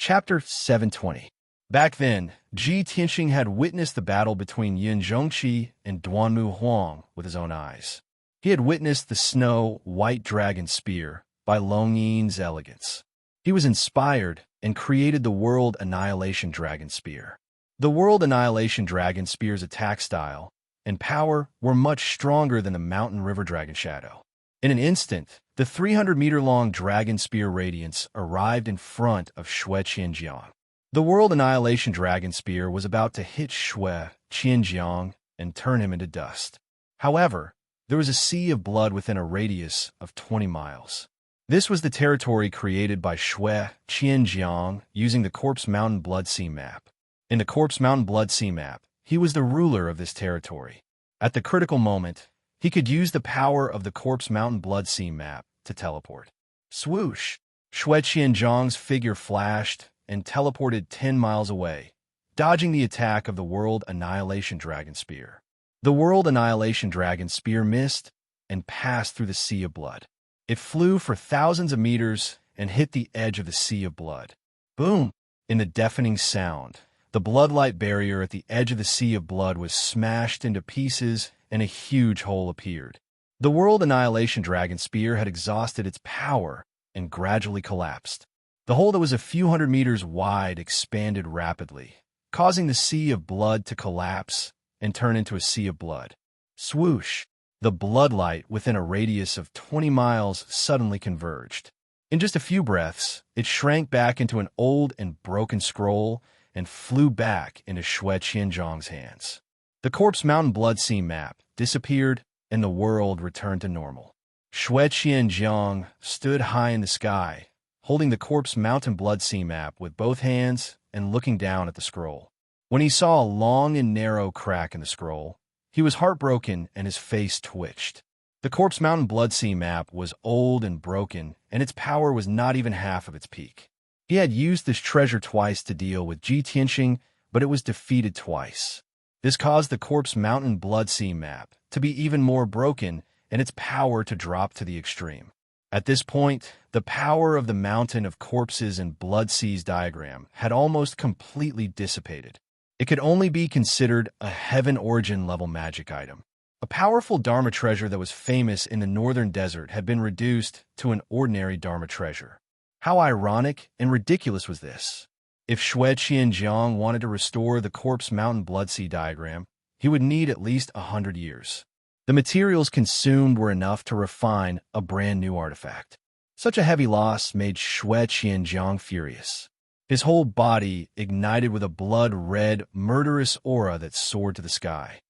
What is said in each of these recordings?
Chapter 720. Back then, Ji Tianxing had witnessed the battle between Yin Zhongqi and Duanmu Huang with his own eyes. He had witnessed the snow-white dragon spear by Long Yin's elegance. He was inspired and created the World Annihilation Dragon Spear. The World Annihilation Dragon Spear's attack style and power were much stronger than the Mountain River Dragon Shadow. In an instant, the 300-meter-long dragon spear radiance arrived in front of Xue Qianjiang. The World Annihilation Dragon Spear was about to hit Xue Qianjiang and turn him into dust. However, there was a sea of blood within a radius of 20 miles. This was the territory created by Xue Qianjiang using the Corpse Mountain Blood Sea map. In the Corpse Mountain Blood Sea map, he was the ruler of this territory. At the critical moment, he could use the power of the Corpse Mountain Blood Sea map to teleport. Swoosh! Xue Qianjiang's figure flashed and teleported 10 miles away, dodging the attack of the World Annihilation Dragon Spear. The World Annihilation Dragon Spear missed and passed through the sea of blood. It flew for thousands of meters and hit the edge of the sea of blood. Boom! In the deafening sound, the bloodlight barrier at the edge of the sea of blood was smashed into pieces and a huge hole appeared. The World Annihilation Dragon Spear had exhausted its power and gradually collapsed. The hole that was a few hundred meters wide expanded rapidly, causing the sea of blood to collapse and turn into a sea of blood. Swoosh! The bloodlight within a radius of 20 miles suddenly converged. In just a few breaths, it shrank back into an old and broken scroll and flew back into Xue Qianjiang's hands. The Corpse Mountain Blood Sea map disappeared and the world returned to normal. Xue Qianjiang stood high in the sky, holding the Corpse Mountain Blood Sea map with both hands and looking down at the scroll. When he saw a long and narrow crack in the scroll, he was heartbroken and his face twitched. The Corpse Mountain Blood Sea map was old and broken, and its power was not even half of its peak. He had used this treasure twice to deal with Ji Tianxing, but it was defeated twice. This caused the Corpse Mountain Blood Sea map to be even more broken and its power to drop to the extreme. At this point, the power of the Mountain of Corpses and Blood Seas diagram had almost completely dissipated. It could only be considered a Heaven Origin level magic item. A powerful Dharma treasure that was famous in the northern desert had been reduced to an ordinary Dharma treasure. How ironic and ridiculous was this? If Xue Qianjiang wanted to restore the Corpse Mountain Blood Sea diagram, he would need at least 100 years. The materials consumed were enough to refine a brand new artifact. Such a heavy loss made Xue Qianjiang furious. His whole body ignited with a blood-red, murderous aura that soared to the sky.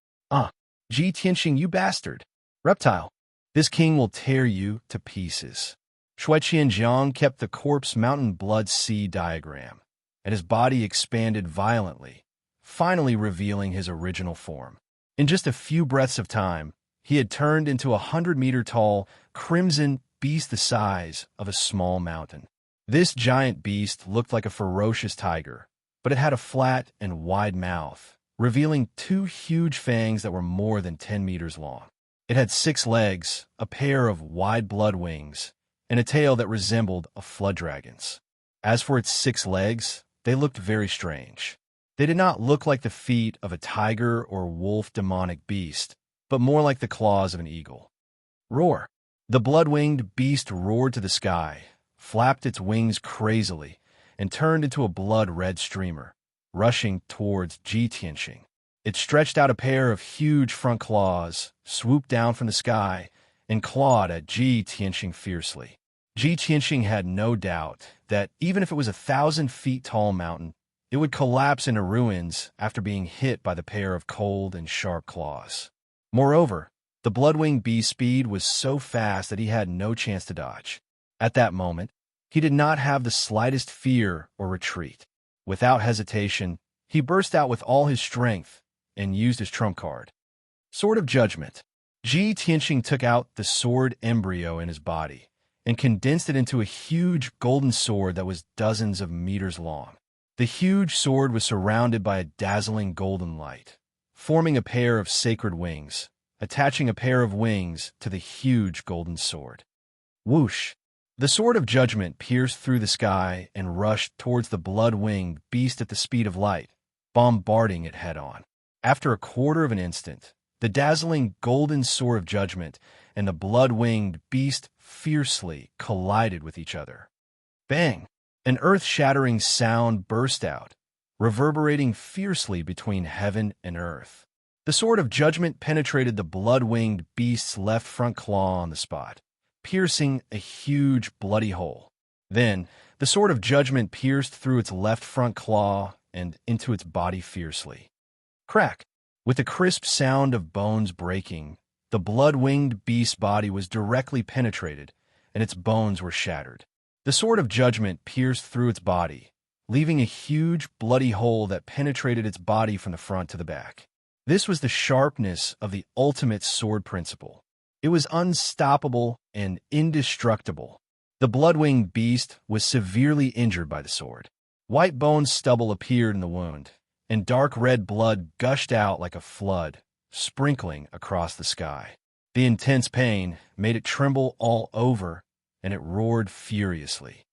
Ji Tianxing, you bastard! Reptile! This king will tear you to pieces. Xue Qianjiang kept the Corpse Mountain Blood Sea diagram, and his body expanded violently, finally revealing his original form. In just a few breaths of time, he had turned into a 100-meter-tall, crimson beast the size of a small mountain. This giant beast looked like a ferocious tiger, but it had a flat and wide mouth, revealing two huge fangs that were more than 10 meters long. It had 6 legs, a pair of wide blood wings, and a tail that resembled a flood dragon's. As for its 6 legs, they looked very strange. They did not look like the feet of a tiger or wolf demonic beast, but more like the claws of an eagle. Roar! The blood-winged beast roared to the sky, flapped its wings crazily, and turned into a blood-red streamer, rushing towards Ji Tianxing. It stretched out a pair of huge front claws, swooped down from the sky, and clawed at Ji Tianxing fiercely. Ji Tianxing had no doubt that even if it was 1,000 feet tall mountain, it would collapse into ruins after being hit by the pair of cold and sharp claws. Moreover, the blood-winged beast's speed was so fast that he had no chance to dodge. At that moment, he did not have the slightest fear or retreat. Without hesitation, he burst out with all his strength and used his trump card. Sword of Judgment. Ji Tianxing took out the sword embryo in his body and condensed it into a huge golden sword that was dozens of meters long. The huge sword was surrounded by a dazzling golden light, forming a pair of sacred wings, attaching a pair of wings to the huge golden sword. Whoosh! The sword of judgment pierced through the sky and rushed towards the blood-winged beast at the speed of light, bombarding it head-on. After a quarter of an instant, the dazzling golden sword of judgment and the blood-winged beast fiercely collided with each other. Bang! An earth-shattering sound burst out, reverberating fiercely between heaven and earth. The sword of judgment penetrated the blood-winged beast's left front claw on the spot, piercing a huge bloody hole. Then, the sword of judgment pierced through its left front claw and into its body fiercely. Crack! With a crisp sound of bones breaking, the blood-winged beast's body was directly penetrated, and its bones were shattered. The sword of judgment pierced through its body, leaving a huge bloody hole that penetrated its body from the front to the back. This was the sharpness of the ultimate sword principle. It was unstoppable and indestructible. The blood-winged beast was severely injured by the sword. White bone stubble appeared in the wound, and dark red blood gushed out like a flood, sprinkling across the sky. The intense pain made it tremble all over, and it roared furiously.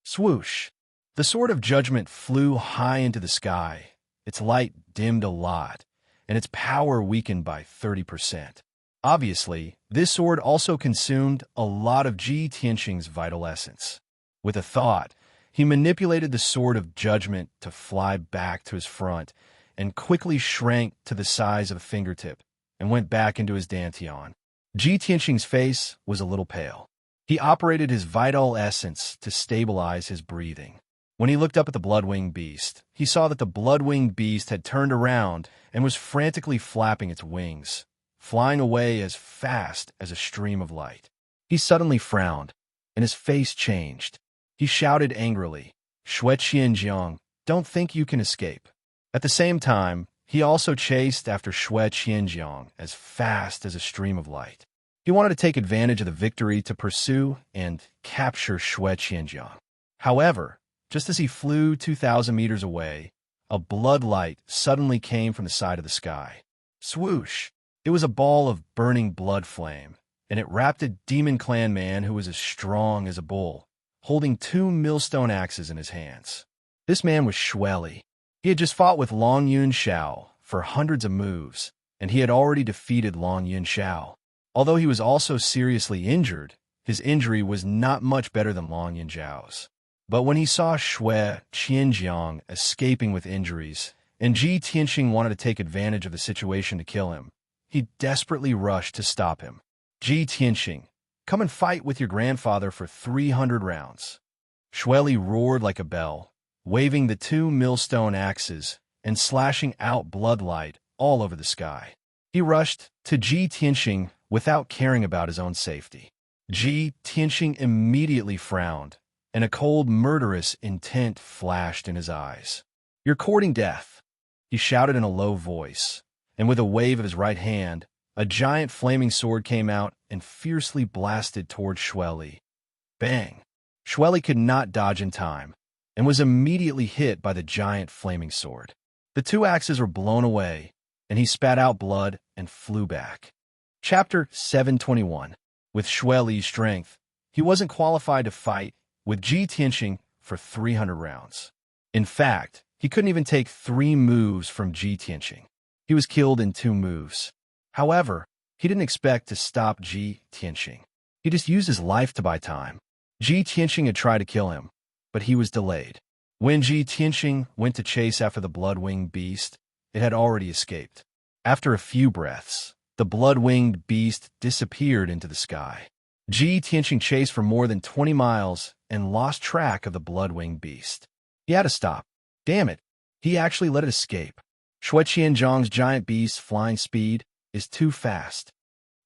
Swoosh! The sword of judgment flew high into the sky. Its light dimmed a lot, and its power weakened by 30%. Obviously, this sword also consumed a lot of Ji Tianqing's vital essence. With a thought, he manipulated the sword of judgment to fly back to his front and quickly shrank to the size of a fingertip and went back into his dantian. Ji Tianqing's face was a little pale. He operated his vital essence to stabilize his breathing. When he looked up at the blood-winged beast, he saw that the blood-winged beast had turned around and was frantically flapping its wings, flying away as fast as a stream of light. He suddenly frowned, and his face changed. He shouted angrily, "Xue Qianjiang, don't think you can escape." At the same time, he also chased after Xue Qianjiang as fast as a stream of light. He wanted to take advantage of the victory to pursue and capture Xue Qianjiang. However, just as he flew 2,000 meters away, a blood light suddenly came from the side of the sky. Swoosh! It was a ball of burning blood flame, and it wrapped a demon clan man who was as strong as a bull, holding 2 millstone axes in his hands. This man was Xueli. He had just fought with Long Yun Xiao for hundreds of moves, and he had already defeated Long Yun Xiao. Although he was also seriously injured, his injury was not much better than Long Yun Xiao's. But when he saw Xue Qianjiang escaping with injuries, and Ji Tianqing wanted to take advantage of the situation to kill him, he desperately rushed to stop him. "Ji Tianqing, come and fight with your grandfather for 300 rounds. Xueli roared like a bell, waving the 2 millstone axes and slashing out bloodlight all over the sky. He rushed to Ji Tianqing without caring about his own safety. Ji Tianqing immediately frowned, and a cold, murderous intent flashed in his eyes. "You're courting death," he shouted in a low voice, and with a wave of his right hand, a giant flaming sword came out and fiercely blasted toward Xueli. Bang! Xueli could not dodge in time, and was immediately hit by the giant flaming sword. The 2 axes were blown away, and he spat out blood and flew back. Chapter 721. With Xueli's strength, he wasn't qualified to fight with Ji Tianqing for 300 rounds. In fact, he couldn't even take 3 moves from Ji Tianqing. He was killed in 2 moves. However, he didn't expect to stop Ji Tianqing. He just used his life to buy time. Ji Tianqing had tried to kill him, but he was delayed. When Ji Tianqing went to chase after the blood-winged beast, it had already escaped. After a few breaths, the blood-winged beast disappeared into the sky. Ji Tianqing chased for more than 20 miles and lost track of the blood-winged beast. He had to stop. Damn it, he actually let it escape. Xue Qianjiang's giant beast's flying speed is too fast.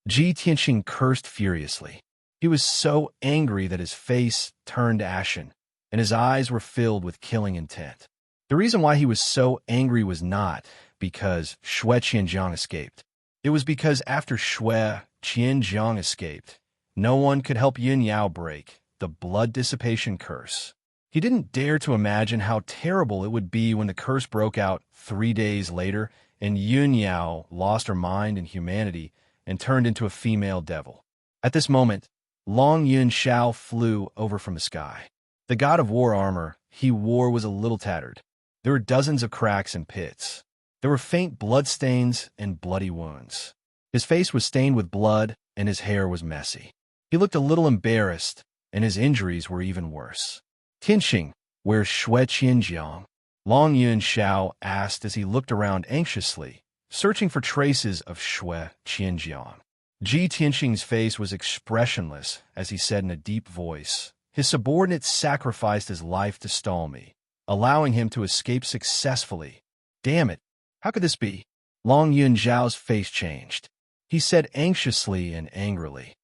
Ji Tianqing cursed furiously. He was so angry that his face turned ashen, and his eyes were filled with killing intent. The reason why he was so angry was not because Xue Qianjiang escaped. It was because after Xue Qianjiang escaped, no one could help Yin Yao break the blood dissipation curse. He didn't dare to imagine how terrible it would be when the curse broke out 3 days later and Yin Yao lost her mind and humanity and turned into a female devil. At this moment, Long Yun Shao flew over from the sky. The god of war armor he wore was a little tattered. There were dozens of cracks and pits. There were faint bloodstains and bloody wounds. His face was stained with blood, and his hair was messy. He looked a little embarrassed, and his injuries were even worse. "Tianxing, where's Xue Qianjiang?" Long Yun Shao asked as he looked around anxiously, searching for traces of Xue Qianjiang. Ji Tianxing's face was expressionless as he said in a deep voice, "His subordinate sacrificed his life to stall me, allowing him to escape successfully. Damn it, how could this be?" Long Yun Zhao's face changed. He said anxiously and angrily,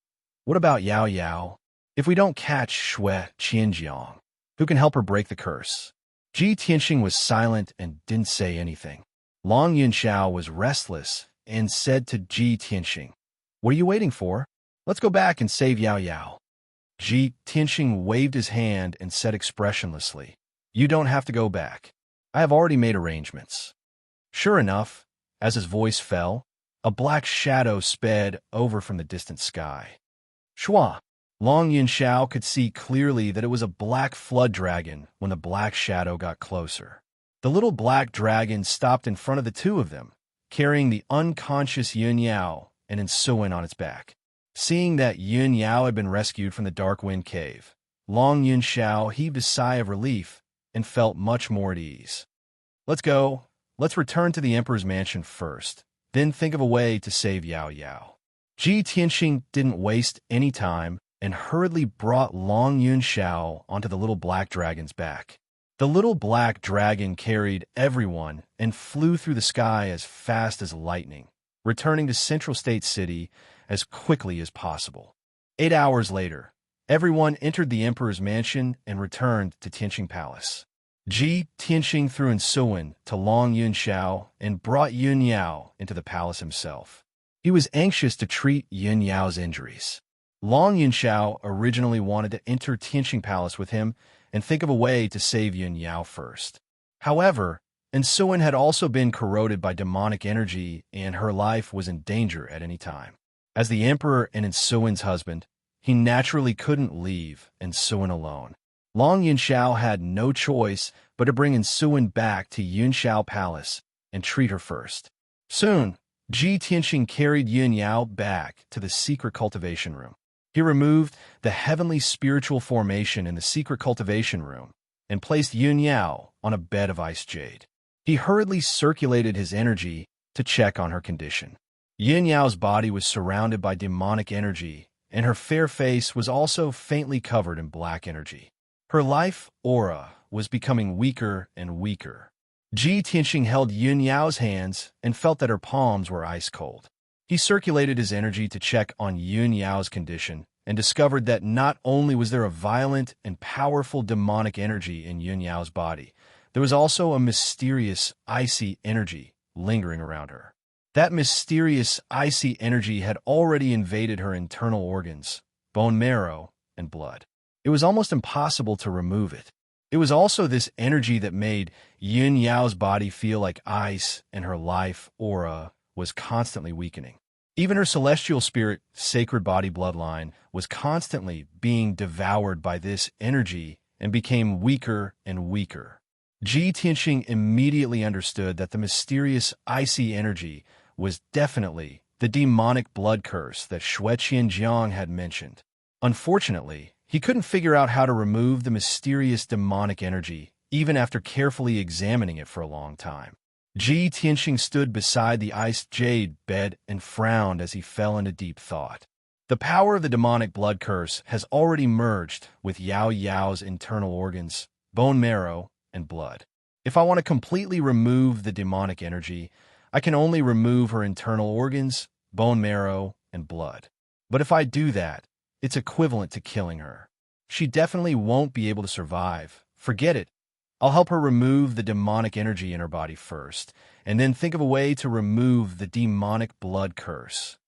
"What about Yao Yao? If we don't catch Xue Qianjiang, who can help her break the curse?" Ji Tianxing was silent and didn't say anything. Long Yun Shao was restless and said to Ji Tianxing, "What are you waiting for? Let's go back and save Yao Yao." Ji Tianxing waved his hand and said expressionlessly, "You don't have to go back. I have already made arrangements." Sure enough, as his voice fell, a black shadow sped over from the distant sky. Shua! Long Yun Shao could see clearly that it was a black flood dragon when the black shadow got closer. The little black dragon stopped in front of the two of them, carrying the unconscious Yun Yao and Insuin on its back. Seeing that Yun Yao had been rescued from the Dark Wind Cave, Long Yun Shao heaved a sigh of relief and felt much more at ease. "Let's go. Let's return to the Emperor's mansion first, then think of a way to save Yao Yao." Ji Tianxing didn't waste any time and hurriedly brought Long Yun Shao onto the little black dragon's back. The little black dragon carried everyone and flew through the sky as fast as lightning, returning to Central State City as quickly as possible. 8 hours later, everyone entered the Emperor's mansion and returned to Tianxing Palace. Ji Tianxing threw Insuin to Long Yun Shao and brought Yun Yao into the palace himself. He was anxious to treat Yun Yao's injuries. Long Yun Shao originally wanted to enter Tianxing Palace with him and think of a way to save Yun Yao first. However, Insuin had also been corroded by demonic energy and her life was in danger at any time. As the Emperor and Insuin's husband, he naturally couldn't leave Insuin alone. Long Yun Shao had no choice but to bring Insuin back to Yun Shao Palace and treat her first. Soon, Ji Tianxing carried Yun Yao back to the secret cultivation room. He removed the heavenly spiritual formation in the secret cultivation room and placed Yun Yao on a bed of ice jade. He hurriedly circulated his energy to check on her condition. Yun Yao's body was surrounded by demonic energy, and her fair face was also faintly covered in black energy. Her life aura was becoming weaker and weaker. Ji Tianxing held Yun Yao's hands and felt that her palms were ice cold. He circulated his energy to check on Yun Yao's condition and discovered that not only was there a violent and powerful demonic energy in Yun Yao's body, there was also a mysterious, icy energy lingering around her. That mysterious, icy energy had already invaded her internal organs, bone marrow, and blood. It was almost impossible to remove it. It was also this energy that made Yun Yao's body feel like ice, and her life aura was constantly weakening. Even her celestial spirit, sacred body bloodline, was constantly being devoured by this energy and became weaker and weaker. Ji Tianxing immediately understood that the mysterious icy energy was definitely the demonic blood curse that Xue Qianjiang had mentioned. Unfortunately, he couldn't figure out how to remove the mysterious demonic energy, even after carefully examining it for a long time. Ji Tianxing stood beside the iced jade bed and frowned as he fell into deep thought. The power of the demonic blood curse has already merged with Yao Yao's internal organs, bone marrow, and blood. If I want to completely remove the demonic energy, I can only remove her internal organs, bone marrow, and blood. But if I do that, it's equivalent to killing her. She definitely won't be able to survive. Forget it. I'll help her remove the demonic energy in her body first, and then think of a way to remove the demonic blood curse.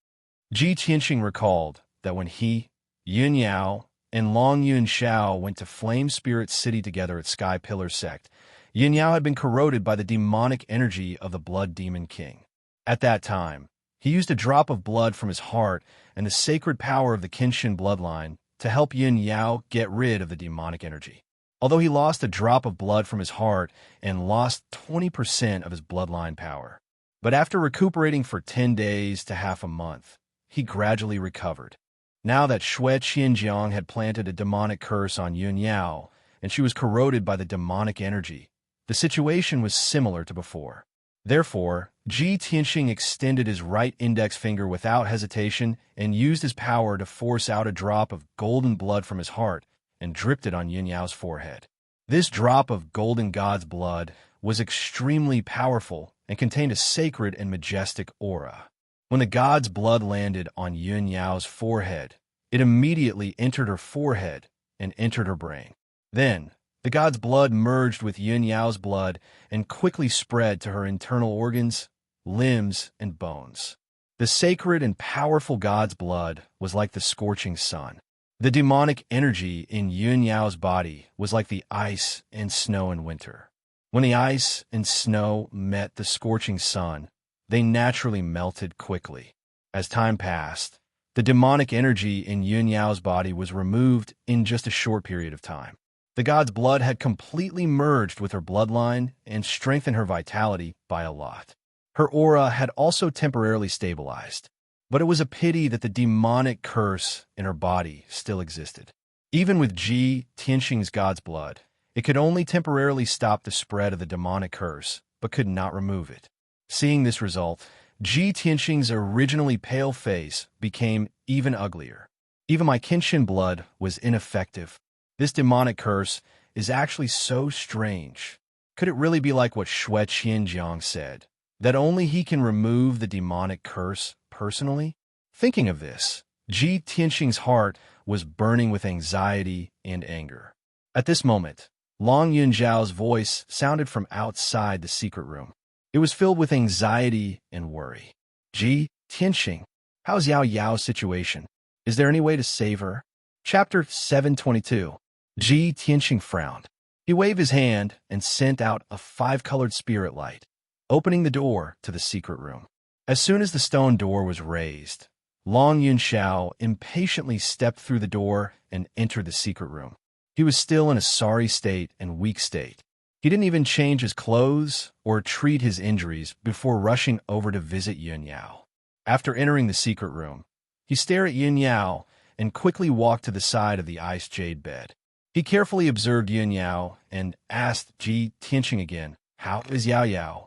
Ji Tianxing recalled that when he, Yun Yao, and Long Yun Shao went to Flame Spirit City together at Sky Pillar Sect, Yun Yao had been corroded by the demonic energy of the Blood Demon King. At that time, he used a drop of blood from his heart and the sacred power of the Kenshin bloodline to help Yun Yao get rid of the demonic energy. Although he lost a drop of blood from his heart and lost 20% of his bloodline power. But after recuperating for 10 days to half a month, he gradually recovered. Now that Xue Qianjiang had planted a demonic curse on Yun Yao, and she was corroded by the demonic energy, the situation was similar to before. Therefore, Ji Tianxing extended his right index finger without hesitation and used his power to force out a drop of golden blood from his heart and dripped it on Yun Yao's forehead. This drop of golden god's blood was extremely powerful and contained a sacred and majestic aura. When the god's blood landed on Yun Yao's forehead, it immediately entered her forehead and entered her brain. Then, the god's blood merged with Yun Yao's blood and quickly spread to her internal organs, limbs, and bones. The sacred and powerful god's blood was like the scorching sun. The demonic energy in Yun Yao's body was like the ice and snow in winter. When the ice and snow met the scorching sun, they naturally melted quickly. As time passed, the demonic energy in Yun Yao's body was removed in just a short period of time. The god's blood had completely merged with her bloodline and strengthened her vitality by a lot. Her aura had also temporarily stabilized, but it was a pity that the demonic curse in her body still existed. Even with Ji Tianxing's god's blood, it could only temporarily stop the spread of the demonic curse, but could not remove it. Seeing this result, Ji Tianxing's originally pale face became even uglier. Even my Kenshin blood was ineffective. This demonic curse is actually so strange. Could it really be like what Xue Qianjiang said, that only he can remove the demonic curse personally? Thinking of this, Ji Tianxing's heart was burning with anxiety and anger. At this moment, Long Yunzhao's voice sounded from outside the secret room. It was filled with anxiety and worry. Ji Tianxing, how's Yao Yao's situation? Is there any way to save her? Chapter 722. Ji Tianxing frowned. He waved his hand and sent out a 5-colored spirit light, opening the door to the secret room. As soon as the stone door was raised, Long Yunxiao impatiently stepped through the door and entered the secret room. He was still in a sorry state and weak state. He didn't even change his clothes or treat his injuries before rushing over to visit Yun Yao. After entering the secret room, he stared at Yun Yao and quickly walked to the side of the ice jade bed. He carefully observed Yun Yao and asked Ji Tianxing again, "How is Yao Yao?"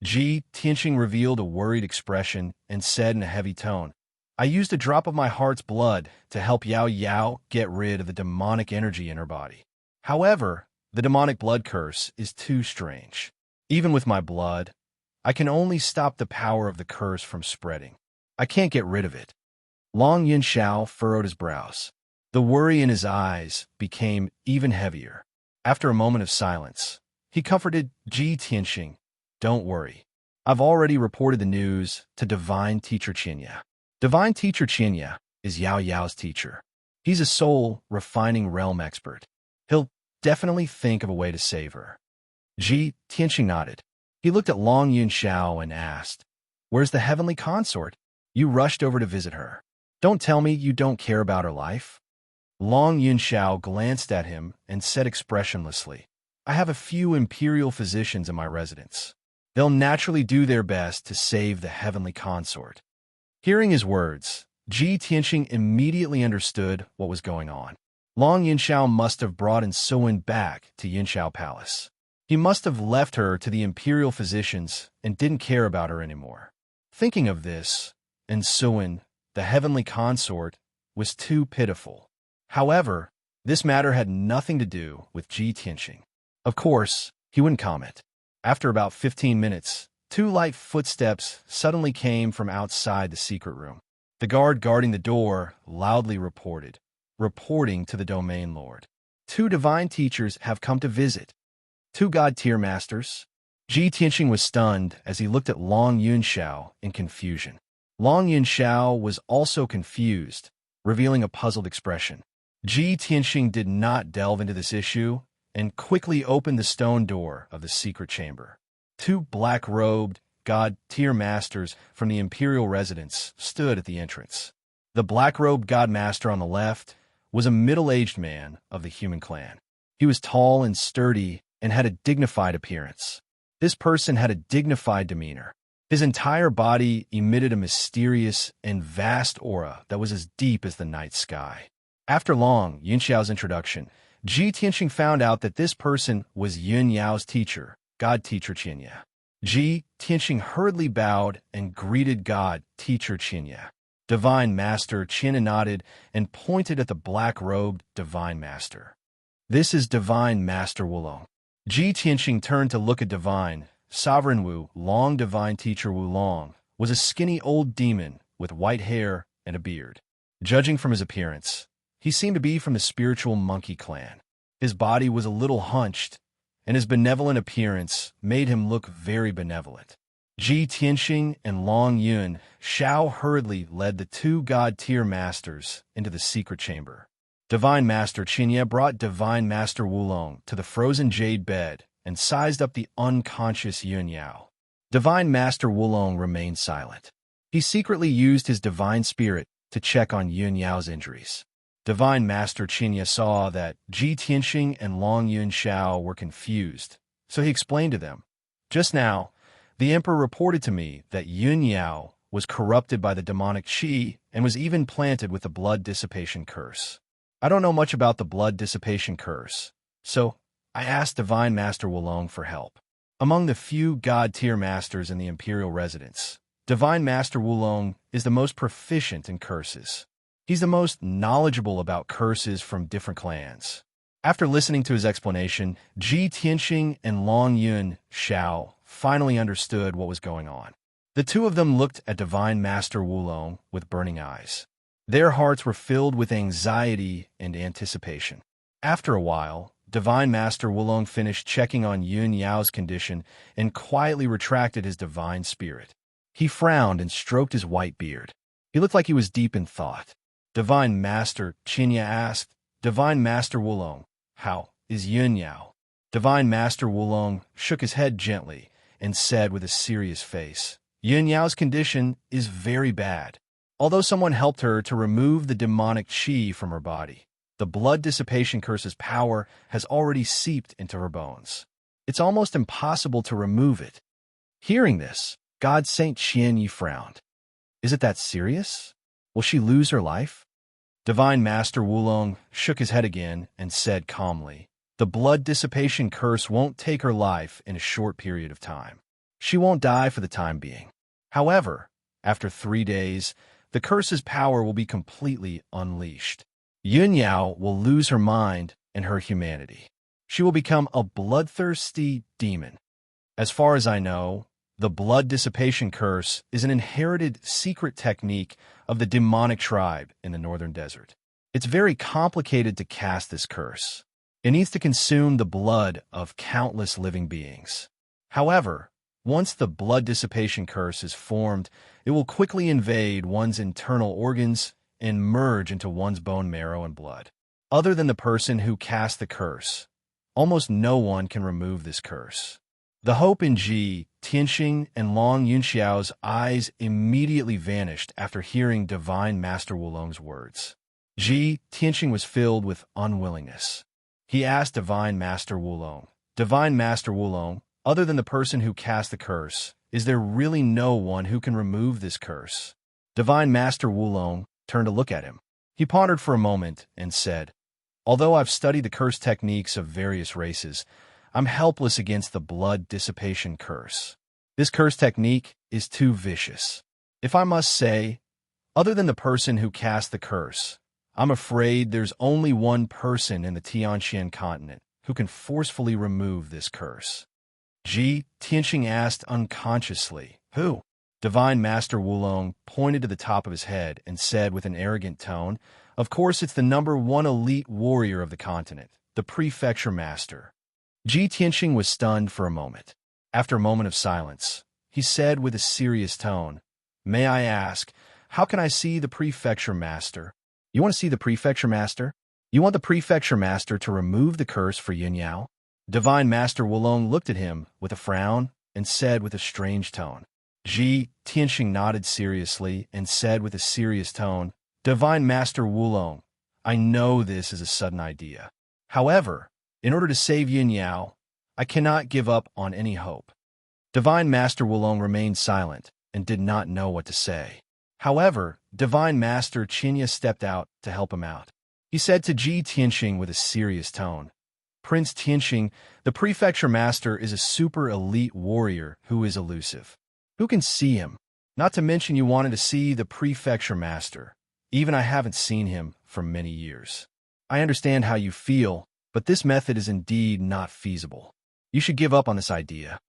Ji Tianxing revealed a worried expression and said in a heavy tone, "I used a drop of my heart's blood to help Yao Yao get rid of the demonic energy in her body. However, the demonic blood curse is too strange. Even with my blood, I can only stop the power of the curse from spreading. I can't get rid of it." Long Yunxiao furrowed his brows. The worry in his eyes became even heavier. After a moment of silence, he comforted Ji Tianxing, "Don't worry. I've already reported the news to Divine Teacher Qinya. Divine Teacher Qinya is Yao Yao's teacher. He's a soul refining realm expert. He'll definitely think of a way to save her." Ji Tianxing nodded. He looked at Long Yunxiao and asked, "Where's the heavenly consort? You rushed over to visit her. Don't tell me you don't care about her life." Long Yunxiao glanced at him and said expressionlessly, "I have a few imperial physicians in my residence. They'll naturally do their best to save the heavenly consort." Hearing his words, Ji Tianxing immediately understood what was going on. Long Yunxiao must have brought Suwen back to Yunxiao Palace. He must have left her to the imperial physicians and didn't care about her anymore. Thinking of this, Suwen, the heavenly consort, was too pitiful. However, this matter had nothing to do with Ji Tianxing. Of course, he wouldn't comment. After about 15 minutes, 2 light footsteps suddenly came from outside the secret room. The guard guarding the door loudly reporting to the domain lord, "2 divine teachers have come to visit. 2 god-tier masters." Ji Tianxing was stunned as he looked at Long Yunxiao in confusion. Long Yunxiao was also confused, revealing a puzzled expression. Ji Tianxing did not delve into this issue and quickly opened the stone door of the secret chamber. 2 black-robed, god-tier masters from the imperial residence stood at the entrance. The black-robed god master on the left was a middle-aged man of the human clan. He was tall and sturdy and had a dignified appearance. This person had a dignified demeanor. His entire body emitted a mysterious and vast aura that was as deep as the night sky. After long Yunxiao's introduction, Ji Tianxing found out that this person was Yun Yao's teacher, God Teacher Qinya. Ji Tianxing hurriedly bowed and greeted God Teacher Qinya. Divine Master Qinya nodded and pointed at the black-robed Divine Master. This is Divine Master Wulong. Ji Tianxing turned to look at Divine. Sovereign Wu, Long Divine Teacher Wulong, was a skinny old demon with white hair and a beard. Judging from his appearance, he seemed to be from the spiritual monkey clan. His body was a little hunched, and his benevolent appearance made him look very benevolent. Ji Tianxing and Long Yun Xiao hurriedly led the two God-tier masters into the secret chamber. Divine Master Qinya brought Divine Master Wulong to the frozen jade bed and sized up the unconscious Yun Yao. Divine Master Wulong remained silent. He secretly used his divine spirit to check on Yun Yao's injuries. Divine Master Qinya saw that Ji Tianxing and Long Yun Xiao were confused, so he explained to them, "Just now, the Emperor reported to me that Yun Yao was corrupted by the demonic qi and was even planted with the blood dissipation curse. I don't know much about the blood dissipation curse, so I asked Divine Master Wulong for help. Among the few God-tier masters in the imperial residence, Divine Master Wulong is the most proficient in curses. He's the most knowledgeable about curses from different clans." After listening to his explanation, Ji Tianxing and Long Yun Xiao finally understood what was going on. The two of them looked at Divine Master Wulong with burning eyes. Their hearts were filled with anxiety and anticipation. After a while, Divine Master Wulong finished checking on Yun Yao's condition and quietly retracted his divine spirit. He frowned and stroked his white beard. He looked like he was deep in thought. Divine Master Qinya asked, "Divine Master Wulong, how is Yun Yao?" Divine Master Wulong shook his head gently and said with a serious face, "Yun Yao's condition is very bad. Although someone helped her to remove the demonic qi from her body, the blood dissipation curse's power has already seeped into her bones. It's almost impossible to remove it." Hearing this, God Saint Qianyi frowned. "Is it that serious? Will she lose her life?" Divine Master Wulong shook his head again and said calmly, "The blood dissipation curse won't take her life in a short period of time. She won't die for the time being. However, after 3 days, the curse's power will be completely unleashed. Yun Yao will lose her mind and her humanity. She will become a bloodthirsty demon. As far as I know, the blood dissipation curse is an inherited secret technique of the demonic tribe in the northern desert. It's very complicated to cast this curse. It needs to consume the blood of countless living beings. However, once the blood dissipation curse is formed, it will quickly invade one's internal organs and merge into one's bone marrow and blood. Other than the person who cast the curse, almost no one can remove this curse." The hope in Ji Tianxing and Long Yunxiao's eyes immediately vanished after hearing Divine Master Wulong's words. Ji Tianxing was filled with unwillingness. He asked Divine Master Wulong, "Divine Master Wulong, other than the person who cast the curse, is there really no one who can remove this curse?" Divine Master Wulong turned to look at him. He pondered for a moment and said, "Although I've studied the curse techniques of various races, I'm helpless against the blood dissipation curse. This curse technique is too vicious. If I must say, other than the person who cast the curse, I'm afraid there's only one person in the Tianxian continent who can forcefully remove this curse." Ji Tianxing asked unconsciously, "Who?" Divine Master Wulong pointed to the top of his head and said with an arrogant tone, "Of course it's the #1 elite warrior of the continent, the Prefecture Master." Ji Tianxing was stunned for a moment. After a moment of silence, he said with a serious tone, "May I ask, how can I see the Prefecture Master?" "You want to see the Prefecture Master? You want the Prefecture Master to remove the curse for Yun Yao?" Divine Master Wulong looked at him with a frown and said with a strange tone. Ji Tianxing nodded seriously and said with a serious tone, "Divine Master Wulong, I know this is a sudden idea. However, in order to save Yin Yao, I cannot give up on any hope." Divine Master Wulong remained silent and did not know what to say. However, Divine Master Qinya stepped out to help him out. He said to Ji Tianxing with a serious tone, "Prince Tianxing, the prefecture master is a super elite warrior who is elusive. Who can see him? Not to mention you wanted to see the prefecture master. Even I haven't seen him for many years. I understand how you feel, but this method is indeed not feasible. You should give up on this idea."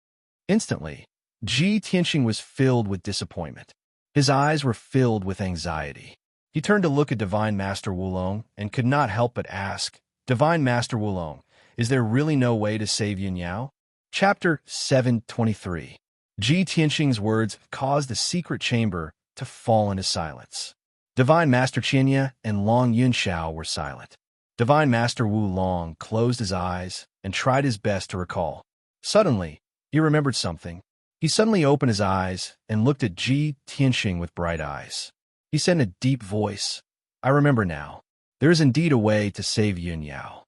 Instantly, Ji Tianxing was filled with disappointment. His eyes were filled with anxiety. He turned to look at Divine Master Wulong and could not help but ask, "Divine Master Wulong, is there really no way to save Yin Yao?" Chapter 723. Ji Tianxing's words caused the secret chamber to fall into silence. Divine Master Qinya and Long Yunxiao were silent. Divine Master Wulong closed his eyes and tried his best to recall. Suddenly, he remembered something. He suddenly opened his eyes and looked at Ji Tianxing with bright eyes. He said in a deep voice, "I remember now. There is indeed a way to save Yin Yao."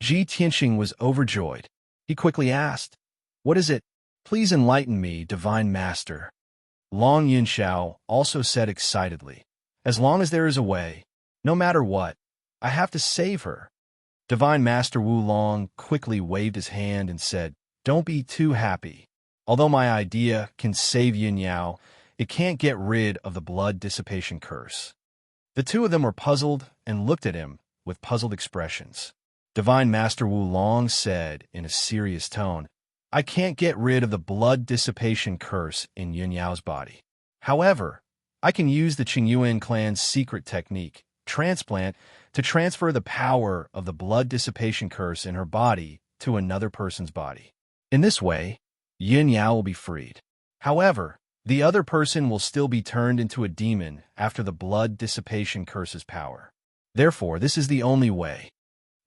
Ji Tianxing was overjoyed. He quickly asked, "What is it? Please enlighten me, Divine Master." Long Yunxiao also said excitedly, "As long as there is a way, no matter what, I have to save her." Divine Master Wulong quickly waved his hand and said, "Don't be too happy. Although my idea can save Yin Yao, it can't get rid of the blood dissipation curse." The two of them were puzzled and looked at him with puzzled expressions. Divine Master Wulong said in a serious tone, "I can't get rid of the blood dissipation curse in Yin Yao's body. However, I can use the Qingyuan clan's secret technique, transplant, to transfer the power of the blood dissipation curse in her body to another person's body. In this way, Yin Yao will be freed. However, the other person will still be turned into a demon after the blood dissipation curse's power. Therefore, this is the only way."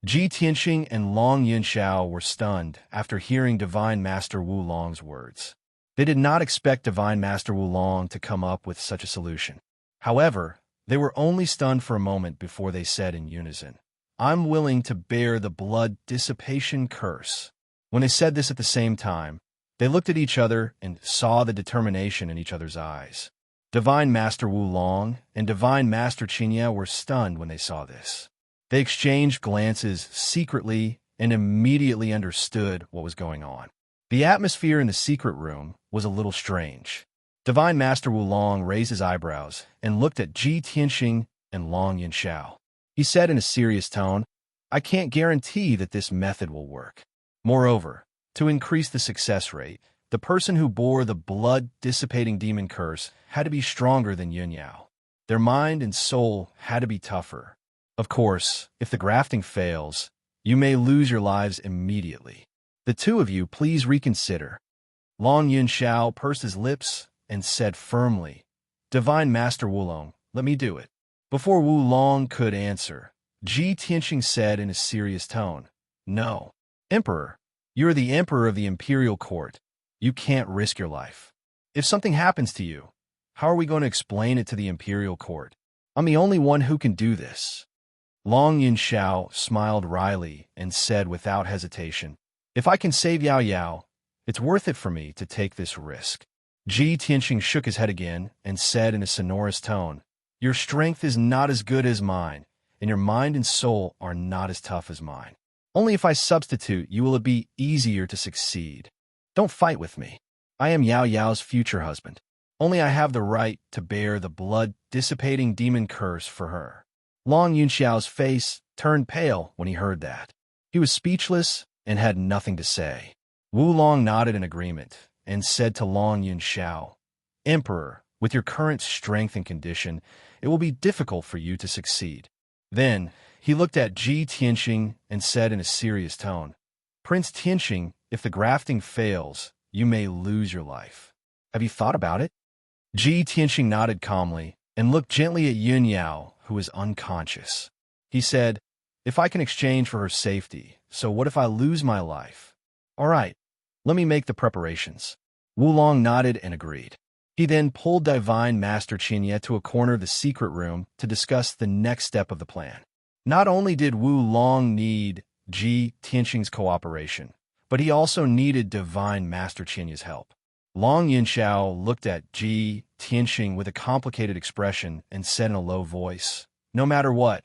Ji Tianxing and Long Yunxiao were stunned after hearing Divine Master Wulong's words. They did not expect Divine Master Wulong to come up with such a solution. However, they were only stunned for a moment before they said in unison, "I'm willing to bear the blood dissipation curse." When they said this at the same time, they looked at each other and saw the determination in each other's eyes. Divine Master Wulong and Divine Master Qinya were stunned when they saw this. They exchanged glances secretly and immediately understood what was going on. The atmosphere in the secret room was a little strange. Divine Master Wulong raised his eyebrows and looked at Ji Tianxing and Long Yunxiao. He said in a serious tone, "I can't guarantee that this method will work. Moreover, to increase the success rate, the person who bore the blood-dissipating demon curse had to be stronger than Yin Yao. Their mind and soul had to be tougher. Of course, if the grafting fails, you may lose your lives immediately. The two of you please reconsider." Long Yunxiao pursed his lips and said firmly, "Divine Master Wulong, let me do it." Before Wulong could answer, Ji Tianxing said in a serious tone, "No. Emperor, you are the emperor of the imperial court. You can't risk your life. If something happens to you, how are we going to explain it to the imperial court? I'm the only one who can do this." Long Yunxiao smiled wryly and said without hesitation, "If I can save Yao Yao, it's worth it for me to take this risk." Ji Tianxing shook his head again and said in a sonorous tone, "Your strength is not as good as mine, and your mind and soul are not as tough as mine. Only if I substitute you will it be easier to succeed. Don't fight with me. I am Yao Yao's future husband. Only I have the right to bear the blood-dissipating demon curse for her." Long Yunxiao's face turned pale when he heard that. He was speechless and had nothing to say. Wulong nodded in agreement and said to Long Yunxiao, "Emperor, with your current strength and condition, it will be difficult for you to succeed." Then he looked at Ji Tianxing and said in a serious tone, "Prince Tianxing, if the grafting fails, you may lose your life. Have you thought about it?" Ji Tianxing nodded calmly and looked gently at Yin Yao, who was unconscious. He said, "If I can exchange for her safety, so what if I lose my life? All right, let me make the preparations." Wulong nodded and agreed. He then pulled Divine Master Qinya to a corner of the secret room to discuss the next step of the plan. Not only did Wu Long need Ji Tianxing's cooperation, but he also needed Divine Master Qianya's help. Long Yunxiao looked at Ji Tianxing with a complicated expression and said in a low voice, "No matter what,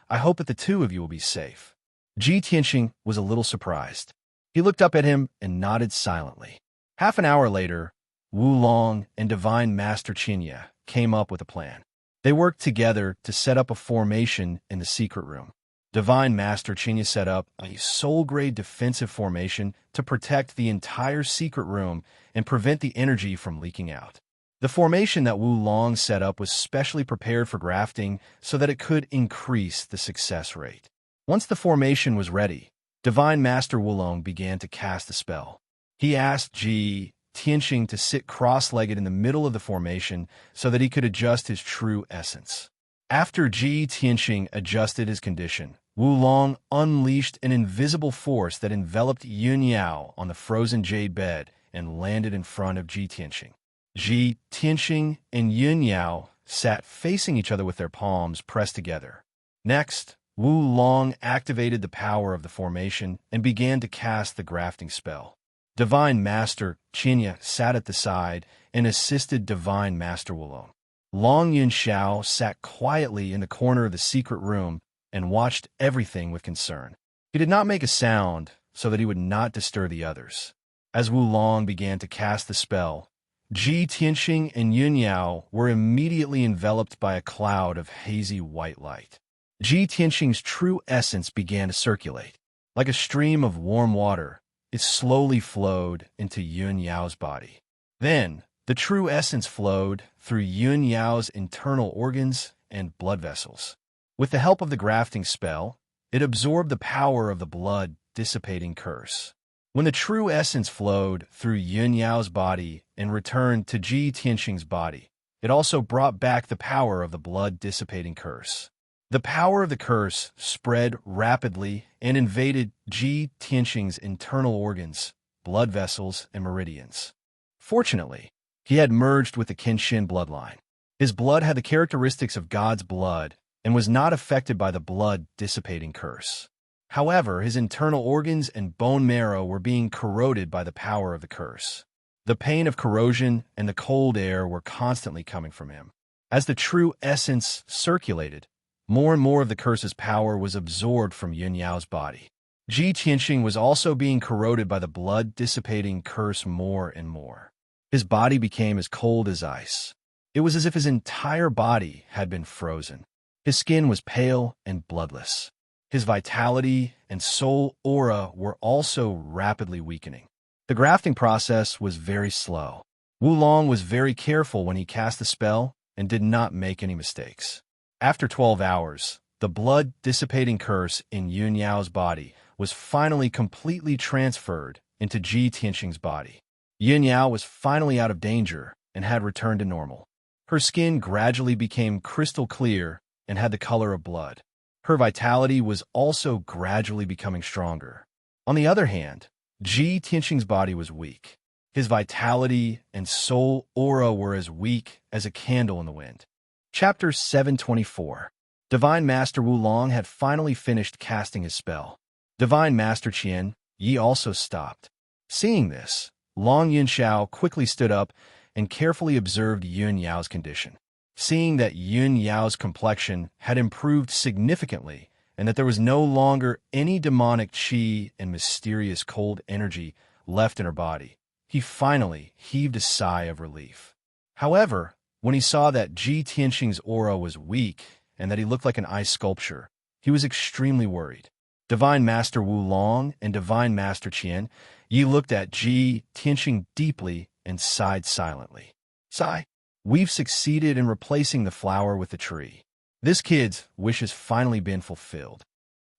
I hope that the two of you will be safe." Ji Tianxing was a little surprised. He looked up at him and nodded silently. Half an hour later, Wu Long and Divine Master Qianya came up with a plan. They worked together to set up a formation in the secret room. Divine Master Qianya set up a soul-grade defensive formation to protect the entire secret room and prevent the energy from leaking out. The formation that Wu Long set up was specially prepared for grafting so that it could increase the success rate. Once the formation was ready, Divine Master Wu Long began to cast a spell. He asked Ji Tianxing to sit cross-legged in the middle of the formation so that he could adjust his true essence. After Ji Tianxing adjusted his condition, Wu Long unleashed an invisible force that enveloped Yun Yao on the frozen jade bed and landed in front of Ji Tianxing. Ji Tianxing and Yun Yao sat facing each other with their palms pressed together. Next, Wu Long activated the power of the formation and began to cast the grafting spell. Divine Master Qianya sat at the side and assisted Divine Master Wu Long. Long Yunxiao sat quietly in the corner of the secret room and watched everything with concern. He did not make a sound so that he would not disturb the others. As Wu Long began to cast the spell, Ji Tianxing and Yun Yao were immediately enveloped by a cloud of hazy white light. Ji Tianxing's true essence began to circulate. Like a stream of warm water, it slowly flowed into Yun Yao's body. Then, the true essence flowed through Yun Yao's internal organs and blood vessels. With the help of the grafting spell, it absorbed the power of the blood dissipating curse. When the true essence flowed through Yun Yao's body and returned to Ji Tianxing's body, it also brought back the power of the blood dissipating curse. The power of the curse spread rapidly and invaded Ji Tianxing's internal organs, blood vessels, and meridians. Fortunately, he had merged with the Kenshin bloodline. His blood had the characteristics of God's blood and was not affected by the blood dissipating curse. However, his internal organs and bone marrow were being corroded by the power of the curse. The pain of corrosion and the cold air were constantly coming from him. As the true essence circulated, more and more of the curse's power was absorbed from Yun Yao's body. Ji Tianxing was also being corroded by the blood-dissipating curse more and more. His body became as cold as ice. It was as if his entire body had been frozen. His skin was pale and bloodless. His vitality and soul aura were also rapidly weakening. The grafting process was very slow. Wu Long was very careful when he cast the spell and did not make any mistakes. After 12 hours, the blood-dissipating curse in Yun Yao's body was finally completely transferred into Ji Tianxing's body. Yun Yao was finally out of danger and had returned to normal. Her skin gradually became crystal clear and had the color of blood. Her vitality was also gradually becoming stronger. On the other hand, Ji Tianxing's body was weak. His vitality and soul aura were as weak as a candle in the wind. Chapter 724. Divine Master Wu Long had finally finished casting his spell. Divine Master Qian Yi also stopped. Seeing this, Long Yunxiao quickly stood up and carefully observed Yun Yao's condition. Seeing that Yun Yao's complexion had improved significantly and that there was no longer any demonic qi and mysterious cold energy left in her body, he finally heaved a sigh of relief. However, when he saw that Ji Tianxing's aura was weak and that he looked like an ice sculpture, he was extremely worried. Divine Master Wu Long and Divine Master Qian Yi looked at Ji Tianxing deeply and sighed silently. Sigh. We've succeeded in replacing the flower with the tree. This kid's wish has finally been fulfilled.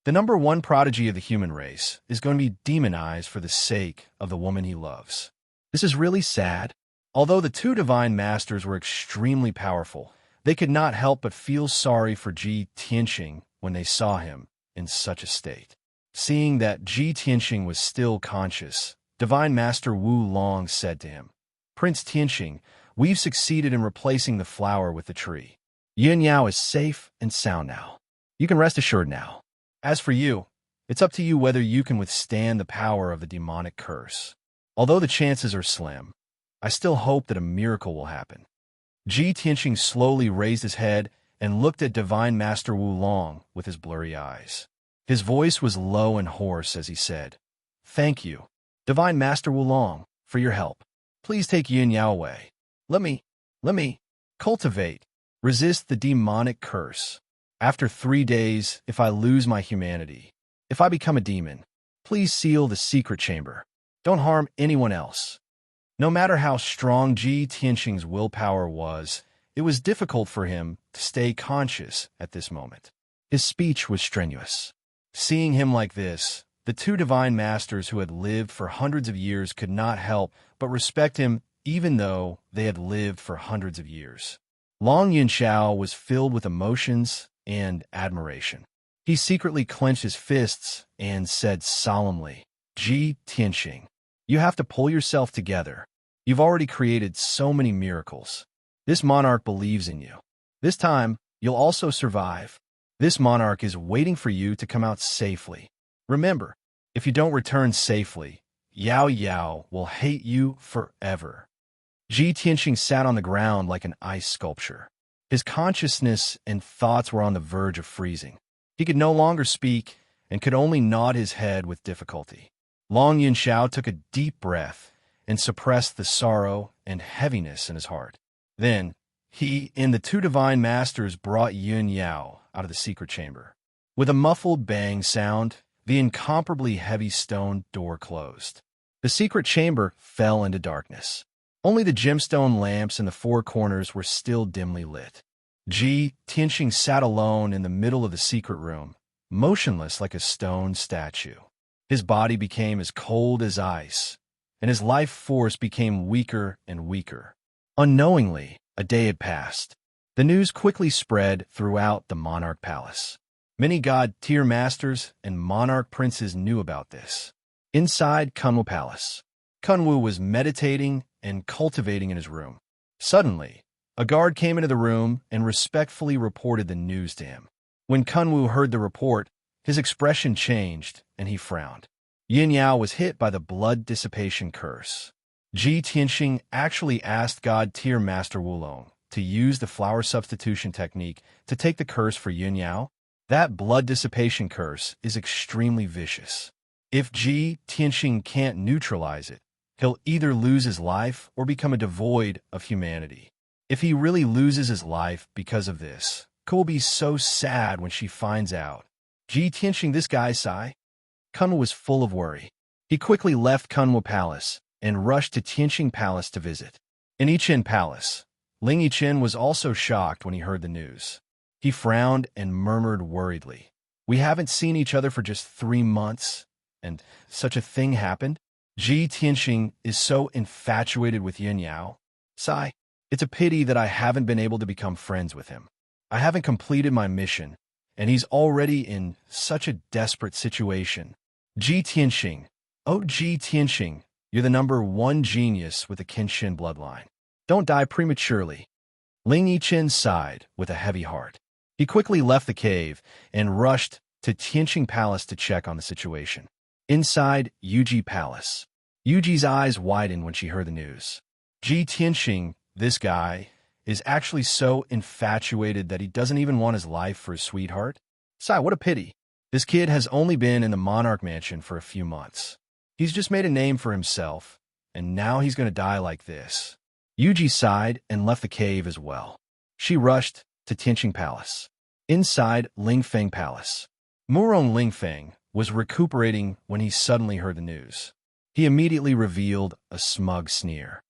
The number one prodigy of the human race is going to be demonized for the sake of the woman he loves. This is really sad. Although the two divine masters were extremely powerful, they could not help but feel sorry for Ji Tianxing when they saw him in such a state. Seeing that Ji Tianxing was still conscious, Divine Master Wu Long said to him, "Prince Tianxing, we've succeeded in replacing the flower with the tree. Yun Yao is safe and sound now." You can rest assured now. As for you, it's up to you whether you can withstand the power of the demonic curse. Although the chances are slim, I still hope that a miracle will happen. Ji Tianxing slowly raised his head and looked at Divine Master Wu Long with his blurry eyes. His voice was low and hoarse as he said, "Thank you, Divine Master Wu Long, for your help. Please take Yin Yao away. Let me cultivate, resist the demonic curse. After 3 days, if I lose my humanity, if I become a demon, please seal the secret chamber. Don't harm anyone else." No matter how strong Ji Tianxing's willpower was, it was difficult for him to stay conscious at this moment. His speech was strenuous. Seeing him like this, the two divine masters who had lived for hundreds of years could not help but respect him even though they had lived for hundreds of years. Long Yunxiao was filled with emotions and admiration. He secretly clenched his fists and said solemnly, "Ji Tianxing, you have to pull yourself together. You've already created so many miracles. This monarch believes in you. This time, you'll also survive. This monarch is waiting for you to come out safely. Remember, if you don't return safely, Yao Yao will hate you forever." Ji Tianxing sat on the ground like an ice sculpture. His consciousness and thoughts were on the verge of freezing. He could no longer speak and could only nod his head with difficulty. Long Yunxiao took a deep breath and suppressed the sorrow and heaviness in his heart. Then, he and the two divine masters brought Yun Yao out of the secret chamber. With a muffled bang sound, the incomparably heavy stone door closed. The secret chamber fell into darkness. Only the gemstone lamps in the four corners were still dimly lit. Ji Tianxing sat alone in the middle of the secret room, motionless like a stone statue. His body became as cold as ice, and his life force became weaker and weaker. Unknowingly, a day had passed. The news quickly spread throughout the monarch palace. Many god-tier masters and monarch princes knew about this. Inside Kunwu Palace, Kunwu was meditating and cultivating in his room. Suddenly, a guard came into the room and respectfully reported the news to him. When Kunwu heard the report, his expression changed and he frowned. Yin Yao was hit by the blood dissipation curse. Ji Tianxing actually asked God-tier Master Wulong to use the flower substitution technique to take the curse for Yin Yao. That blood dissipation curse is extremely vicious. If Ji Tianxing can't neutralize it, he'll either lose his life or become a devoid of humanity. If he really loses his life because of this, Ko will be so sad when she finds out. Ji Tianxing, this guy, sigh. Kunwu was full of worry. He quickly left Kunwu Palace and rushed to Tianxing Palace to visit. In Yiqin Palace, Ling Yiqin was also shocked when he heard the news. He frowned and murmured worriedly, "We haven't seen each other for just 3 months, and such a thing happened? Ji Tianxing is so infatuated with Yin Yao. Sigh, it's a pity that I haven't been able to become friends with him. I haven't completed my mission, and he's already in such a desperate situation. Ji Tianxing, oh Ji Tianxing, you're the #1 genius with the Kenshin bloodline. Don't die prematurely." Ling Yiqin sighed with a heavy heart. He quickly left the cave and rushed to Tianxing Palace to check on the situation. Inside Yuji Palace, Yuji's eyes widened when she heard the news. Ji Tianxing, this guy, is actually so infatuated that he doesn't even want his life for his sweetheart. Sigh, what a pity. This kid has only been in the Monarch Mansion for a few months. He's just made a name for himself, and now he's going to die like this. Yuji sighed and left the cave as well. She rushed to Tianxing Palace. Inside Lingfeng Palace, Murong Lingfeng was recuperating when he suddenly heard the news. He immediately revealed a smug sneer.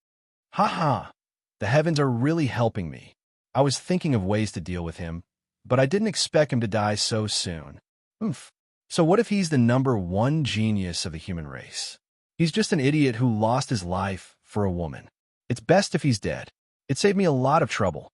"Ha ha! The heavens are really helping me. I was thinking of ways to deal with him, but I didn't expect him to die so soon. Oomph. So what if he's the #1 genius of the human race? He's just an idiot who lost his life for a woman. It's best if he's dead. It saved me a lot of trouble."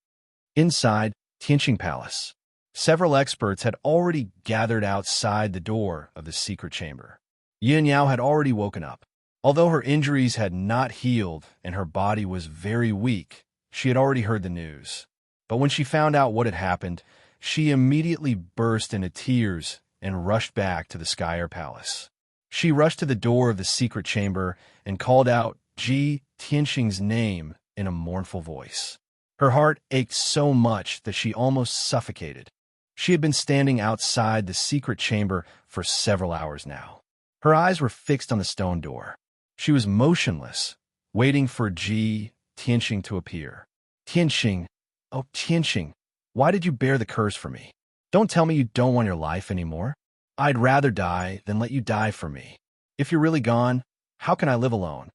Inside Tianxing Palace, several experts had already gathered outside the door of the secret chamber. Yin Yao had already woken up. Although her injuries had not healed and her body was very weak, she had already heard the news. But when she found out what had happened, she immediately burst into tears and rushed back to the Skyer Palace. She rushed to the door of the secret chamber and called out Ji Tianxing's name in a mournful voice. Her heart ached so much that she almost suffocated. She had been standing outside the secret chamber for several hours now. Her eyes were fixed on the stone door. She was motionless, waiting for Ji Tianxing to appear. Tianxing, oh Tianxing, why did you bear the curse for me? Don't tell me you don't want your life anymore. I'd rather die than let you die for me. If you're really gone, how can I live alone?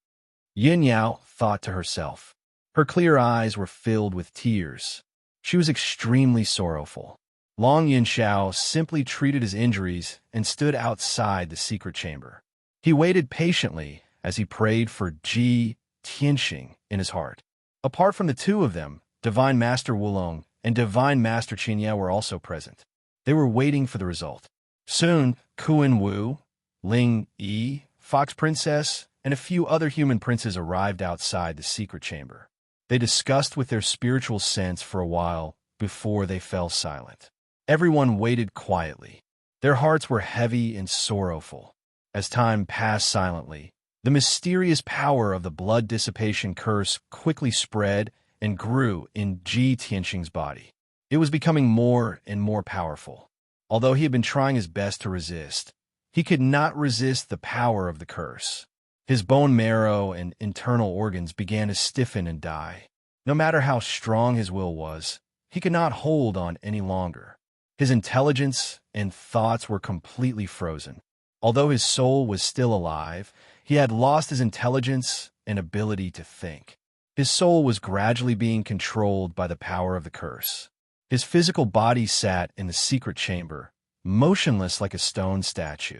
Yin Yao thought to herself. Her clear eyes were filled with tears. She was extremely sorrowful. Long Yin Xiao simply treated his injuries and stood outside the secret chamber. He waited patiently as he prayed for Ji Tianxing in his heart. Apart from the two of them, Divine Master Wulong and Divine Master Qinyao were also present. They were waiting for the result. Soon, Kuan Wu, Ling Yi, Fox Princess, and a few other human princes arrived outside the secret chamber. They discussed with their spiritual sense for a while before they fell silent. Everyone waited quietly. Their hearts were heavy and sorrowful. As time passed silently, the mysterious power of the blood dissipation curse quickly spread and grew in Ji Tianxing's body. It was becoming more and more powerful. Although he had been trying his best to resist, he could not resist the power of the curse. His bone marrow and internal organs began to stiffen and die. No matter how strong his will was, he could not hold on any longer. His intelligence and thoughts were completely frozen. Although his soul was still alive, he had lost his intelligence and ability to think. His soul was gradually being controlled by the power of the curse. His physical body sat in the secret chamber, motionless like a stone statue.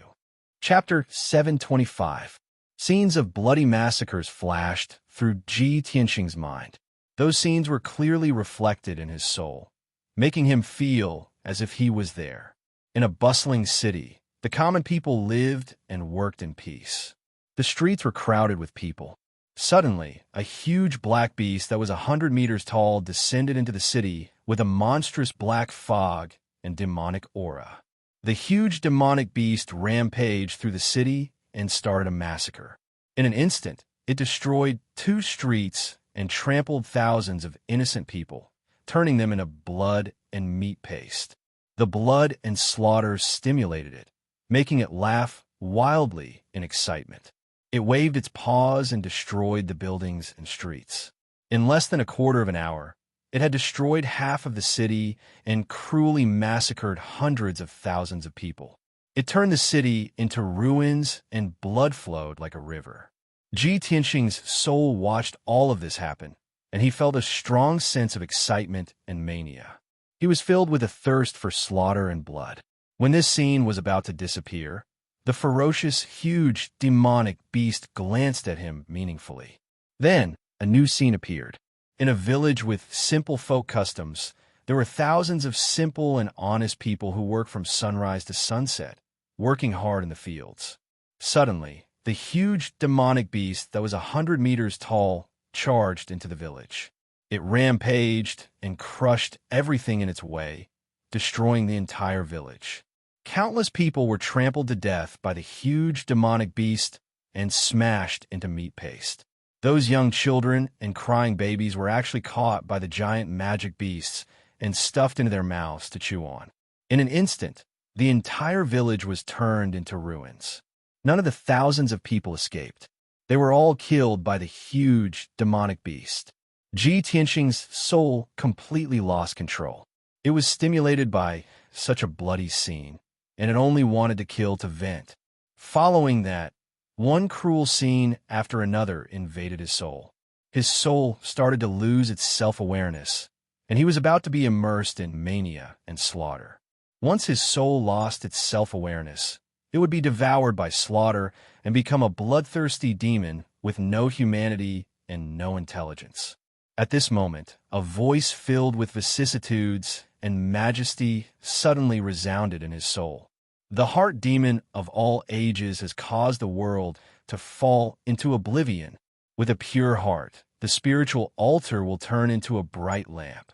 Chapter 725. Scenes of bloody massacres flashed through Ji Tianxing's mind. Those scenes were clearly reflected in his soul, making him feel as if he was there. In a bustling city, the common people lived and worked in peace. The streets were crowded with people. Suddenly, a huge black beast that was 100 meters tall descended into the city with a monstrous black fog and demonic aura. The huge demonic beast rampaged through the city and started a massacre. In an instant, it destroyed 2 streets and trampled thousands of innocent people, turning them into blood and meat paste. The blood and slaughter stimulated it, making it laugh wildly in excitement. It waved its paws and destroyed the buildings and streets. In less than a quarter of an hour, it had destroyed half of the city and cruelly massacred hundreds of thousands of people. It turned the city into ruins and blood flowed like a river. Ji Tianxing's soul watched all of this happen, and he felt a strong sense of excitement and mania. He was filled with a thirst for slaughter and blood. When this scene was about to disappear, the ferocious, huge, demonic beast glanced at him meaningfully. Then, a new scene appeared. In a village with simple folk customs, there were thousands of simple and honest people who worked from sunrise to sunset, working hard in the fields. Suddenly, the huge demonic beast that was 100 meters tall charged into the village. It rampaged and crushed everything in its way, destroying the entire village. Countless people were trampled to death by the huge demonic beast and smashed into meat paste. Those young children and crying babies were actually caught by the giant magic beasts and stuffed into their mouths to chew on. In an instant, the entire village was turned into ruins. None of the thousands of people escaped. They were all killed by the huge demonic beast. Ji Tianxing's soul completely lost control. It was stimulated by such a bloody scene, and it only wanted to kill to vent. Following that, one cruel scene after another invaded his soul. His soul started to lose its self-awareness, and he was about to be immersed in mania and slaughter. Once his soul lost its self-awareness, it would be devoured by slaughter and become a bloodthirsty demon with no humanity and no intelligence. At this moment, a voice filled with vicissitudes and majesty suddenly resounded in his soul. The heart demon of all ages has caused the world to fall into oblivion. With a pure heart, the spiritual altar will turn into a bright lamp.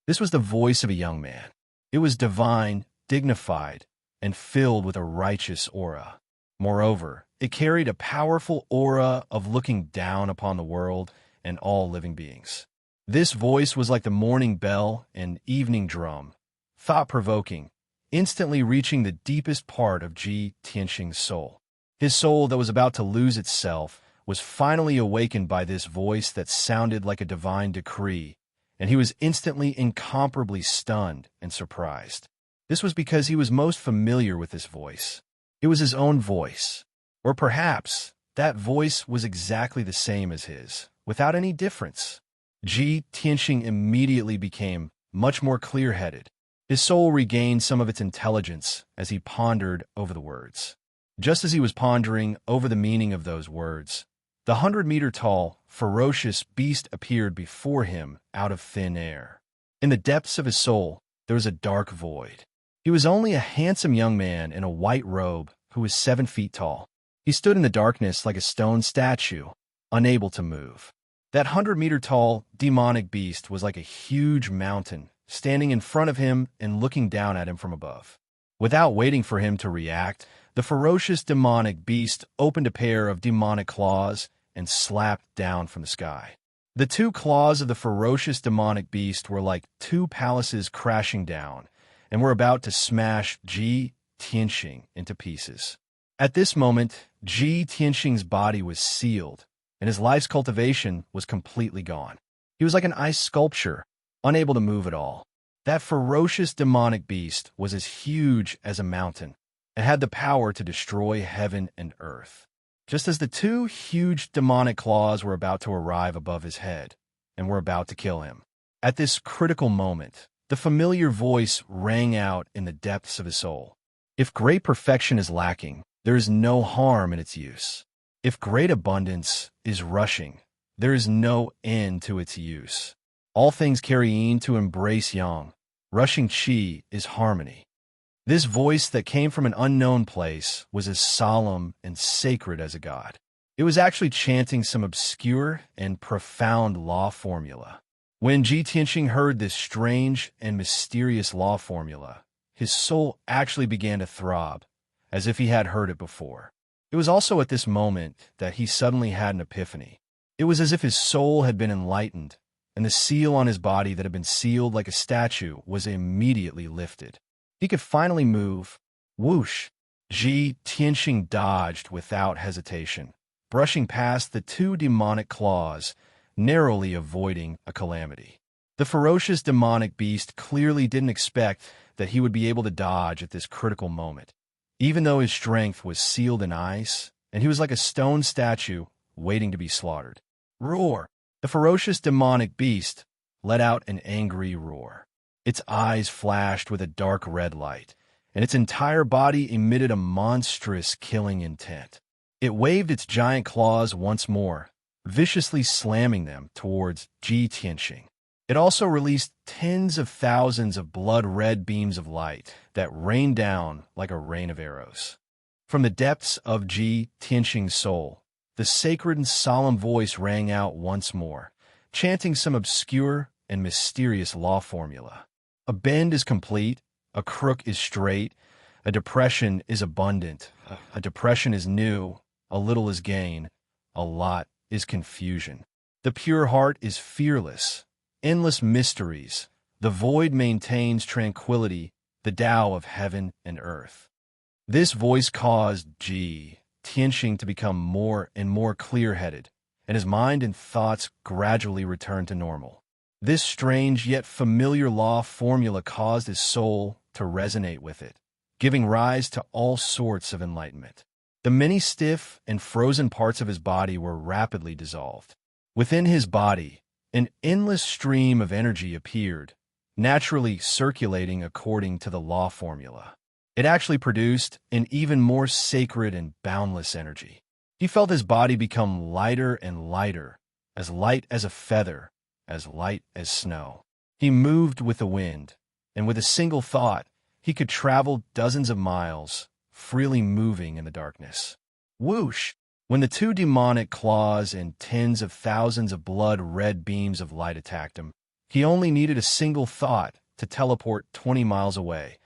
This was the voice of a young man. It was divine, dignified, and filled with a righteous aura. Moreover, it carried a powerful aura of looking down upon the world and all living beings. This voice was like the morning bell and evening drum, thought-provoking, instantly reaching the deepest part of Ji Tianxing's soul. His soul that was about to lose itself was finally awakened by this voice that sounded like a divine decree, and he was instantly incomparably stunned and surprised. This was because he was most familiar with this voice. It was his own voice. Or perhaps that voice was exactly the same as his, without any difference. Ji Tianxing immediately became much more clear-headed. His soul regained some of its intelligence as he pondered over the words. Just as he was pondering over the meaning of those words, the 100-meter-tall, ferocious beast appeared before him out of thin air. In the depths of his soul, there was a dark void. He was only a handsome young man in a white robe who was 7 feet tall. He stood in the darkness like a stone statue, unable to move. That 100-meter-tall, demonic beast was like a huge mountain, standing in front of him and looking down at him from above. Without waiting for him to react, the ferocious demonic beast opened a pair of demonic claws and slapped down from the sky. The 2 claws of the ferocious demonic beast were like 2 palaces crashing down and were about to smash Ji Tianxing into pieces. At this moment, Ji Tianxing's body was sealed, and his life's cultivation was completely gone. He was like an ice sculpture, unable to move at all. That ferocious demonic beast was as huge as a mountain and had the power to destroy heaven and earth. Just as the 2 huge demonic claws were about to arrive above his head and were about to kill him. At this critical moment, the familiar voice rang out in the depths of his soul. If great perfection is lacking, there is no harm in its use. If great abundance is rushing, there is no end to its use. All things carry yin to embrace yang. Rushing qi is harmony. This voice that came from an unknown place was as solemn and sacred as a god. It was actually chanting some obscure and profound law formula. When Ji Tianxing heard this strange and mysterious law formula, his soul actually began to throb, as if he had heard it before. It was also at this moment that he suddenly had an epiphany. It was as if his soul had been enlightened, and the seal on his body that had been sealed like a statue was immediately lifted. He could finally move. Whoosh! Ji Tianxing dodged without hesitation, brushing past the 2 demonic claws, narrowly avoiding a calamity. The ferocious demonic beast clearly didn't expect that he would be able to dodge at this critical moment. Even though his strength was sealed in ice, and he was like a stone statue waiting to be slaughtered. Roar! The ferocious demonic beast let out an angry roar. Its eyes flashed with a dark red light, and its entire body emitted a monstrous killing intent. It waved its giant claws once more, viciously slamming them towards Ji Tianxing. It also released tens of thousands of blood-red beams of light that rained down like a rain of arrows. From the depths of Ji Tianxing's soul, the sacred and solemn voice rang out once more, chanting some obscure and mysterious law formula. A bend is complete, a crook is straight, a depression is abundant, a depression is new, a little is gain, a lot is confusion. The pure heart is fearless, endless mysteries, the void maintains tranquility, the Tao of heaven and earth. This voice caused Ji Tianxing to become more and more clear-headed, and his mind and thoughts gradually returned to normal. This strange yet familiar law formula caused his soul to resonate with it, giving rise to all sorts of enlightenment. The many stiff and frozen parts of his body were rapidly dissolved. Within his body, an endless stream of energy appeared, naturally circulating according to the law formula. It actually produced an even more sacred and boundless energy. He felt his body become lighter and lighter, as light as a feather, as light as snow. He moved with the wind, and with a single thought, he could travel dozens of miles, freely moving in the darkness. Whoosh! When the 2 demonic claws and tens of thousands of blood-red beams of light attacked him, he only needed a single thought to teleport 20 miles away,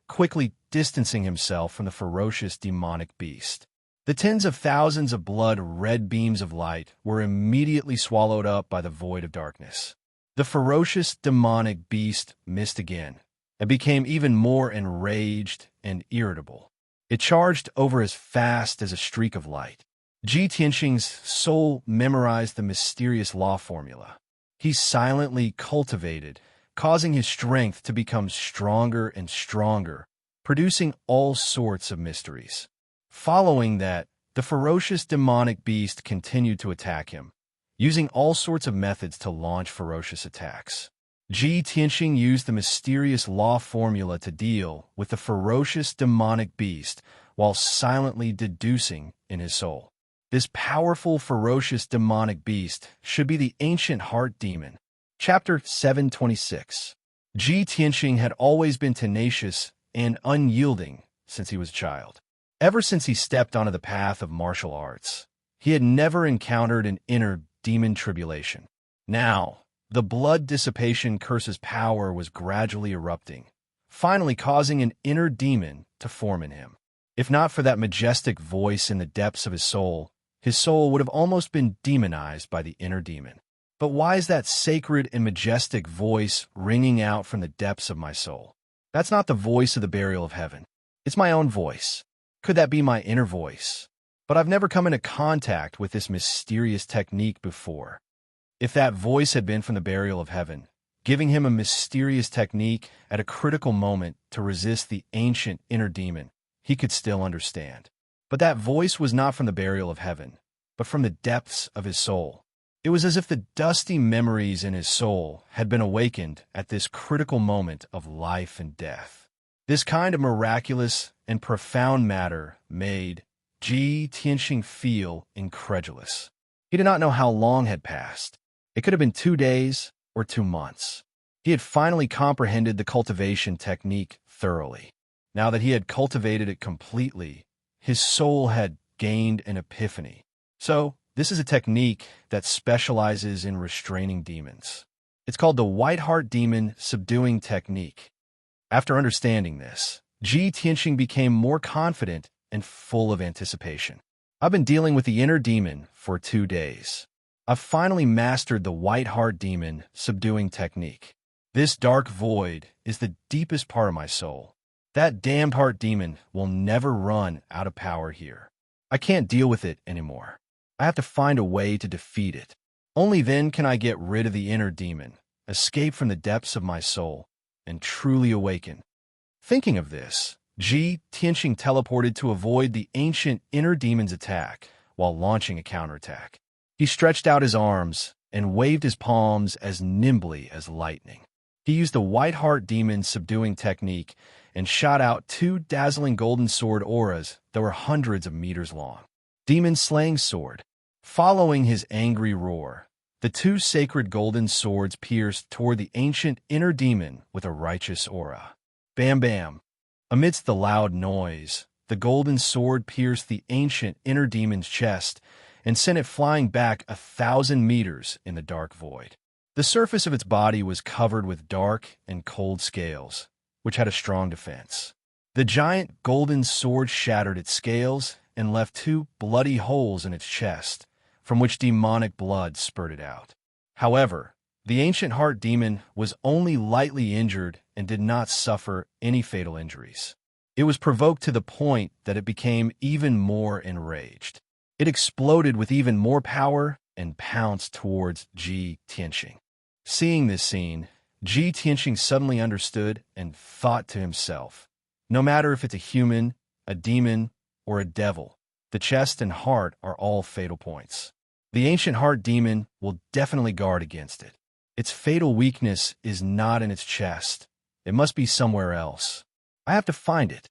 quickly distancing himself from the ferocious demonic beast. The tens of thousands of blood-red beams of light were immediately swallowed up by the void of darkness. The ferocious demonic beast missed again and became even more enraged and irritable. It charged over as fast as a streak of light. Ji Tianxing's soul memorized the mysterious law formula. He silently cultivated, causing his strength to become stronger and stronger, producing all sorts of mysteries. Following that, the ferocious demonic beast continued to attack him, using all sorts of methods to launch ferocious attacks. Ji Tianxing used the mysterious law formula to deal with the ferocious demonic beast while silently deducing in his soul. This powerful, ferocious demonic beast should be the ancient heart demon. Chapter 726. Ji Tianxing had always been tenacious and unyielding since he was a child. Ever since he stepped onto the path of martial arts, he had never encountered an inner demon tribulation. Now, the blood dissipation curse's power was gradually erupting, finally causing an inner demon to form in him. If not for that majestic voice in the depths of his soul would have almost been demonized by the inner demon. But why is that sacred and majestic voice ringing out from the depths of my soul? That's not the voice of the burial of heaven. It's my own voice. Could that be my inner voice? But I've never come into contact with this mysterious technique before. If that voice had been from the burial of heaven, giving him a mysterious technique at a critical moment to resist the ancient inner demon, he could still understand. But that voice was not from the burial of heaven, but from the depths of his soul. It was as if the dusty memories in his soul had been awakened at this critical moment of life and death. This kind of miraculous and profound matter made Ji Tianxing feel incredulous. He did not know how long had passed. It could have been 2 days or 2 months. He had finally comprehended the cultivation technique thoroughly. Now that he had cultivated it completely, his soul had gained an epiphany. So, this is a technique that specializes in restraining demons. It's called the White Heart Demon Subduing Technique. After understanding this, Ji Tianxing became more confident and full of anticipation. I've been dealing with the inner demon for 2 days. I've finally mastered the White Heart Demon Subduing Technique. This dark void is the deepest part of my soul. That damned heart demon will never run out of power here. I can't deal with it anymore. I have to find a way to defeat it. Only then can I get rid of the inner demon, escape from the depths of my soul, and truly awaken. Thinking of this, Ji Tianxing teleported to avoid the ancient inner demon's attack while launching a counterattack. He stretched out his arms and waved his palms as nimbly as lightning. He used the White Heart Demon Subduing Technique and shot out 2 dazzling golden sword auras that were hundreds of meters long. Demon Slaying Sword. Following his angry roar, the 2 sacred golden swords pierced toward the ancient inner demon with a righteous aura. Bam bam. Amidst the loud noise, the golden sword pierced the ancient inner demon's chest and sent it flying back 1,000 meters in the dark void. The surface of its body was covered with dark and cold scales, which had a strong defense. The giant golden sword shattered its scales and left 2 bloody holes in its chest, from which demonic blood spurted out. However, the ancient heart demon was only lightly injured and did not suffer any fatal injuries. It was provoked to the point that it became even more enraged. It exploded with even more power and pounced towards Ji Tianxing. Seeing this scene, Ji Tianxing suddenly understood and thought to himself, no matter if it's a human, a demon, or a devil, the chest and heart are all fatal points. The ancient heart demon will definitely guard against it. Its fatal weakness is not in its chest. It must be somewhere else. I have to find it.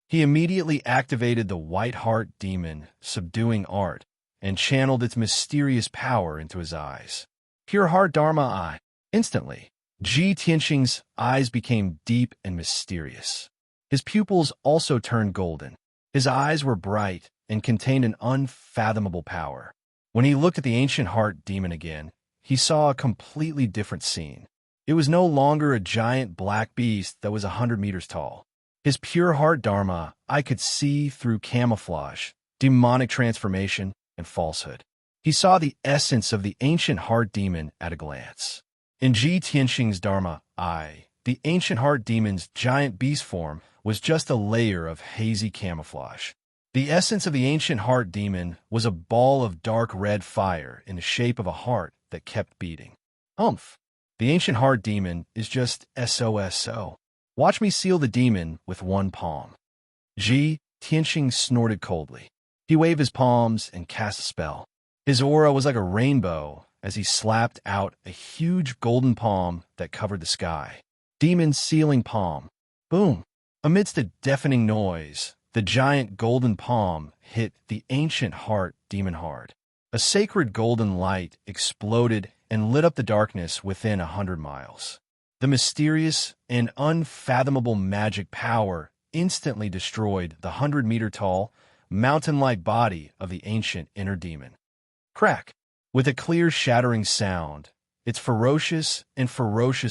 He immediately activated the White Heart Demon Subduing Art and channeled its mysterious power into his eyes. Pure Heart Dharma Eye. Instantly, Ji Tianxing's eyes became deep and mysterious. His pupils also turned golden. His eyes were bright and contained an unfathomable power. When he looked at the ancient heart demon again, he saw a completely different scene. It was no longer a giant black beast that was 100 meters tall. His pure heart dharma I could see through camouflage, demonic transformation, and falsehood. He saw the essence of the ancient heart demon at a glance. In Ji Tianxing's dharma the ancient heart demon's giant beast form was just a layer of hazy camouflage. The essence of the ancient heart demon was a ball of dark red fire in the shape of a heart that kept beating. Humph! The ancient heart demon is just SOSO. Watch me seal the demon with one palm. Ji Tianxing snorted coldly. He waved his palms and cast a spell. His aura was like a rainbow as he slapped out a huge golden palm that covered the sky. Demon sealing palm. Boom! Amidst a deafening noise, the giant golden palm hit the ancient heart demon hard. A sacred golden light exploded and lit up the darkness within 100 miles. The mysterious and unfathomable magic power instantly destroyed the 100-meter-tall, mountain-like body of the ancient inner demon. Crack! With a clear shattering sound, its ferocious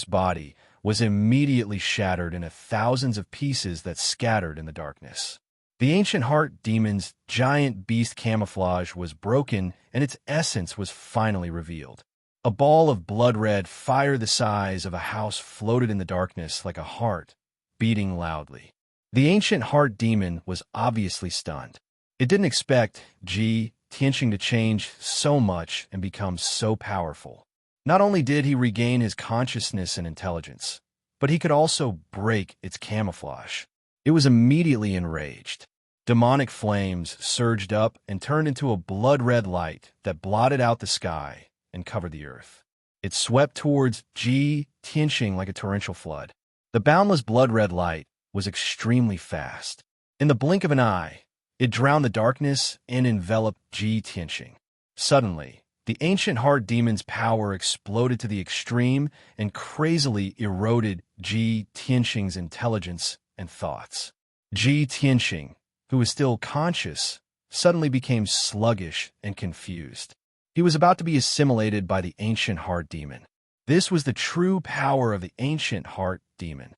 body was immediately shattered into thousands of pieces that scattered in the darkness. The ancient heart demon's giant beast camouflage was broken and its essence was finally revealed. A ball of blood-red fire the size of a house floated in the darkness like a heart, beating loudly. The ancient heart demon was obviously stunned. It didn't expect Ji Tianxing to change so much and become so powerful. Not only did he regain his consciousness and intelligence, but he could also break its camouflage. It was immediately enraged. Demonic flames surged up and turned into a blood-red light that blotted out the sky and covered the earth. It swept towards Ji Tianxing like a torrential flood. The boundless blood-red light was extremely fast. In the blink of an eye, it drowned the darkness and enveloped Ji Tianxing. Suddenly, the ancient heart demon's power exploded to the extreme and crazily eroded Ji Tianxing's intelligence and thoughts. Ji Tianxing, who was still conscious, suddenly became sluggish and confused. He was about to be assimilated by the ancient heart demon. This was the true power of the ancient heart demon.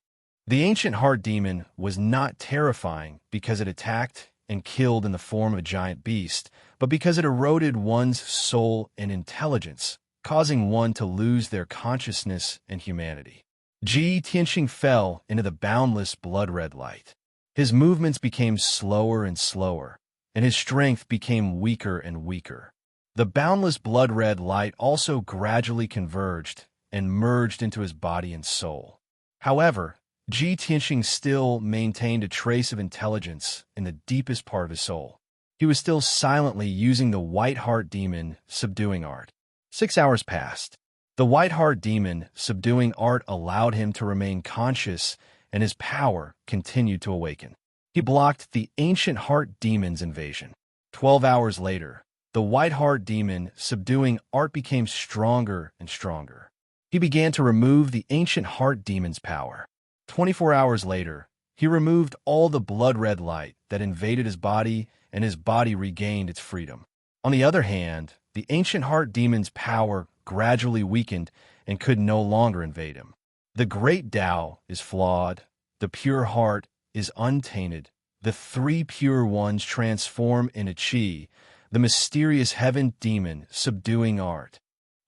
The ancient heart demon was not terrifying because it attacked and killed in the form of a giant beast, but because it eroded one's soul and intelligence, causing one to lose their consciousness and humanity. Ji Tianxing fell into the boundless blood-red light. His movements became slower and slower, and his strength became weaker and weaker. The boundless blood-red light also gradually converged and merged into his body and soul. However, Ji Tianxing still maintained a trace of intelligence in the deepest part of his soul. He was still silently using the white heart demon subduing art. 6 hours passed. The white heart demon subduing art allowed him to remain conscious, and his power continued to awaken. He blocked the ancient heart demon's invasion. 12 hours later, the white heart demon subduing art became stronger and stronger. He began to remove the ancient heart demon's power. 24 hours later, he removed all the blood-red light that invaded his body, and his body regained its freedom. On the other hand, the ancient heart demon's power gradually weakened and could no longer invade him. The great Tao is flawed, the pure heart is untainted, the three pure ones transform into Qi, the mysterious heaven demon subduing art.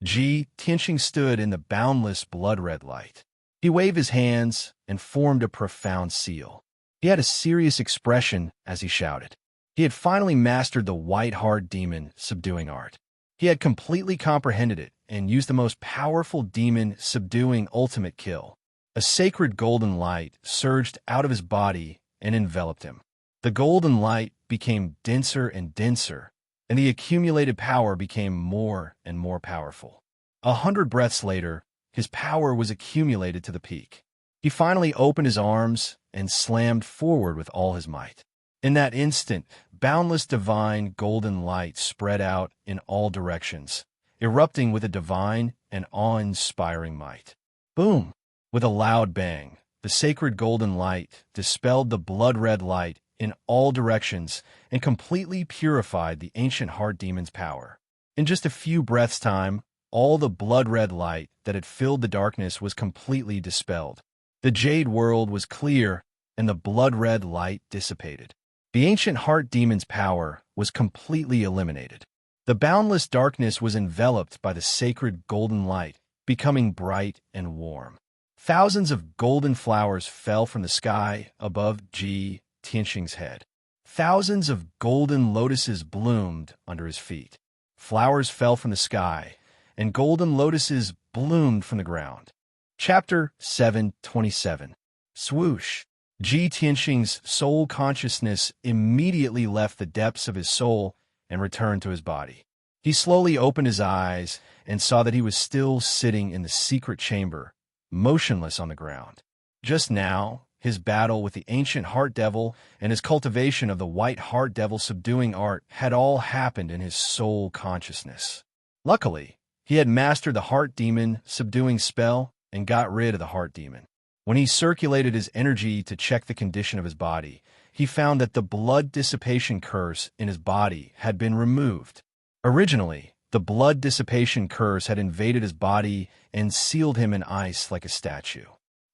Ji Tianxing stood in the boundless blood-red light. He waved his hands and formed a profound seal. He had a serious expression as he shouted. He had finally mastered the white heart demon subduing art. He had completely comprehended it and used the most powerful demon subduing ultimate kill. A sacred golden light surged out of his body and enveloped him. The golden light became denser and denser, and the accumulated power became more and more powerful. 100 breaths later, his power was accumulated to the peak. He finally opened his arms and slammed forward with all his might. In that instant, boundless divine golden light spread out in all directions, erupting with a divine and awe-inspiring might. Boom! With a loud bang, the sacred golden light dispelled the blood-red light in all directions and completely purified the ancient heart demon's power. In just a few breaths' time, all the blood-red light that had filled the darkness was completely dispelled. The jade world was clear, and the blood-red light dissipated. The ancient heart demon's power was completely eliminated. The boundless darkness was enveloped by the sacred golden light, becoming bright and warm. Thousands of golden flowers fell from the sky above Ji Tianxing's head. Thousands of golden lotuses bloomed under his feet. Flowers fell from the sky, and golden lotuses bloomed from the ground. Chapter 7:27. Swoosh. Ji Tianxing's soul consciousness immediately left the depths of his soul and returned to his body. He slowly opened his eyes and saw that he was still sitting in the secret chamber, motionless on the ground. Just now, his battle with the ancient heart devil and his cultivation of the white heart devil subduing art had all happened in his soul consciousness. Luckily, he had mastered the heart demon subduing spell and got rid of the heart demon. When he circulated his energy to check the condition of his body, he found that the blood dissipation curse in his body had been removed. Originally, the blood dissipation curse had invaded his body and sealed him in ice like a statue.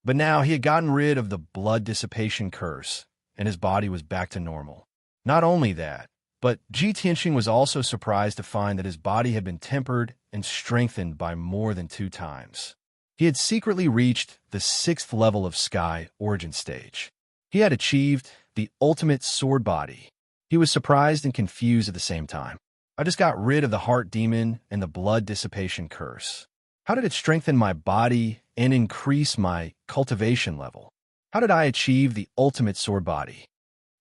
But now he had gotten rid of the blood dissipation curse, and his body was back to normal. Not only that, but Ji Tianxing was also surprised to find that his body had been tempered and strengthened by more than 2 times. He had secretly reached the 6th level of Sky Origin Stage. He had achieved the ultimate sword body. He was surprised and confused at the same time. I just got rid of the heart demon and the blood dissipation curse. How did it strengthen my body and increase my cultivation level? How did I achieve the ultimate sword body?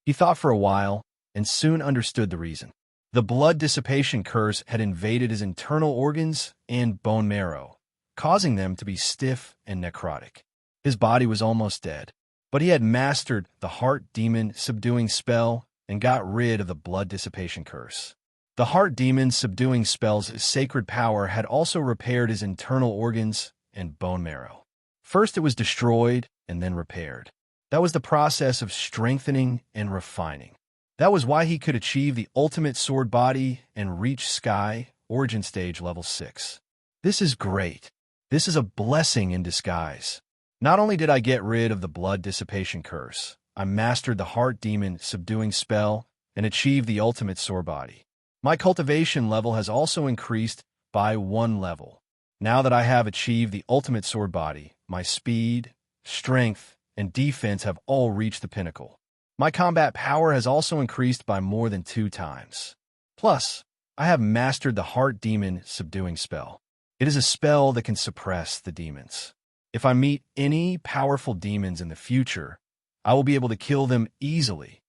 He thought for a while and soon understood the reason. The blood dissipation curse had invaded his internal organs and bone marrow, causing them to be stiff and necrotic. His body was almost dead, but he had mastered the heart demon subduing spell and got rid of the blood dissipation curse. The heart demon subduing spell's sacred power had also repaired his internal organs and bone marrow. First it was destroyed and then repaired. That was the process of strengthening and refining. That was why he could achieve the ultimate sword body and reach Sky Origin Stage level 6. This is great. This is a blessing in disguise. Not only did I get rid of the blood dissipation curse, I mastered the heart demon subduing spell and achieved the ultimate sword body. My cultivation level has also increased by 1 level. Now that I have achieved the ultimate sword body, my speed, strength, and defense have all reached the pinnacle. My combat power has also increased by more than 2 times. Plus, I have mastered the heart demon subduing spell. It is a spell that can suppress the demons. If I meet any powerful demons in the future, I will be able to kill them easily.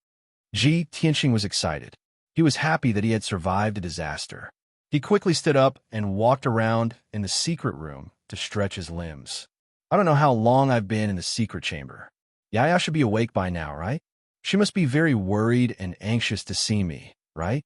Ji Tianxing was excited. He was happy that he had survived a disaster. He quickly stood up and walked around in the secret room to stretch his limbs. I don't know how long I've been in the secret chamber. Yaya should be awake by now, right? She must be very worried and anxious to see me, right?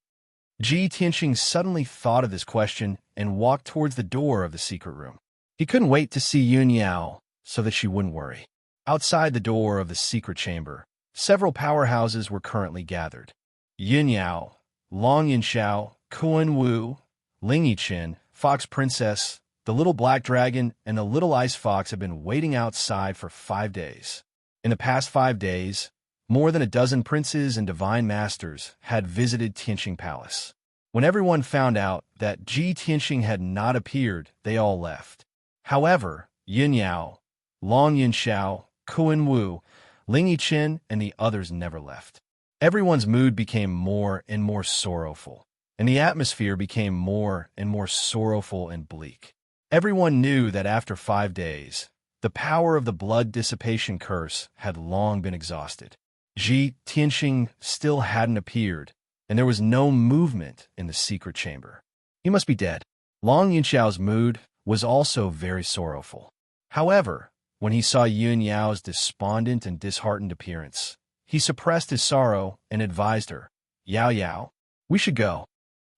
Ji Tianxing suddenly thought of this question and walked towards the door of the secret room. He couldn't wait to see Yun Yao so that she wouldn't worry. Outside the door of the secret chamber, several powerhouses were currently gathered. Yun Yao, Long Yinxiao, Kuan Wu, Ling Yiqin, Fox Princess, the little black dragon, and the little ice fox have been waiting outside for 5 days. In the past 5 days, more than a dozen princes and divine masters had visited Tianxing Palace. When everyone found out that Ji Tianxing had not appeared, they all left. However, Yun Yao, Long Yinxiao, Kuan Wu, Ling Yiqin, and the others never left. Everyone's mood became more and more sorrowful, and the atmosphere became more and more sorrowful and bleak. Everyone knew that after 5 days, the power of the blood dissipation curse had long been exhausted. Ji Tianxing still hadn't appeared, and there was no movement in the secret chamber. He must be dead. Long Yinxiao's mood was also very sorrowful. However, when he saw Yun Yao's despondent and disheartened appearance, he suppressed his sorrow and advised her, "Yao Yao, we should go."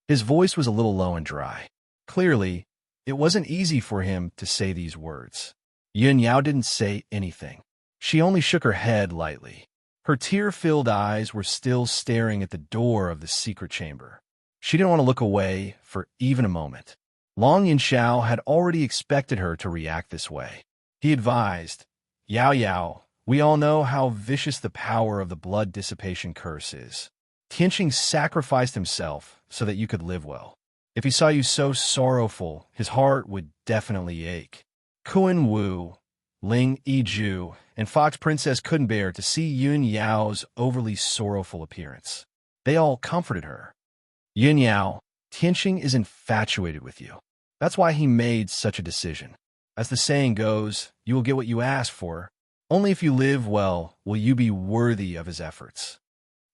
His voice was a little low and dry. Clearly, it wasn't easy for him to say these words. Yun Yao didn't say anything. She only shook her head lightly. Her tear-filled eyes were still staring at the door of the secret chamber. She didn't want to look away for even a moment. Long Yanxiao had already expected her to react this way. He advised, Yao Yao, we all know how vicious the power of the blood dissipation curse is. Tianqing sacrificed himself so that you could live well. If he saw you so sorrowful, his heart would definitely ache. Kuan Wu, Ling Yiju, and Fox Princess couldn't bear to see Yun Yao's overly sorrowful appearance. They all comforted her. Yun Yao, Tianqing is infatuated with you. That's why he made such a decision. As the saying goes, you will get what you ask for. Only if you live well will you be worthy of his efforts.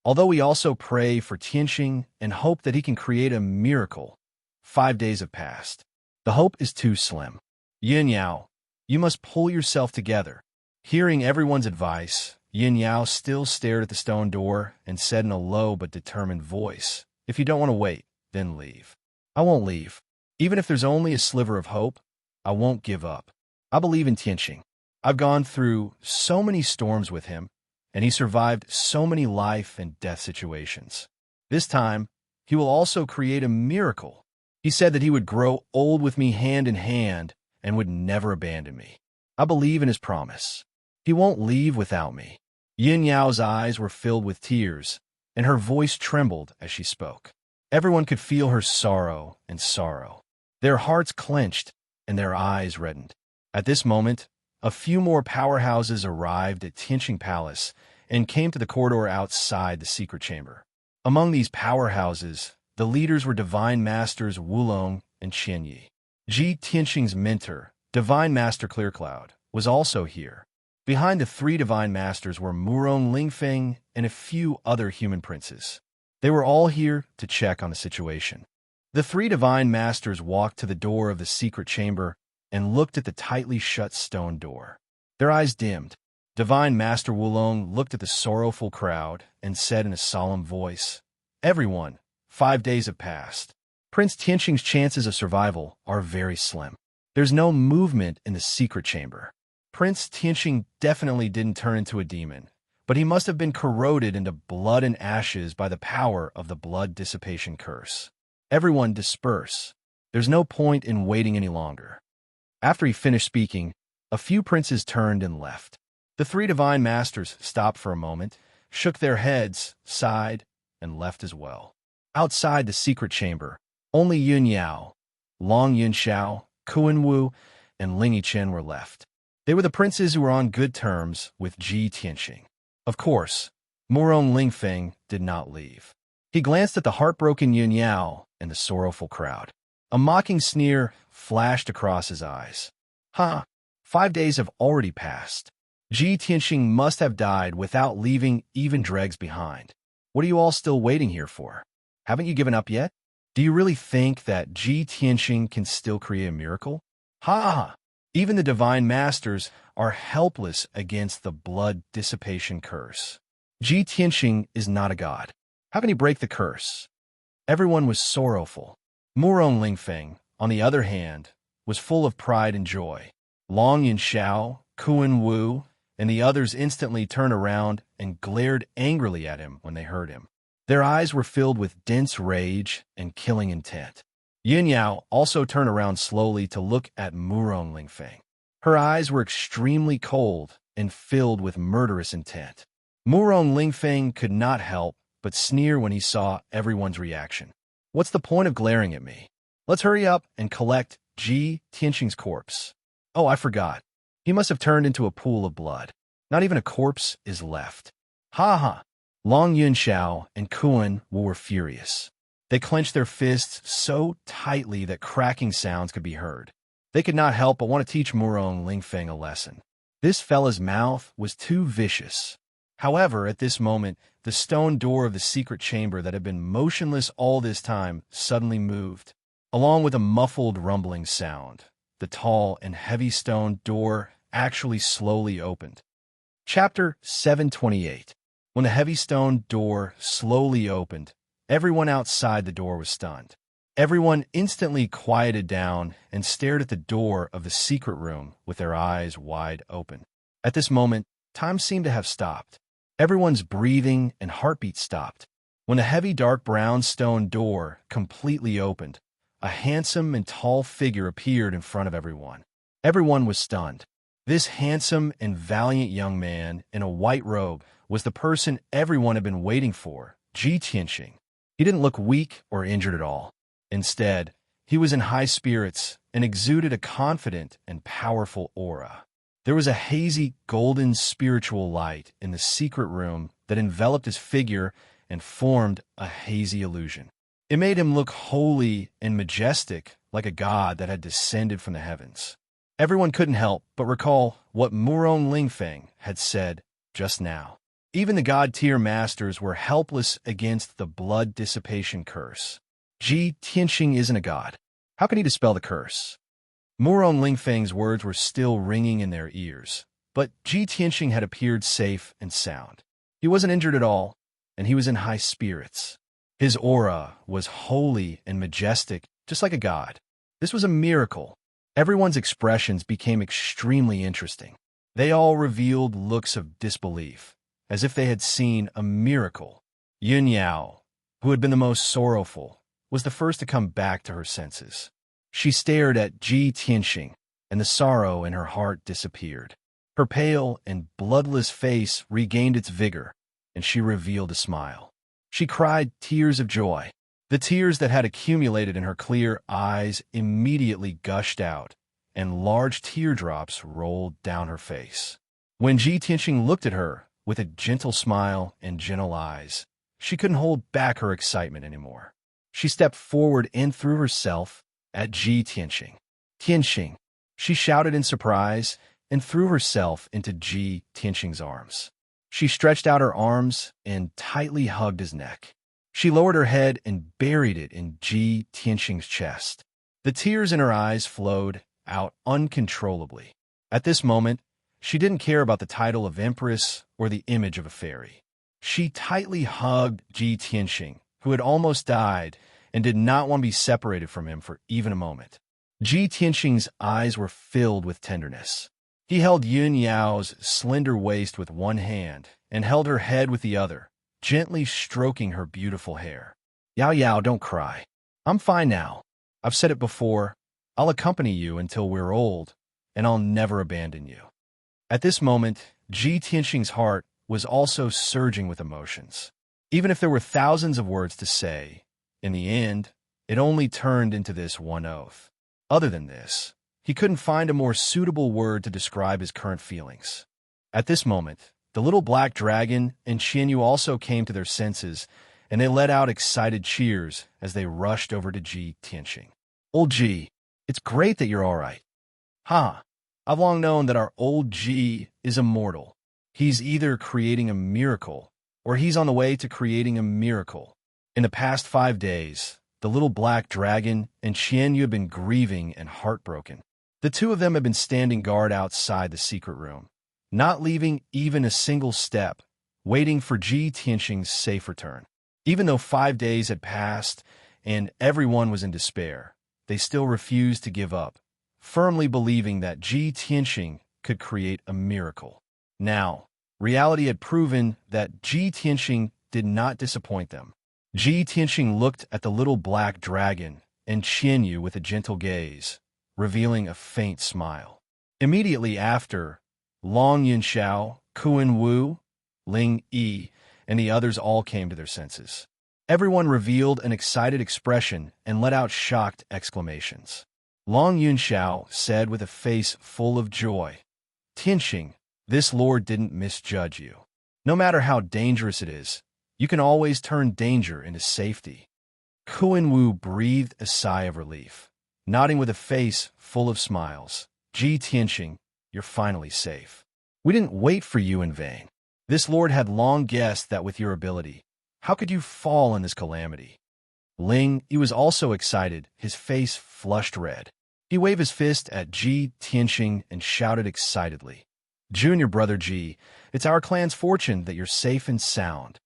Although we also pray for Tianqing and hope that he can create a miracle, 5 days have passed. The hope is too slim. Yin Yao, you must pull yourself together. Hearing everyone's advice, Yin Yao still stared at the stone door and said in a low but determined voice, if you don't want to wait, then leave. I won't leave. Even if there's only a sliver of hope, I won't give up. I believe in Tianqing. I've gone through so many storms with him, and he survived so many life and death situations. This time, he will also create a miracle. He said that he would grow old with me hand in hand and would never abandon me. I believe in his promise. He won't leave without me. Yin Yao's eyes were filled with tears, and her voice trembled as she spoke. Everyone could feel her sorrow and sorrow. Their hearts clenched and their eyes reddened. At this moment, a few more powerhouses arrived at Tianqing Palace and came to the corridor outside the secret chamber. Among these powerhouses, the leaders were Divine Masters Wulong and Qianyi. Ji Tianqing's mentor, Divine Master Clearcloud, was also here. Behind the 3 Divine Masters were Murong Lingfeng and a few other human princes. They were all here to check on the situation. The 3 Divine Masters walked to the door of the secret chamber and looked at the tightly shut stone door. Their eyes dimmed. Divine Master Wulong looked at the sorrowful crowd and said in a solemn voice, Everyone, 5 days have passed. Prince Tianqing's chances of survival are very slim. There's no movement in the secret chamber. Prince Tianqing definitely didn't turn into a demon, but he must have been corroded into blood and ashes by the power of the blood dissipation curse. Everyone disperse. There's no point in waiting any longer. After he finished speaking, a few princes turned and left. The 3 Divine Masters stopped for a moment, shook their heads, sighed, and left as well. Outside the secret chamber, only Yun Yao, Long Yanxiao, Kuan Wu, and Ling Yichen were left. They were the princes who were on good terms with Ji Tianqing. Of course, Murong Lingfeng did not leave. He glanced at the heartbroken Yun Yao and the sorrowful crowd. A mocking sneer flashed across his eyes. 5 days have already passed. Ji Tianqing must have died without leaving even dregs behind. What are you all still waiting here for? Haven't you given up yet? Do you really think that Ji Tianqing can still create a miracle? Even the Divine Masters are helpless against the blood dissipation curse. Ji Tianqing is not a god. How can he break the curse? Everyone was sorrowful. Murong Lingfeng, on the other hand, was full of pride and joy. Long Yanxiao, Kuan Wu, and the others instantly turned around and glared angrily at him when they heard him. Their eyes were filled with dense rage and killing intent. Yin Yao also turned around slowly to look at Murong Lingfeng. Her eyes were extremely cold and filled with murderous intent. Murong Lingfeng could not help but sneer when he saw everyone's reaction. What's the point of glaring at me? Let's hurry up and collect Ji Tianqing's corpse. Oh, I forgot. He must have turned into a pool of blood. Not even a corpse is left. Long Yanxiao and Kuan Wu were furious. They clenched their fists so tightly that cracking sounds could be heard. They could not help but want to teach Murong Lingfeng a lesson. This fella's mouth was too vicious. However, at this moment, the stone door of the secret chamber that had been motionless all this time suddenly moved. Along with a muffled rumbling sound, the tall and heavy stone door actually slowly opened. Chapter 728. When the heavy stone door slowly opened, everyone outside the door was stunned. Everyone instantly quieted down and stared at the door of the secret room with their eyes wide open. At this moment, time seemed to have stopped. Everyone's breathing and heartbeat stopped. When the heavy dark brown stone door completely opened, a handsome and tall figure appeared in front of everyone. Everyone was stunned. This handsome and valiant young man in a white robe was the person everyone had been waiting for, Ji Tianxing. He didn't look weak or injured at all. Instead, he was in high spirits and exuded a confident and powerful aura. There was a hazy, golden spiritual light in the secret room that enveloped his figure and formed a hazy illusion. It made him look holy and majestic, like a god that had descended from the heavens. Everyone couldn't help but recall what Murong Lingfeng had said just now. Even the god-tier masters were helpless against the blood dissipation curse. Ji Tianxing isn't a god. How can he dispel the curse? Murong Lingfeng's words were still ringing in their ears, but Ji Tianxing had appeared safe and sound. He wasn't injured at all, and he was in high spirits. His aura was holy and majestic, just like a god. This was a miracle. Everyone's expressions became extremely interesting. They all revealed looks of disbelief, as if they had seen a miracle. Yun Yao, who had been the most sorrowful, was the first to come back to her senses. She stared at Ji Tianxing, and the sorrow in her heart disappeared. Her pale and bloodless face regained its vigor, and she revealed a smile. She cried tears of joy. The tears that had accumulated in her clear eyes immediately gushed out, and large teardrops rolled down her face. When Ji Tianxing looked at her with a gentle smile and gentle eyes, she couldn't hold back her excitement anymore. She stepped forward and threw herself at Ji Tianxing. Tianxing, she shouted in surprise and threw herself into Ji Tianxing's arms. She stretched out her arms and tightly hugged his neck. She lowered her head and buried it in Ji Tianxing's chest. The tears in her eyes flowed out uncontrollably. At this moment, she didn't care about the title of empress or the image of a fairy. She tightly hugged Ji Tianxing, who had almost died and did not want to be separated from him for even a moment. Ji Tianxing's eyes were filled with tenderness. He held Yun Yao's slender waist with one hand and held her head with the other, gently stroking her beautiful hair. Yao Yao, don't cry. I'm fine now. I've said it before. I'll accompany you until we're old, and I'll never abandon you. At this moment, Ji Tianxing's heart was also surging with emotions. Even if there were thousands of words to say, in the end, it only turned into this one oath. Other than this, he couldn't find a more suitable word to describe his current feelings. At this moment, the little black dragon and Qianyu also came to their senses, and they let out excited cheers as they rushed over to Ji Tianxing. Old Ji, it's great that you're all right. Ha! I've long known that our old Ji is immortal. He's either creating a miracle, or he's on the way to creating a miracle. In the past 5 days, the little black dragon and Qianyu have been grieving and heartbroken. The two of them have been standing guard outside the secret room, not leaving even a single step, waiting for Ji Tianxing's safe return. Even though 5 days had passed and everyone was in despair, they still refused to give up, firmly believing that Ji Tianxing could create a miracle. Now, reality had proven that Ji Tianxing did not disappoint them. Ji Tianxing looked at the little black dragon and Qianyu with a gentle gaze, revealing a faint smile. Immediately after, Long Yunxiao, Kuan Wu, Ling Yi, and the others all came to their senses. Everyone revealed an excited expression and let out shocked exclamations. Long Yunxiao said with a face full of joy, Tianxing, this lord didn't misjudge you. No matter how dangerous it is, you can always turn danger into safety. Kuan Wu breathed a sigh of relief, nodding with a face full of smiles. Ji Tianxing, you're finally safe. We didn't wait for you in vain. This lord had long guessed that with your ability, how could you fall in this calamity? Ling, he was also excited, his face flushed red. He waved his fist at Ji Tianxing and shouted excitedly, Junior brother Ji, it's our clan's fortune that you're safe and sound.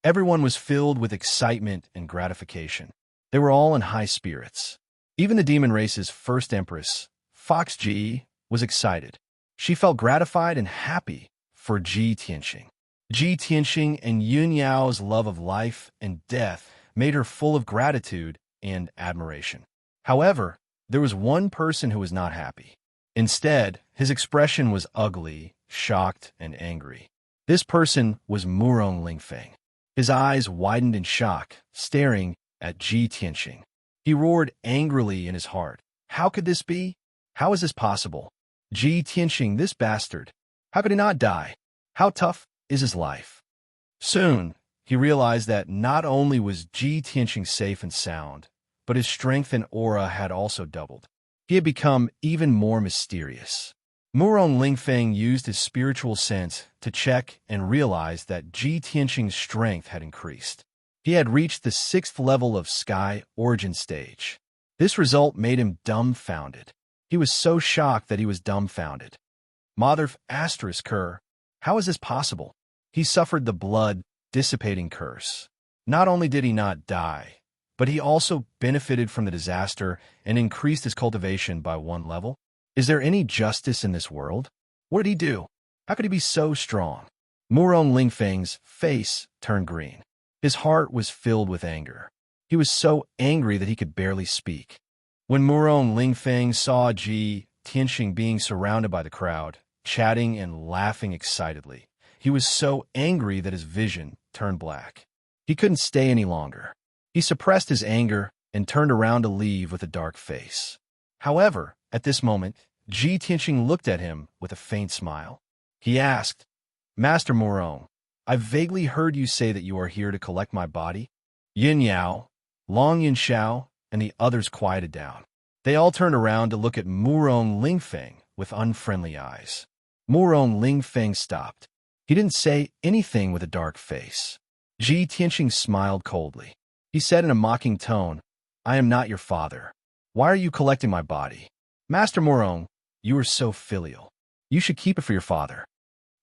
Everyone was filled with excitement and gratification. They were all in high spirits. Even the demon race's first empress, Fox Ji, was excited. She felt gratified and happy for Ji Tianxing. Ji Tianxing and Yun Yao's love of life and death made her full of gratitude and admiration. However, there was one person who was not happy. Instead, his expression was ugly, shocked, and angry. This person was Murong Lingfeng. His eyes widened in shock, staring at Ji Tianxing. He roared angrily in his heart. How could this be? How is this possible? Ji Tianxing, this bastard. How could he not die? How tough is his life? Soon, he realized that not only was Ji Tianxing safe and sound, but his strength and aura had also doubled. He had become even more mysterious. Murong Lingfeng used his spiritual sense to check and realized that Ji Tianxing's strength had increased. He had reached the 6th level of Sky Origin Stage. This result made him dumbfounded. He was so shocked that he was dumbfounded. Motherf asterisk Kerr, how is this possible? He suffered the blood-dissipating curse. Not only did he not die, but he also benefited from the disaster and increased his cultivation by 1 level. Is there any justice in this world? What did he do? How could he be so strong? Murong Lingfeng's face turned green. His heart was filled with anger. He was so angry that he could barely speak. When Murong Lingfeng saw Ji Tianxing being surrounded by the crowd, chatting and laughing excitedly, he was so angry that his vision turned black. He couldn't stay any longer. He suppressed his anger and turned around to leave with a dark face. However, at this moment, Ji Tianxing looked at him with a faint smile. He asked, Master Murong, I've vaguely heard you say that you are here to collect my body. Yin Yao, Long Yinxiao, and the others quieted down. They all turned around to look at Murong Lingfeng with unfriendly eyes. Murong Lingfeng stopped. He didn't say anything with a dark face. Ji Tianxing smiled coldly. He said in a mocking tone, I am not your father. Why are you collecting my body? Master Murong, you are so filial. You should keep it for your father.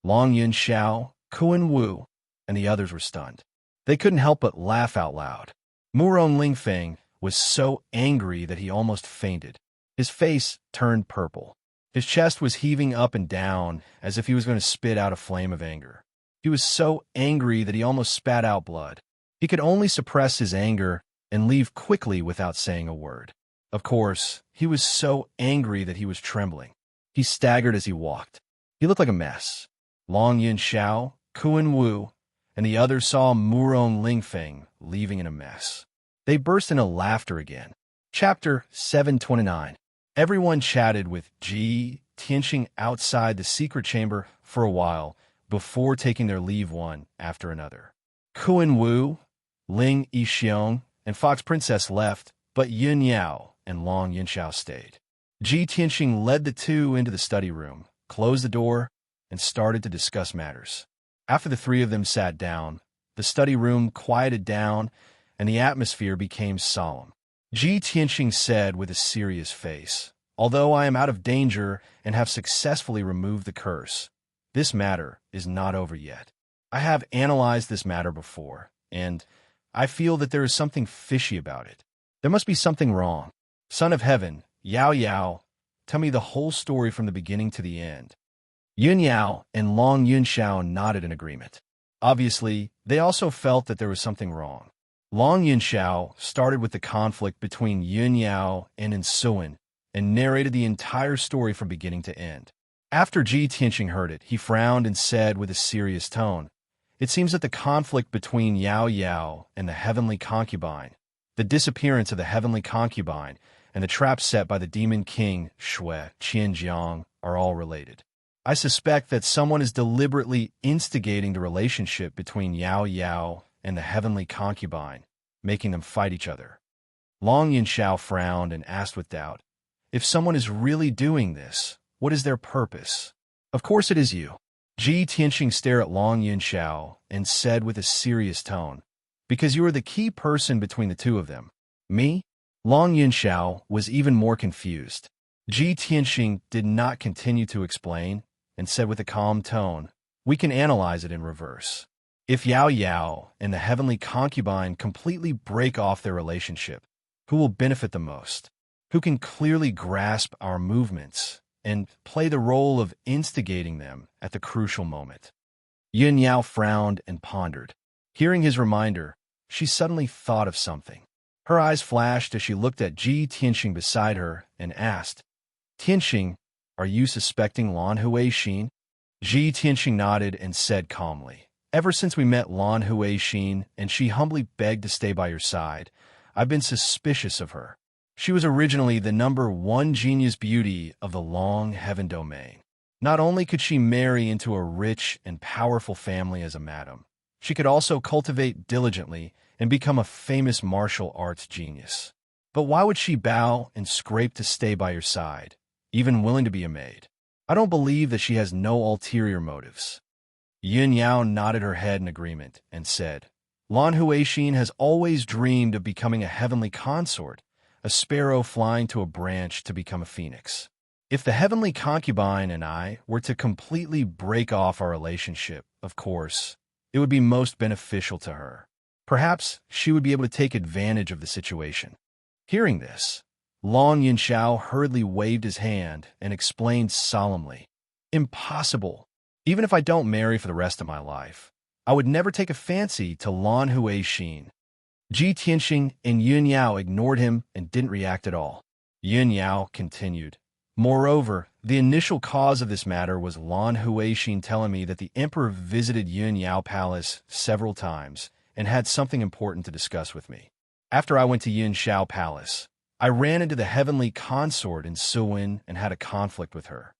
Long Yinxiao, Kuan Wu, and the others were stunned. They couldn't help but laugh out loud. Murong Lingfeng was so angry that he almost fainted. His face turned purple. His chest was heaving up and down as if he was going to spit out a flame of anger. He was so angry that he almost spat out blood. He could only suppress his anger and leave quickly without saying a word. Of course, he was so angry that he was trembling. He staggered as he walked. He looked like a mess. Long Yinxiao, Kuan Wu, and the others saw Murong Lingfeng leaving in a mess. They burst into laughter again. Chapter 729. Everyone chatted with Ji Tianxing outside the secret chamber for a while before taking their leave one after another. Kuan Wu, Ling Yixiong, and Fox Princess left, but Yin Yao and Long Yinxiao stayed. Ji Tianxing led the two into the study room, closed the door, and started to discuss matters. After the three of them sat down, the study room quieted down and the atmosphere became solemn. Ji Tianxing said with a serious face, although I am out of danger and have successfully removed the curse, this matter is not over yet. I have analyzed this matter before, and I feel that there is something fishy about it. There must be something wrong. Son of Heaven, Yao Yao, tell me the whole story from the beginning to the end. Yin Yao and Long Yinxiao nodded in agreement. Obviously, they also felt that there was something wrong. Long Yinxiao started with the conflict between Yin Yao and Insuin and narrated the entire story from beginning to end. After Ji Tianxing heard it, he frowned and said with a serious tone, It seems that the conflict between Yao Yao and the heavenly concubine, the disappearance of the heavenly concubine, and the trap set by the demon king Shui Qianjiang are all related. I suspect that someone is deliberately instigating the relationship between Yao Yao and the heavenly concubine, making them fight each other. Long Yinxiao frowned and asked with doubt, If someone is really doing this, what is their purpose? Of course it is you. Ji Tianxing stared at Long Yinxiao and said with a serious tone, Because you are the key person between the two of them. Me? Long Yinxiao was even more confused. Ji Tianxing did not continue to explain and said with a calm tone, We can analyze it in reverse. If Yao Yao and the heavenly concubine completely break off their relationship, who will benefit the most? Who can clearly grasp our movements and play the role of instigating them at the crucial moment? Yin Yao frowned and pondered. Hearing his reminder, she suddenly thought of something. Her eyes flashed as she looked at Ji Tianxing beside her and asked, "Tianxing, are you suspecting Lan Huixin?" Ji Tianxing nodded and said calmly, "Ever since we met Lan Huixin and she humbly begged to stay by your side, I've been suspicious of her. She was originally the #1 genius beauty of the Long Heaven domain. Not only could she marry into a rich and powerful family as a madam, she could also cultivate diligently and become a famous martial arts genius. But why would she bow and scrape to stay by your side, even willing to be a maid? I don't believe that she has no ulterior motives." Yin Yao nodded her head in agreement and said, "Lan Huixin has always dreamed of becoming a heavenly consort, a sparrow flying to a branch to become a phoenix. If the heavenly concubine and I were to completely break off our relationship, of course, it would be most beneficial to her. Perhaps she would be able to take advantage of the situation." Hearing this, Long Yinshao hurriedly waved his hand and explained solemnly, "Impossible. Even if I don't marry for the rest of my life, I would never take a fancy to Lan Huixin." Ji Tianxing and Yun Yao ignored him and didn't react at all. Yun Yao continued, "Moreover, the initial cause of this matter was Lan Huixin telling me that the emperor visited Yun Yao Palace several times and had something important to discuss with me. After I went to Yun Shao Palace, I ran into the heavenly consort in Suwen and had a conflict with her."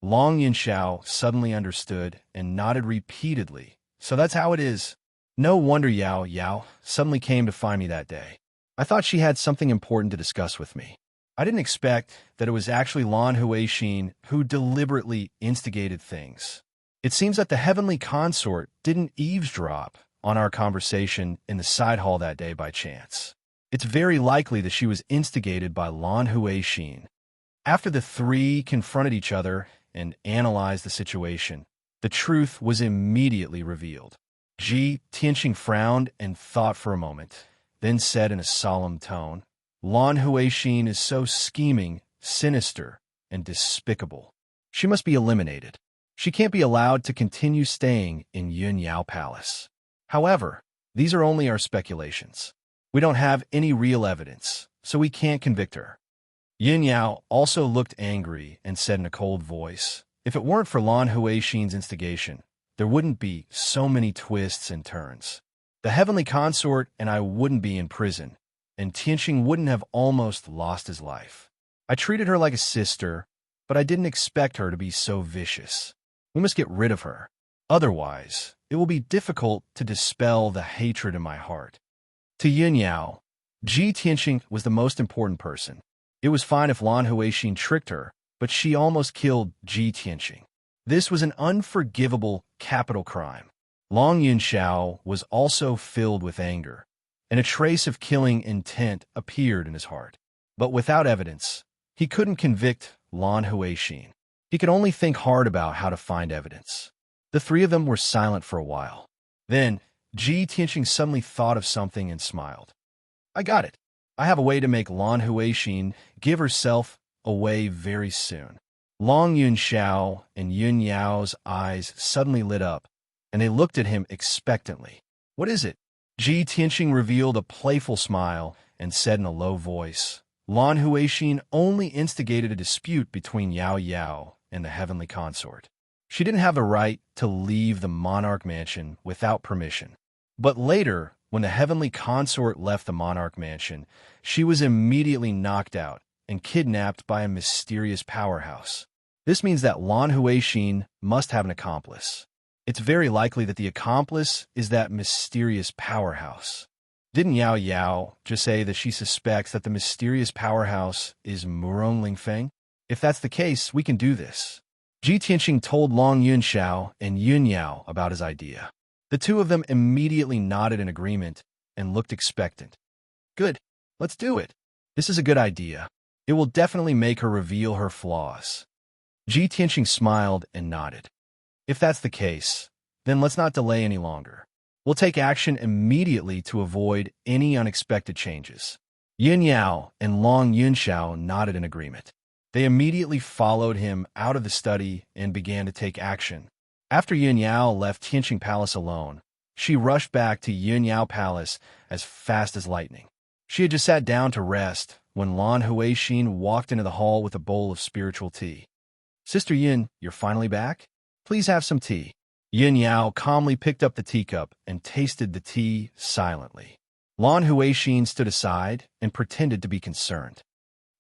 Long Yinshao suddenly understood and nodded repeatedly. "So that's how it is. No wonder Yao Yao suddenly came to find me that day. I thought she had something important to discuss with me. I didn't expect that it was actually Lan Huixin who deliberately instigated things. It seems that the heavenly consort didn't eavesdrop on our conversation in the side hall that day by chance. It's very likely that she was instigated by Lan Huixin." After the three confronted each other and analyzed the situation, the truth was immediately revealed. Ji Tianxing frowned and thought for a moment, then said in a solemn tone, "Lan Huixin is so scheming, sinister, and despicable. She must be eliminated. She can't be allowed to continue staying in Yun Yao Palace. However, these are only our speculations. We don't have any real evidence, so we can't convict her." Yin Yao also looked angry and said in a cold voice, "If it weren't for Lan Huixin's instigation, there wouldn't be so many twists and turns. The heavenly consort and I wouldn't be in prison, and Tianxing wouldn't have almost lost his life. I treated her like a sister, but I didn't expect her to be so vicious. We must get rid of her. Otherwise, it will be difficult to dispel the hatred in my heart." To Yin Yao, Ji Tianxing was the most important person. It was fine if Lan Huixin tricked her, but she almost killed Ji Tianxing. This was an unforgivable capital crime. Long Yinshao was also filled with anger, and a trace of killing intent appeared in his heart. But without evidence, he couldn't convict Lan Huixin. He could only think hard about how to find evidence. The three of them were silent for a while. Then, Ji Tianxing suddenly thought of something and smiled. "I got it. I have a way to make Lan Huixin give herself away very soon." Long Yunshao and Yun Yao's eyes suddenly lit up, and they looked at him expectantly. "What is it?" Ji Tianxing revealed a playful smile and said in a low voice, "Lan Huixin only instigated a dispute between Yao Yao and the heavenly consort. She didn't have the right to leave the monarch mansion without permission. But later, when the heavenly consort left the monarch mansion, she was immediately knocked out and kidnapped by a mysterious powerhouse. This means that Lan Huixin must have an accomplice. It's very likely that the accomplice is that mysterious powerhouse. Didn't Yao Yao just say that she suspects that the mysterious powerhouse is Murong Lingfeng? If that's the case, we can do this." Ji Tianxing told Long Yunshao and Yun Yao about his idea. The two of them immediately nodded in agreement and looked expectant. "Good. Let's do it. This is a good idea. It will definitely make her reveal her flaws." Ji Tianxing smiled and nodded. "If that's the case, then let's not delay any longer. We'll take action immediately to avoid any unexpected changes." Yin Yao and Long Yunshao nodded in agreement. They immediately followed him out of the study and began to take action. After Yun Yao left Tianxing Palace alone, she rushed back to Yun Yao Palace as fast as lightning. She had just sat down to rest when Lan Huixin walked into the hall with a bowl of spiritual tea. "Sister Yin, you're finally back? Please have some tea." Yin Yao calmly picked up the teacup and tasted the tea silently. Lan Huixin stood aside and pretended to be concerned.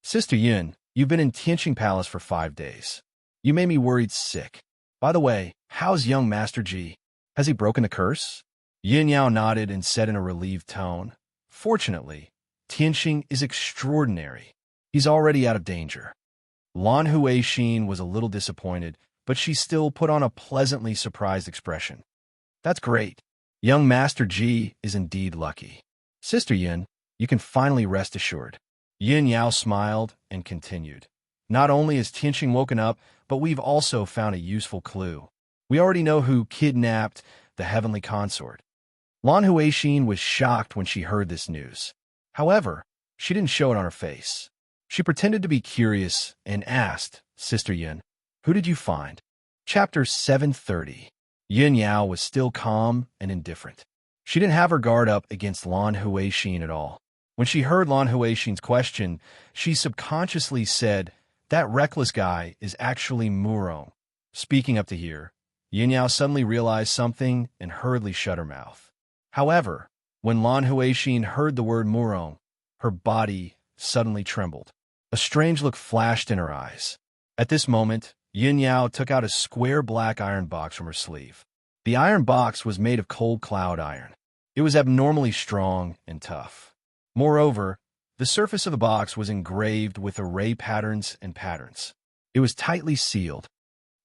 "Sister Yin, you've been in Tianqing Palace for 5 days. You made me worried sick. By the way, how's young Master Ji? Has he broken the curse?" Yin Yao nodded and said in a relieved tone, "Fortunately, Tianqing is extraordinary. He's already out of danger." Lan Huixin was a little disappointed, but she still put on a pleasantly surprised expression. "That's great. Young Master Ji is indeed lucky. Sister Yin, you can finally rest assured." Yin Yao smiled and continued. "Not only has Tianqing woken up, but we've also found a useful clue. We already know who kidnapped the heavenly consort." Lan Huixin was shocked when she heard this news. However, she didn't show it on her face. She pretended to be curious and asked, "Sister Yin, who did you find?" Chapter 730. Yin Yao was still calm and indifferent. She didn't have her guard up against Lan Huixin at all. When she heard Lan Huixin's question, she subconsciously said, "That reckless guy is actually Murong." Speaking up to here, Yin Yao suddenly realized something and hurriedly shut her mouth. However, when Lan Huixin heard the word Murong, her body suddenly trembled. A strange look flashed in her eyes. At this moment, Yin Yao took out a square black iron box from her sleeve. The iron box was made of cold cloud iron. It was abnormally strong and tough. Moreover, the surface of the box was engraved with array patterns and patterns. It was tightly sealed.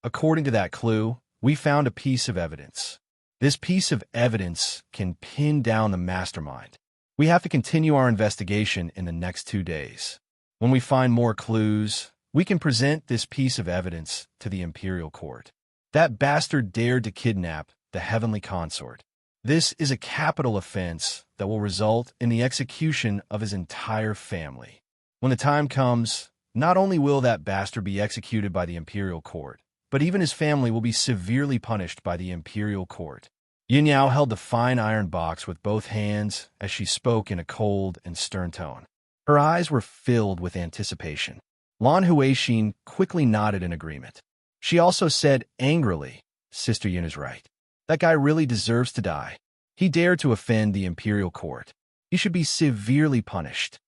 According to that clue, we found a piece of evidence. This piece of evidence can pin down the mastermind. We have to continue our investigation in the next 2 days. When we find more clues, we can present this piece of evidence to the imperial court. That bastard dared to kidnap the heavenly consort. This is a capital offense that will result in the execution of his entire family. When the time comes, not only will that bastard be executed by the imperial court, but even his family will be severely punished by the imperial court. Yin Yao held the fine iron box with both hands as she spoke in a cold and stern tone. Her eyes were filled with anticipation. Lan Huixin quickly nodded in agreement. She also said angrily, "Sister Yin is right. That guy really deserves to die. He dared to offend the imperial court. He should be severely punished."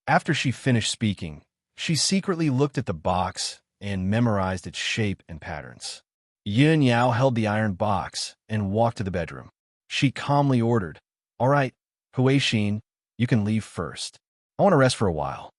After she finished speaking, she secretly looked at the box and memorized its shape and patterns. Yin Yao held the iron box and walked to the bedroom. She calmly ordered, "All right, Huixin, you can leave first. I want to rest for a while."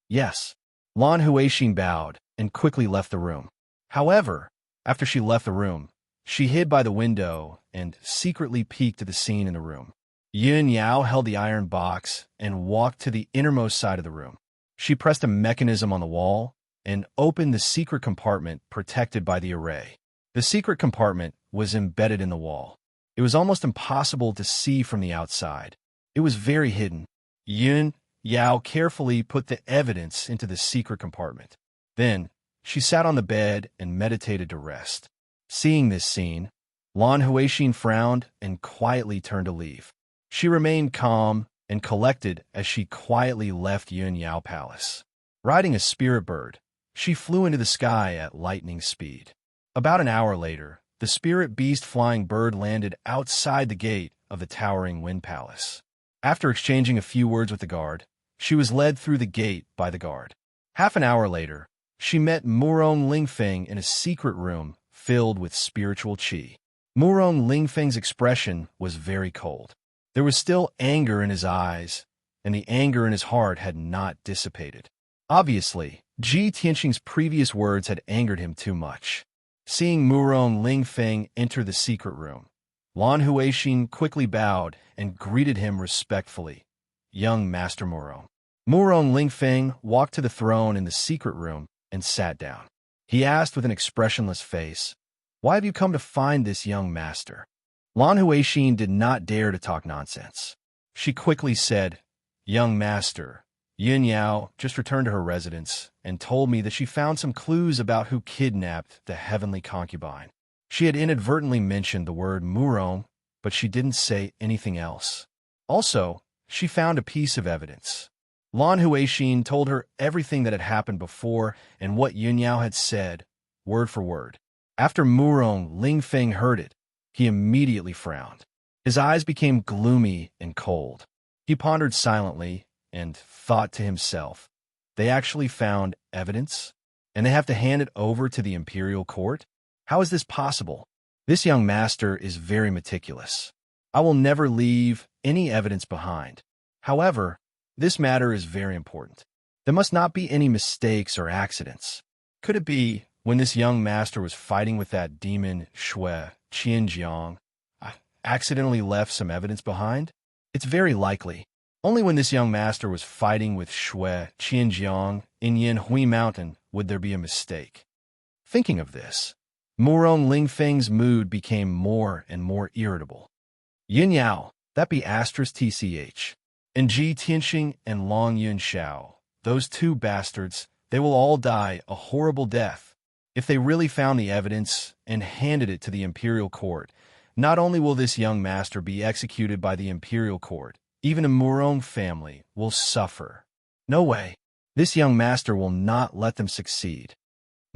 "Yes." Lan Huixin bowed and quickly left the room. However, after she left the room, she hid by the window and secretly peeked at the scene in the room. Yin Yao held the iron box and walked to the innermost side of the room. She pressed a mechanism on the wall and opened the secret compartment protected by the array. The secret compartment was embedded in the wall. It was almost impossible to see from the outside. It was very hidden. Yin Yao carefully put the evidence into the secret compartment. Then, she sat on the bed and meditated to rest. Seeing this scene, Lan Huixin frowned and quietly turned to leave. She remained calm and collected as she quietly left Yin Yao Palace. Riding a spirit bird, she flew into the sky at lightning speed. About an hour later, the spirit beast flying bird landed outside the gate of the towering Wind Palace. After exchanging a few words with the guard, she was led through the gate by the guard. Half an hour later, she met Murong Lingfeng in a secret room filled with spiritual qi. Murong Lingfeng's expression was very cold. There was still anger in his eyes, and the anger in his heart had not dissipated. Obviously, Ji Tianqing's previous words had angered him too much. Seeing Murong Lingfeng enter the secret room, Lan Huixin quickly bowed and greeted him respectfully. "Young Master Murong." Murong Lingfeng walked to the throne in the secret room and sat down. He asked with an expressionless face, "Why have you come to find this young master?" Lan Huixin did not dare to talk nonsense. She quickly said, "Young master, Yin Yao just returned to her residence and told me that she found some clues about who kidnapped the heavenly concubine. She had inadvertently mentioned the word Murong, but she didn't say anything else. Also, she found a piece of evidence. Lan Huixin told her everything that had happened before and what Yun Yao had said, word for word. After Murong Lingfeng heard it, he immediately frowned. His eyes became gloomy and cold. He pondered silently and thought to himself, they actually found evidence? And they have to hand it over to the imperial court? How is this possible? This young master is very meticulous. I will never leave any evidence behind. However, this matter is very important. There must not be any mistakes or accidents. Could it be when this young master was fighting with that demon Shui Qianjiang, accidentally left some evidence behind? It's very likely. Only when this young master was fighting with Shui Qianjiang in Yanhui Mountain would there be a mistake. Thinking of this, Murong Lingfeng's mood became more and more irritable. Yin Yao, that be *TCH, and Ji Tianxing and Long Yunxiao, those two bastards, they will all die a horrible death. If they really found the evidence and handed it to the imperial court, not only will this young master be executed by the imperial court, even a Murong family will suffer. No way. This young master will not let them succeed.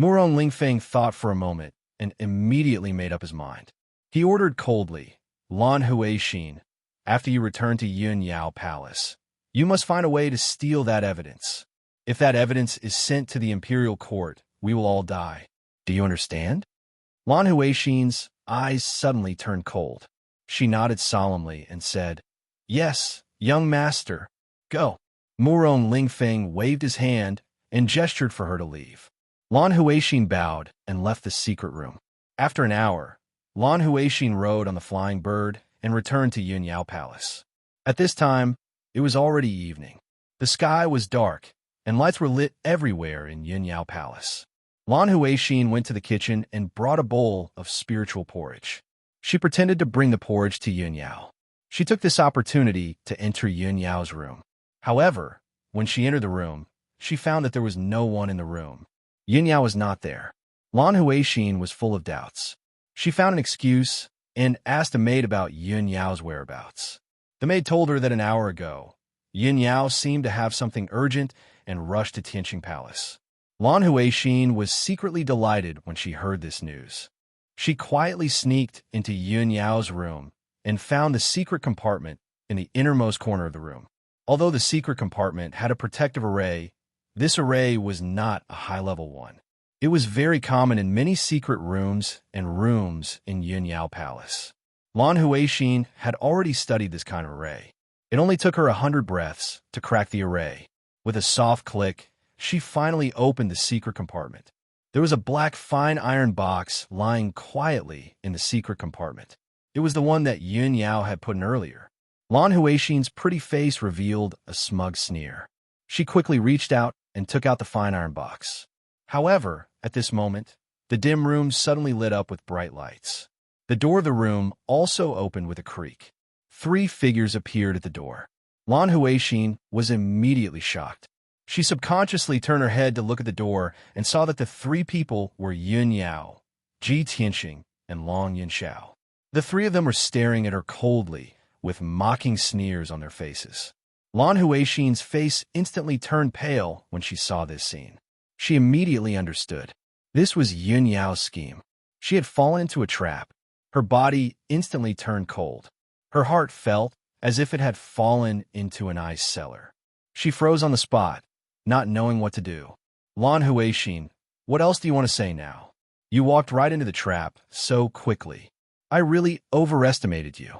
Murong Lingfeng thought for a moment and immediately made up his mind. He ordered coldly, Lan Huixin, after you return to Yun Yao Palace, you must find a way to steal that evidence. If that evidence is sent to the imperial court, we will all die. Do you understand? Lan Huixin's eyes suddenly turned cold. She nodded solemnly and said, Yes, young master, go. Murong Lingfeng waved his hand and gestured for her to leave. Lan Huixin bowed and left the secret room. After an hour, Lan Huixin rode on the flying bird and returned to Yun Yao Palace. At this time, it was already evening. The sky was dark, and lights were lit everywhere in Yun Yao Palace. Lan Huixin went to the kitchen and brought a bowl of spiritual porridge. She pretended to bring the porridge to Yun Yao. She took this opportunity to enter Yun Yao's room. However, when she entered the room, she found that there was no one in the room. Yun Yao was not there. Lan Huixin was full of doubts. She found an excuse and asked a maid about Yun Yao's whereabouts. The maid told her that an hour ago, Yun Yao seemed to have something urgent and rushed to Tianqing Palace. Lan Huixin was secretly delighted when she heard this news. She quietly sneaked into Yun Yao's room and found the secret compartment in the innermost corner of the room. Although the secret compartment had a protective array, this array was not a high-level one. It was very common in many secret rooms and rooms in Yun Yao Palace. Lan Huixin had already studied this kind of array. It only took her 100 breaths to crack the array. With a soft click, she finally opened the secret compartment. There was a black fine iron box lying quietly in the secret compartment. It was the one that Yun Yao had put in earlier. Lan Huixin's pretty face revealed a smug sneer. She quickly reached out and took out the fine iron box. However, at this moment, the dim room suddenly lit up with bright lights. The door of the room also opened with a creak. 3 figures appeared at the door. Lan Huixin was immediately shocked. She subconsciously turned her head to look at the door and saw that the 3 people were Yun Yao, Ji Tianxing, and Long Yunxiao. The 3 of them were staring at her coldly, with mocking sneers on their faces. Lan Huixin's face instantly turned pale when she saw this scene. She immediately understood. This was Yun Yao's scheme. She had fallen into a trap. Her body instantly turned cold. Her heart felt as if it had fallen into an ice cellar. She froze on the spot, not knowing what to do. Lan Huixin, what else do you want to say now? You walked right into the trap so quickly. I really overestimated you.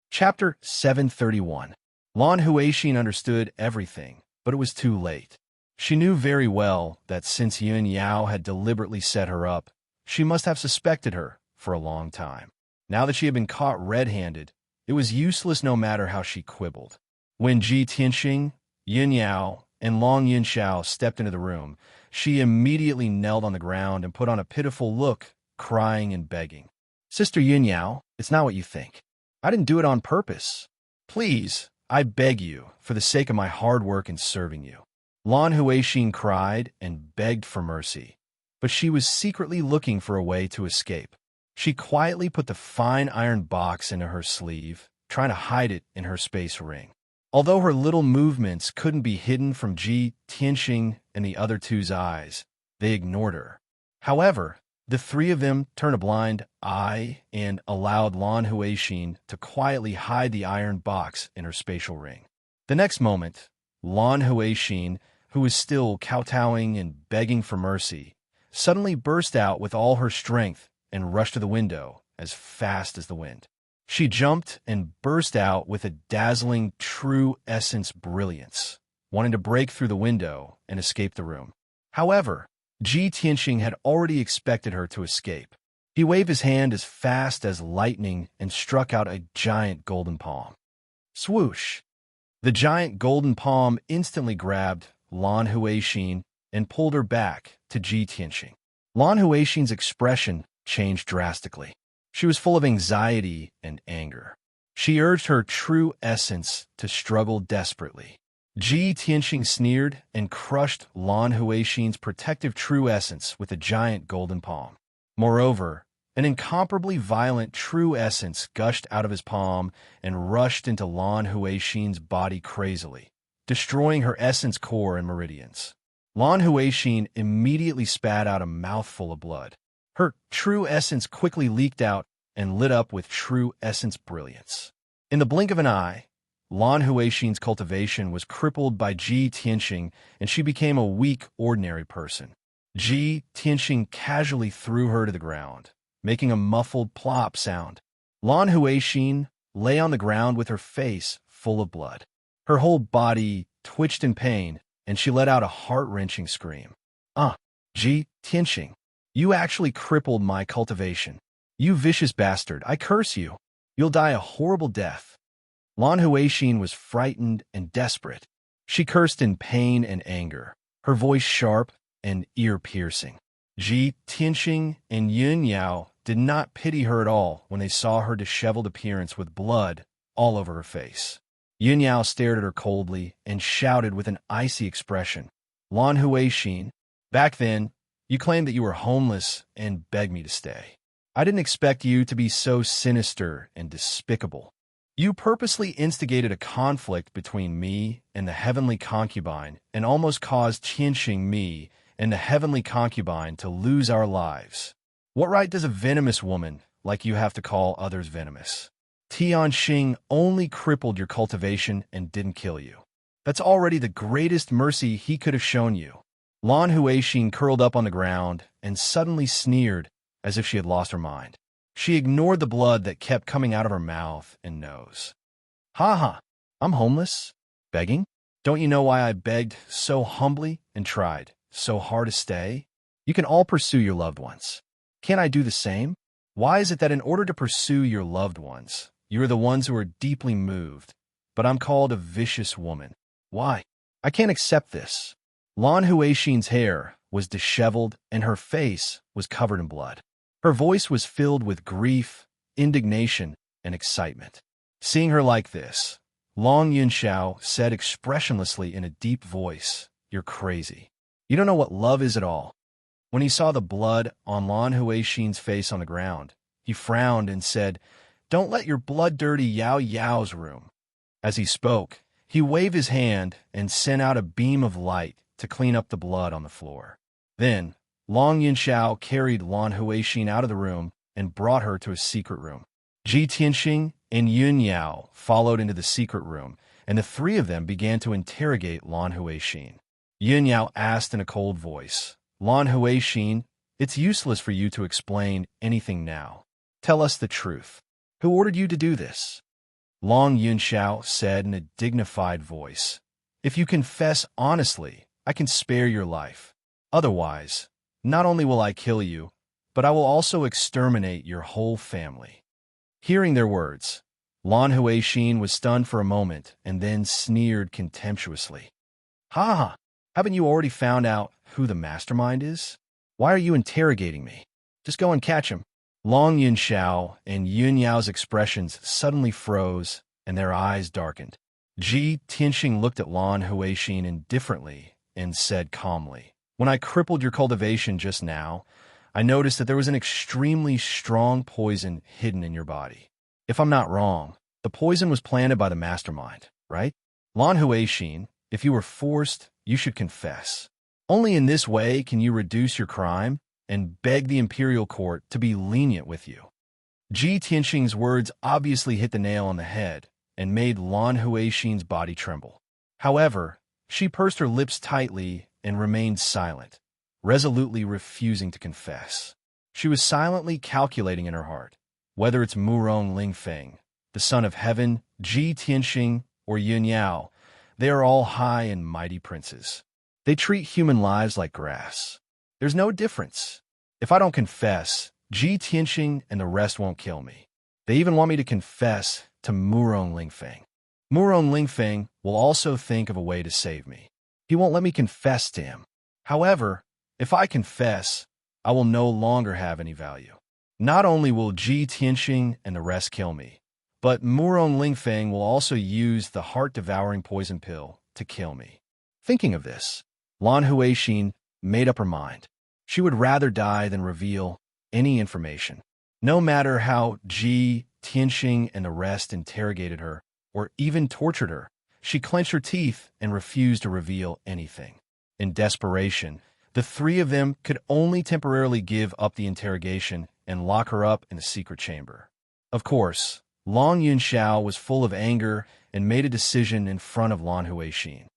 Chapter 731. Lan Huixin understood everything, but it was too late. She knew very well that since Yun Yao had deliberately set her up, she must have suspected her for a long time. Now that she had been caught red-handed, it was useless no matter how she quibbled. When Ji Tianxing, Yun Yao, and Long Yunxiao stepped into the room, she immediately knelt on the ground and put on a pitiful look, crying and begging. Sister Yun Yao, it's not what you think. I didn't do it on purpose. Please, I beg you, for the sake of my hard work in serving you. Lan Huixin cried and begged for mercy, but she was secretly looking for a way to escape. She quietly put the fine iron box into her sleeve, trying to hide it in her space ring. Although her little movements couldn't be hidden from Ji Tianxing and the other two's eyes, they ignored her. However, the three of them turned a blind eye and allowed Lan Huixin to quietly hide the iron box in her spatial ring. The next moment, Lan Huixin, who was still kowtowing and begging for mercy, suddenly burst out with all her strength and rushed to the window as fast as the wind. She jumped and burst out with a dazzling true essence brilliance, wanting to break through the window and escape the room. However, Ji Tianxing had already expected her to escape. He waved his hand as fast as lightning and struck out a giant golden palm. Swoosh! The giant golden palm instantly grabbed Lan Huixin and pulled her back to Ji Tianxing. Lan Huixin's expression changed drastically. She was full of anxiety and anger. She urged her true essence to struggle desperately. Ji Tianxing sneered and crushed Lan Huixin's protective true essence with a giant golden palm. Moreover, an incomparably violent true essence gushed out of his palm and rushed into Lan Huixin's body crazily, destroying her essence core and meridians. Lan Huixin immediately spat out a mouthful of blood. Her true essence quickly leaked out and lit up with true essence brilliance. In the blink of an eye, Lan Huixin's cultivation was crippled by Ji Tianxing, and she became a weak, ordinary person. Ji Tianxing casually threw her to the ground, making a muffled plop sound. Lan Huixin lay on the ground with her face full of blood. Her whole body twitched in pain, and she let out a heart-wrenching scream. Ji Tianxing, you actually crippled my cultivation. You vicious bastard, I curse you. You'll die a horrible death. Lan Huixin was frightened and desperate. She cursed in pain and anger, her voice sharp and ear-piercing. Ji Tianxing and Yun Yao did not pity her at all when they saw her disheveled appearance with blood all over her face. Yun Yao stared at her coldly and shouted with an icy expression, Lan Huixin, back then, you claimed that you were homeless and begged me to stay. I didn't expect you to be so sinister and despicable. You purposely instigated a conflict between me and the heavenly concubine and almost caused Tianxing me and the heavenly concubine to lose our lives. What right does a venomous woman like you have to call others venomous? Tianxing only crippled your cultivation and didn't kill you. That's already the greatest mercy he could have shown you. Lan Huixin curled up on the ground and suddenly sneered as if she had lost her mind. She ignored the blood that kept coming out of her mouth and nose. Ha ha, I'm homeless? Begging? Don't you know why I begged so humbly and tried so hard to stay? You can all pursue your loved ones. Can't I do the same? Why is it that in order to pursue your loved ones, you are the ones who are deeply moved, but I'm called a vicious woman? Why? I can't accept this. Lan Huixin's hair was disheveled and her face was covered in blood. Her voice was filled with grief, indignation, and excitement. Seeing her like this, Long Yunxiao said expressionlessly in a deep voice, You're crazy. You don't know what love is at all. When he saw the blood on Lan Huixin's face on the ground, he frowned and said, Don't let your blood dirty Yao Yao's room. As he spoke, he waved his hand and sent out a beam of light to clean up the blood on the floor. Then, Long Yunxiao carried Lan Huixin out of the room and brought her to a secret room. Ji Tianxing and Yun Yao followed into the secret room, and the three of them began to interrogate Lan Huixin. Yun Yao asked in a cold voice, Lan Huixin, it's useless for you to explain anything now. Tell us the truth. Who ordered you to do this? Long Yunxiao said in a dignified voice, If you confess honestly, I can spare your life. Otherwise, not only will I kill you, but I will also exterminate your whole family. Hearing their words, Lan Huixin was stunned for a moment and then sneered contemptuously. Ha ha! Haven't you already found out who the mastermind is? Why are you interrogating me? Just go and catch him. Long Yunxiao and Yun Yao's expressions suddenly froze and their eyes darkened. Ji Tianxing looked at Lan Huixin indifferently and said calmly, When I crippled your cultivation just now, I noticed that there was an extremely strong poison hidden in your body. If I'm not wrong, the poison was planted by the mastermind, right? Lan Huixin, if you were forced, you should confess. Only in this way can you reduce your crime and beg the imperial court to be lenient with you. Ji Tianxing's words obviously hit the nail on the head and made Lan Huixin's body tremble. However, she pursed her lips tightly and remained silent, resolutely refusing to confess. She was silently calculating in her heart, whether it's Murong Lingfeng, the son of heaven, Ji Tianxing, or Yin Yao, they are all high and mighty princes. They treat human lives like grass. There's no difference. If I don't confess, Ji Tianxing and the rest won't kill me. They even want me to confess to Murong Lingfeng. Murong Lingfeng will also think of a way to save me. He won't let me confess to him. However, if I confess, I will no longer have any value. Not only will Ji Tianxing and the rest kill me, but Murong Lingfeng will also use the heart-devouring poison pill to kill me. Thinking of this, Lan Huixin made up her mind. She would rather die than reveal any information. No matter how Ji Tianxing and the rest interrogated her, or even tortured her, she clenched her teeth and refused to reveal anything. In desperation, the three of them could only temporarily give up the interrogation and lock her up in a secret chamber. Of course, Long Yunxiao was full of anger and made a decision in front of Lan Huixin.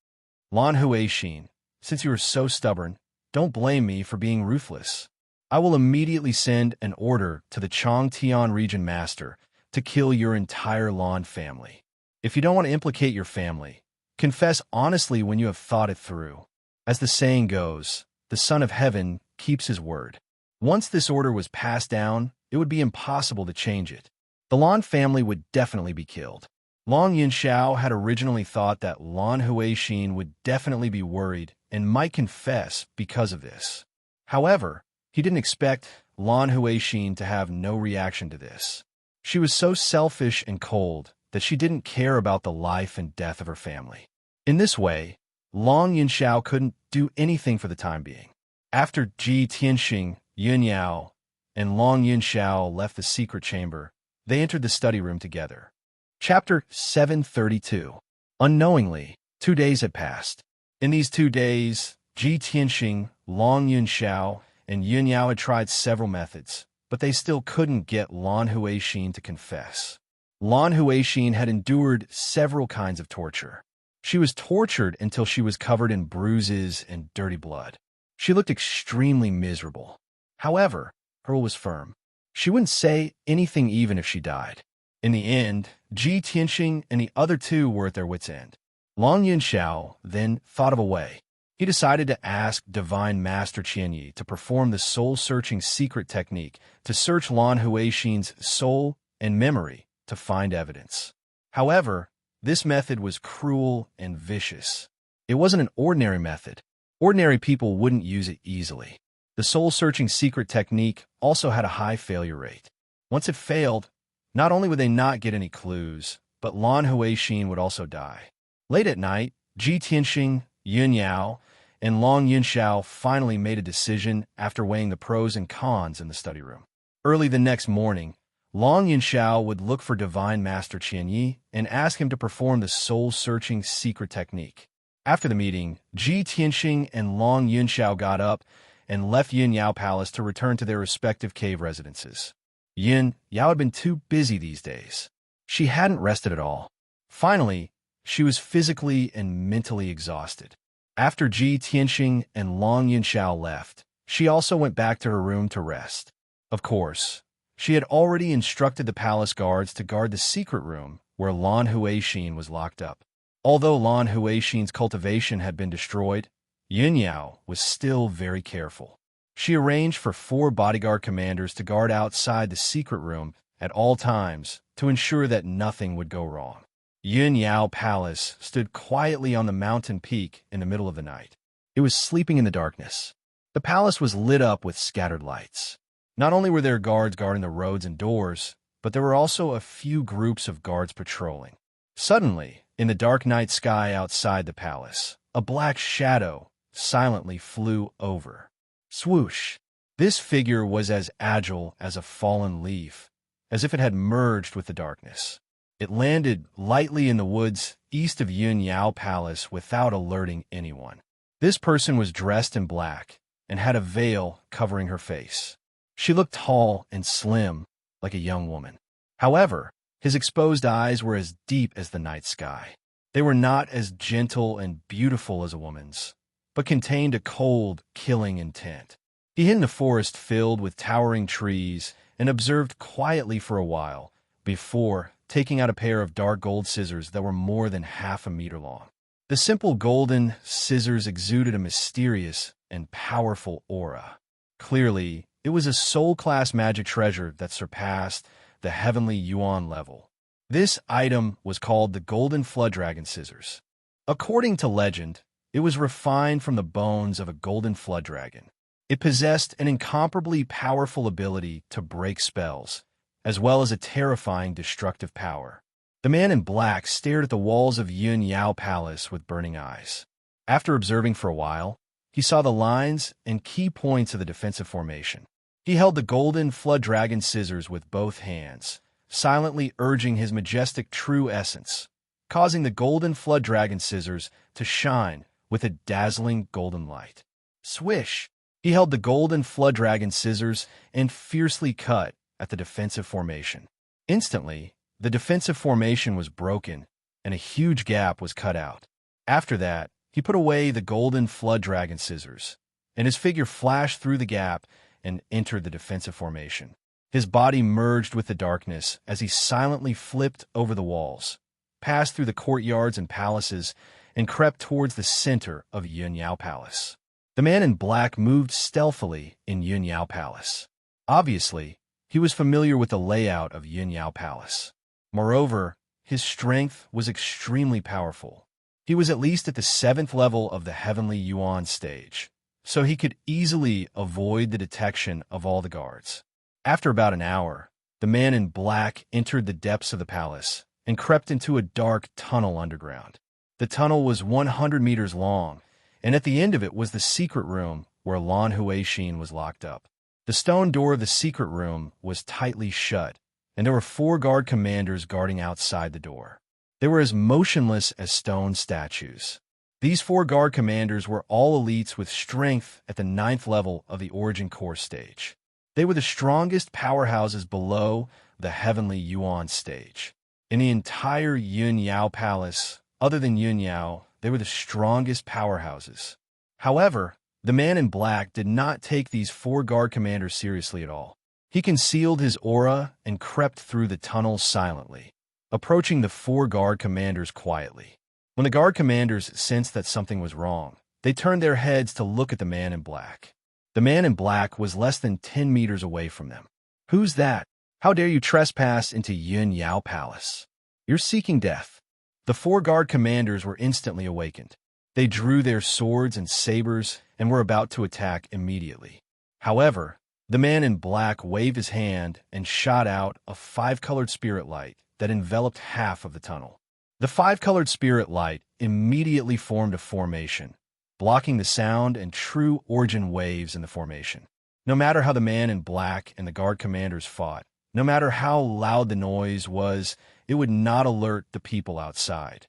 Lan Huixin, since you are so stubborn, don't blame me for being ruthless. I will immediately send an order to the Chongtian region master to kill your entire Lan family. If you don't want to implicate your family, confess honestly when you have thought it through. As the saying goes, the Son of Heaven keeps his word. Once this order was passed down, it would be impossible to change it. The Lan family would definitely be killed. Long Yunxiao had originally thought that Lan Huixin would definitely be worried and might confess because of this. However, he didn't expect Lan Huixin to have no reaction to this. She was so selfish and cold that she didn't care about the life and death of her family. In this way, Long Yunxiao couldn't do anything for the time being. After Ji Tianxing, Yun Yao, and Long Yunxiao left the secret chamber, they entered the study room together. Chapter 732. Unknowingly, 2 days had passed. In these 2 days, Ji Tianxing, Long Yunxiao, and Yun Yao had tried several methods, but they still couldn't get Lan Huixin to confess. Lan Huixin had endured several kinds of torture. She was tortured until she was covered in bruises and dirty blood. She looked extremely miserable. However, her will was firm. She wouldn't say anything even if she died. In the end, Ji Tianxing and the other two were at their wits' end. Long Yunxiao then thought of a way. He decided to ask Divine Master Qianyi to perform the soul-searching secret technique to search Lan Huixin's soul and memory to find evidence. However, this method was cruel and vicious. It wasn't an ordinary method. Ordinary people wouldn't use it easily. The soul-searching secret technique also had a high failure rate. Once it failed, not only would they not get any clues, but Lan Huixin would also die. Late at night, Ji Tianxing, Yun Yao, and Long Yunxiao finally made a decision after weighing the pros and cons in the study room. Early the next morning, Long Yunxiao would look for Divine Master Qianyi and ask him to perform the soul-searching secret technique. After the meeting, Ji Tianxing and Long Yunxiao got up and left Yin Yao Palace to return to their respective cave residences. Yin Yao had been too busy these days. She hadn't rested at all. Finally, she was physically and mentally exhausted. After Ji Tianxing and Long Yunxiao left, she also went back to her room to rest. Of course, she had already instructed the palace guards to guard the secret room where Lan Huixin was locked up. Although Lan Huixin's cultivation had been destroyed, Yin Yao was still very careful. She arranged for 4 bodyguard commanders to guard outside the secret room at all times to ensure that nothing would go wrong. Yin Yao Palace stood quietly on the mountain peak in the middle of the night. It was sleeping in the darkness. The palace was lit up with scattered lights. Not only were there guards guarding the roads and doors, but there were also a few groups of guards patrolling. Suddenly, in the dark night sky outside the palace, a black shadow silently flew over. Swoosh! This figure was as agile as a fallen leaf, as if it had merged with the darkness. It landed lightly in the woods east of Yun Yao Palace without alerting anyone. This person was dressed in black and had a veil covering her face. She looked tall and slim, like a young woman. However, his exposed eyes were as deep as the night sky. They were not as gentle and beautiful as a woman's, but contained a cold, killing intent. He hid in a forest filled with towering trees and observed quietly for a while before taking out a pair of dark gold scissors that were more than half a meter long. The simple golden scissors exuded a mysterious and powerful aura. Clearly, it was a soul-class magic treasure that surpassed the heavenly yuan level. This item was called the Golden Flood Dragon Scissors. According to legend, it was refined from the bones of a golden flood dragon. It possessed an incomparably powerful ability to break spells, as well as a terrifying destructive power. The man in black stared at the walls of Yun Yao Palace with burning eyes. After observing for a while, he saw the lines and key points of the defensive formation. He held the golden flood dragon scissors with both hands, silently urging his majestic true essence, causing the golden flood dragon scissors to shine with a dazzling golden light. Swish! He held the golden flood dragon scissors and fiercely cut at the defensive formation. Instantly, the defensive formation was broken, and a huge gap was cut out. After that, he put away the golden flood dragon scissors, and his figure flashed through the gap and entered the defensive formation. His body merged with the darkness as he silently flipped over the walls, passed through the courtyards and palaces, and crept towards the center of Yun Yao Palace. The man in black moved stealthily in Yun Yao Palace. Obviously, he was familiar with the layout of Yun Yao Palace. Moreover, his strength was extremely powerful. He was at least at the 7th level of the Heavenly Yuan stage, so he could easily avoid the detection of all the guards. After about an hour, the man in black entered the depths of the palace and crept into a dark tunnel underground. The tunnel was 100 meters long, and at the end of it was the secret room where Lan Huixin was locked up. The stone door of the secret room was tightly shut, and there were 4 guard commanders guarding outside the door. They were as motionless as stone statues. These 4 guard commanders were all elites with strength at the 9th level of the Origin Core stage. They were the strongest powerhouses below the Heavenly Yuan stage. In the entire Yun Yao Palace, other than Yun Yao, they were the strongest powerhouses. However, the man in black did not take these 4 guard commanders seriously at all. He concealed his aura and crept through the tunnel silently, approaching the 4 guard commanders quietly. When the guard commanders sensed that something was wrong, they turned their heads to look at the man in black. The man in black was less than 10 meters away from them. "Who's that? How dare you trespass into Yun Yao Palace? You're seeking death." The 4 guard commanders were instantly awakened. They drew their swords and sabers and were about to attack immediately. However, the man in black waved his hand and shot out a 5-colored spirit light that enveloped half of the tunnel. The 5-colored spirit light immediately formed a formation, blocking the sound and true origin waves in the formation. No matter how the man in black and the guard commanders fought, no matter how loud the noise was, it would not alert the people outside.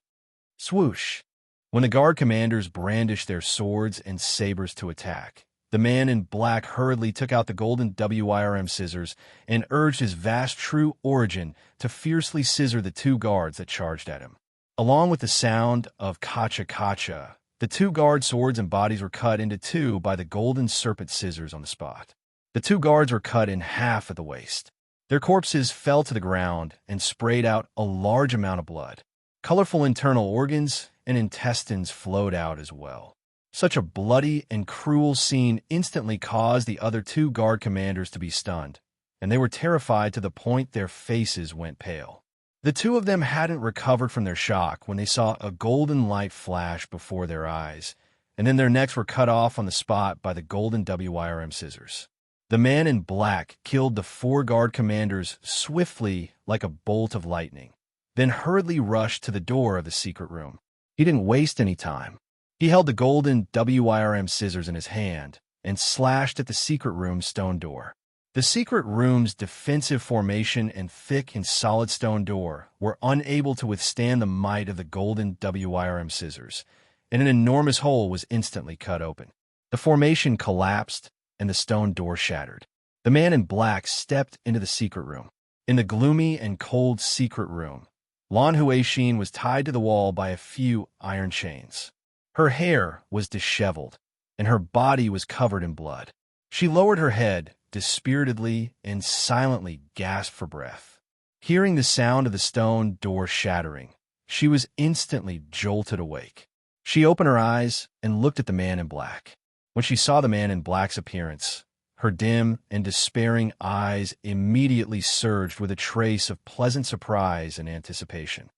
Swoosh! When the guard commanders brandished their swords and sabers to attack, the man in black hurriedly took out the golden WIRM scissors and urged his vast true origin to fiercely scissor the 2 guards that charged at him. Along with the sound of kacha-kacha, the 2 guard swords and bodies were cut into 2 by the golden serpent scissors on the spot. The 2 guards were cut in half at the waist. Their corpses fell to the ground and sprayed out a large amount of blood. Colorful internal organs and intestines flowed out as well. Such a bloody and cruel scene instantly caused the other 2 guard commanders to be stunned, and they were terrified to the point their faces went pale. The 2 of them hadn't recovered from their shock when they saw a golden light flash before their eyes, and then their necks were cut off on the spot by the golden WIRM scissors. The man in black killed the 4 guard commanders swiftly like a bolt of lightning, then hurriedly rushed to the door of the secret room. He didn't waste any time. He held the golden WIRM scissors in his hand and slashed at the secret room's stone door. The secret room's defensive formation and thick and solid stone door were unable to withstand the might of the golden WIRM scissors, and an enormous hole was instantly cut open. The formation collapsed, and the stone door shattered. The man in black stepped into the secret room. In the gloomy and cold secret room, Lan Huixin was tied to the wall by a few iron chains. Her hair was disheveled, and her body was covered in blood. She lowered her head, dispiritedly and silently gasped for breath. Hearing the sound of the stone door shattering, she was instantly jolted awake. She opened her eyes and looked at the man in black. When she saw the man in black's appearance, her dim and despairing eyes immediately surged with a trace of pleasant surprise and anticipation.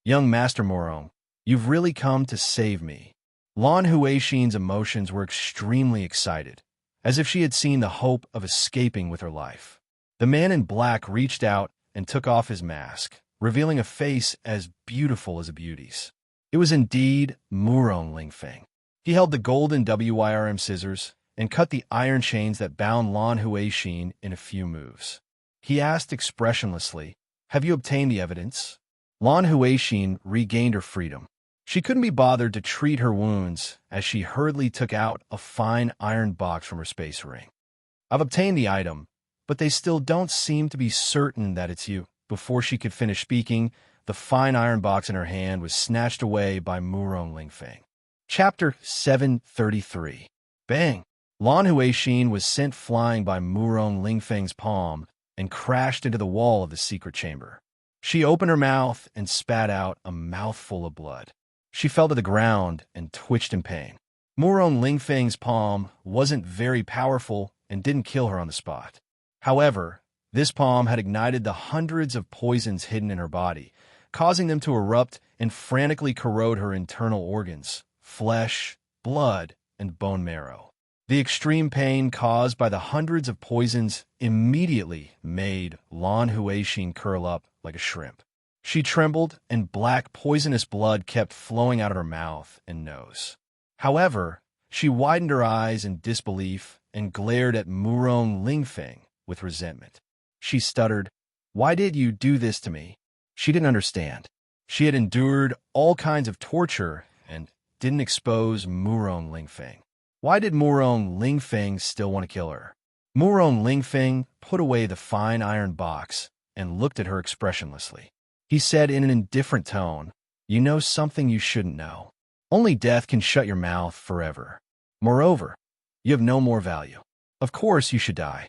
"Young Master Morong, you've really come to save me." Lan Huixin's emotions were extremely excited, as if she had seen the hope of escaping with her life. The man in black reached out and took off his mask, revealing a face as beautiful as a beauty's. It was indeed Murong Lingfeng. He held the golden WIRM scissors and cut the iron chains that bound Lan Huixin in a few moves. He asked expressionlessly, "Have you obtained the evidence?" Lan Huixin regained her freedom. She couldn't be bothered to treat her wounds as she hurriedly took out a fine iron box from her space ring. "I've obtained the item, but they still don't seem to be certain that it's you." Before she could finish speaking, the fine iron box in her hand was snatched away by Murong Lingfeng. Chapter 733. Bang! Lan Huixin was sent flying by Murong Lingfeng's palm and crashed into the wall of the secret chamber. She opened her mouth and spat out a mouthful of blood. She fell to the ground and twitched in pain. Murong Lingfeng's palm wasn't very powerful and didn't kill her on the spot. However, this palm had ignited the hundreds of poisons hidden in her body, causing them to erupt and frantically corrode her internal organs, flesh, blood, and bone marrow. The extreme pain caused by the hundreds of poisons immediately made Lan Huixin curl up like a shrimp. She trembled, and black poisonous blood kept flowing out of her mouth and nose. However, she widened her eyes in disbelief and glared at Murong Lingfeng with resentment. She stuttered, "Why did you do this to me?" She didn't understand. She had endured all kinds of torture and didn't expose Murong Lingfeng. Why did Murong Lingfeng still want to kill her? Murong Lingfeng put away the fine iron box and looked at her expressionlessly. He said in an indifferent tone, "You know something you shouldn't know. Only death can shut your mouth forever. Moreover, you have no more value. Of course you should die."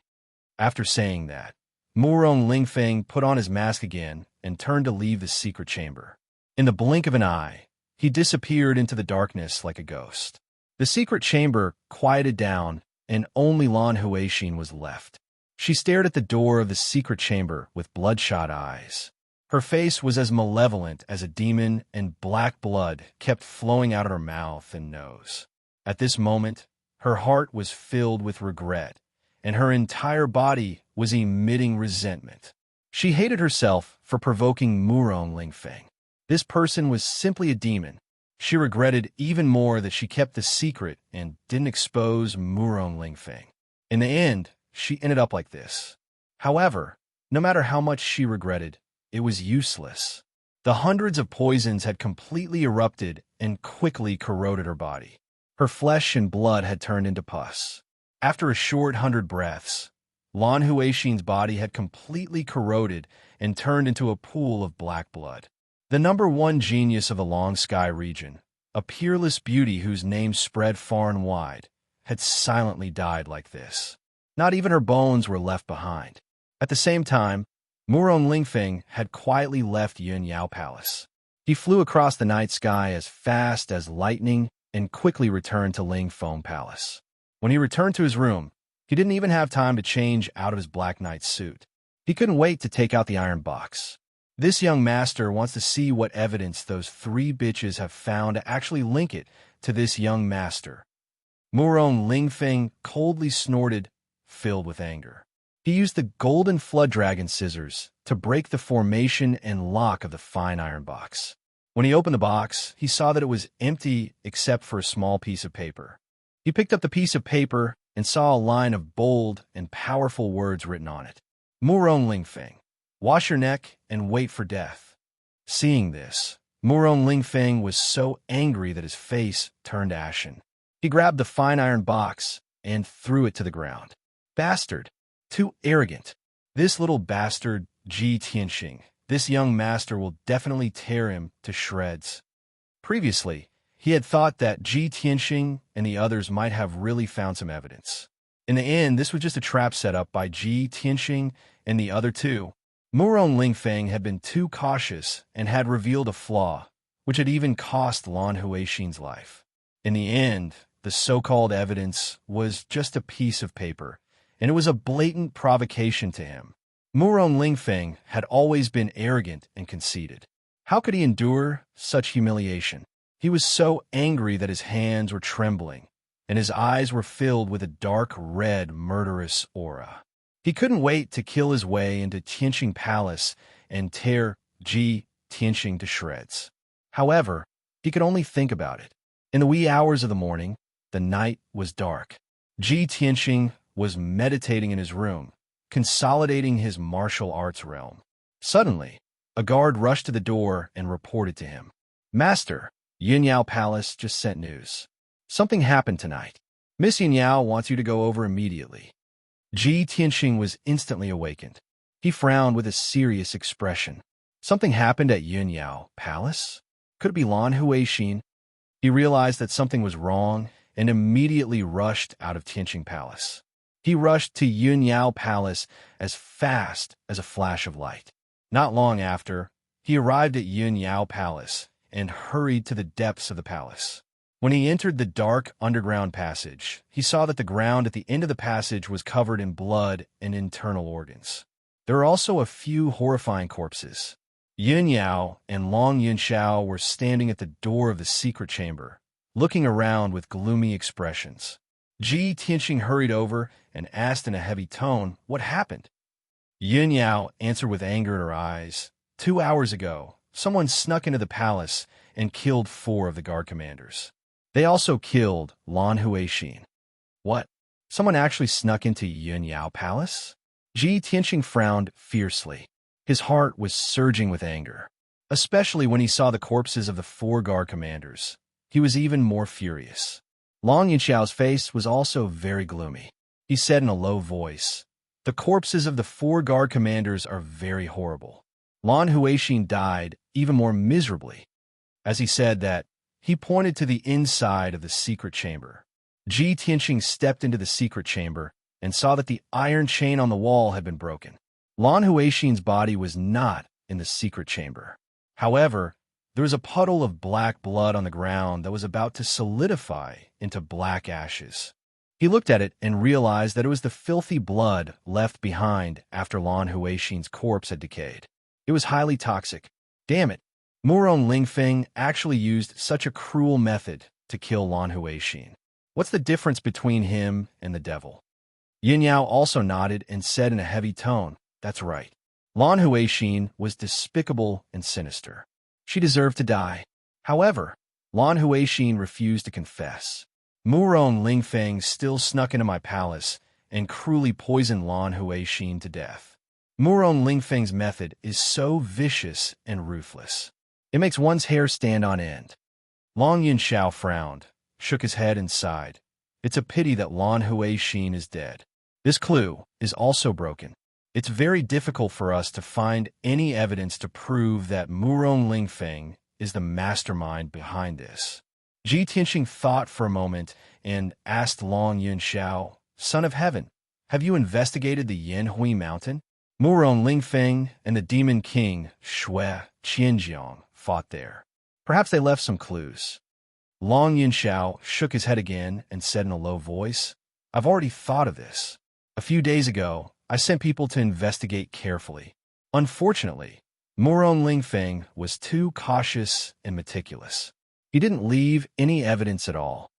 After saying that, Murong Lingfeng put on his mask again and turned to leave the secret chamber. In the blink of an eye, he disappeared into the darkness like a ghost. The secret chamber quieted down, and only Lan Huixin was left. She stared at the door of the secret chamber with bloodshot eyes. Her face was as malevolent as a demon, and black blood kept flowing out of her mouth and nose. At this moment, her heart was filled with regret, and her entire body was emitting resentment. She hated herself for provoking Murong Lingfeng. This person was simply a demon. She regretted even more that she kept the secret and didn't expose Murong Lingfeng. In the end, she ended up like this. However, no matter how much she regretted, it was useless. The hundreds of poisons had completely erupted and quickly corroded her body. Her flesh and blood had turned into pus. After a short 100 breaths, Lan Huixin's body had completely corroded and turned into a pool of black blood. The #1 genius of the Long Sky region, a peerless beauty whose name spread far and wide, had silently died like this. Not even her bones were left behind. At the same time, Murong Lingfeng had quietly left Yun Yao Palace. He flew across the night sky as fast as lightning and quickly returned to Ling Foam Palace. When he returned to his room, he didn't even have time to change out of his black knight suit. He couldn't wait to take out the iron box. This young master wants to see what evidence those 3 bitches have found to actually link it to this young master. Murong Lingfeng coldly snorted, filled with anger. He used the golden flood dragon scissors to break the formation and lock of the fine iron box. When he opened the box, he saw that it was empty except for a small piece of paper. He picked up the piece of paper and saw a line of bold and powerful words written on it. Murong Lingfeng, wash your neck and wait for death. Seeing this, Murong Lingfeng was so angry that his face turned ashen. He grabbed the fine iron box and threw it to the ground. Bastard! Too arrogant! This little bastard, Ji Tianxing, this young master will definitely tear him to shreds. Previously, he had thought that Ji Tianxing and the others might have really found some evidence. In the end, this was just a trap set up by Ji Tianxing and the other two. Murong Lingfeng had been too cautious and had revealed a flaw, which had even cost Lan Huixin's life. In the end, the so-called evidence was just a piece of paper, and it was a blatant provocation to him. Murong Lingfeng had always been arrogant and conceited. How could he endure such humiliation? He was so angry that his hands were trembling, and his eyes were filled with a dark red, murderous aura. He couldn't wait to kill his way into Tianxing Palace and tear Ji Tianxing to shreds. However, he could only think about it. In the wee hours of the morning, the night was dark. Ji Tianxing was meditating in his room, consolidating his martial arts realm. Suddenly, a guard rushed to the door and reported to him. Master, Yinyao Palace just sent news. Something happened tonight. Miss Yinyao wants you to go over immediately. Ji Tianxing was instantly awakened. He frowned with a serious expression. Something happened at Yinyao Palace? Could it be Lan Huixin? He realized that something was wrong and immediately rushed out of Tianxing Palace. He rushed to Yinyao Palace as fast as a flash of light. Not long after, he arrived at Yinyao Palace and hurried to the depths of the palace. When he entered the dark underground passage, he saw that the ground at the end of the passage was covered in blood and internal organs. There were also a few horrifying corpses. Yin Yao and Long Yunxiao were standing at the door of the secret chamber, looking around with gloomy expressions. Ji Tianxing hurried over and asked in a heavy tone what happened. Yin Yao answered with anger in her eyes. 2 hours ago, someone snuck into the palace and killed 4 of the guard commanders. They also killed Lan Huixin. What? Someone actually snuck into Yinyao Palace? Ji Tianxing frowned fiercely. His heart was surging with anger, especially when he saw the corpses of the 4 guard commanders. He was even more furious. Long Yunxiao's face was also very gloomy. He said in a low voice, "The corpses of the 4 guard commanders are very horrible." Lan Huixin died even more miserably. As he said that, he pointed to the inside of the secret chamber. Ji Tianxing stepped into the secret chamber and saw that the iron chain on the wall had been broken. Lan Huixin's body was not in the secret chamber. However, there was a puddle of black blood on the ground that was about to solidify into black ashes. He looked at it and realized that it was the filthy blood left behind after Lan Huixin's corpse had decayed. It was highly toxic. Damn it. Murong Lingfeng actually used such a cruel method to kill Lan Huixin. What's the difference between him and the devil? Yin Yao also nodded and said in a heavy tone, "That's right. Lan Huixin was despicable and sinister. She deserved to die." However, Lan Huixin refused to confess. Murong Lingfeng still snuck into my palace and cruelly poisoned Lan Huixin to death. Murong Lingfeng's method is so vicious and ruthless. It makes one's hair stand on end. Long Yunxiao frowned, shook his head and sighed. It's a pity that Lan Huixin is dead. This clue is also broken. It's very difficult for us to find any evidence to prove that Murong Lingfeng is the mastermind behind this. Ji Tianxing thought for a moment and asked Long Yunxiao, "Son of Heaven, have you investigated the Yanhui Mountain?" Murong Lingfeng and the Demon King, Shui Qianjiang, fought there. Perhaps they left some clues. Long Yunxiao shook his head again and said in a low voice, "I've already thought of this. A few days ago, I sent people to investigate carefully. Unfortunately, Murong Lingfeng was too cautious and meticulous. He didn't leave any evidence at all."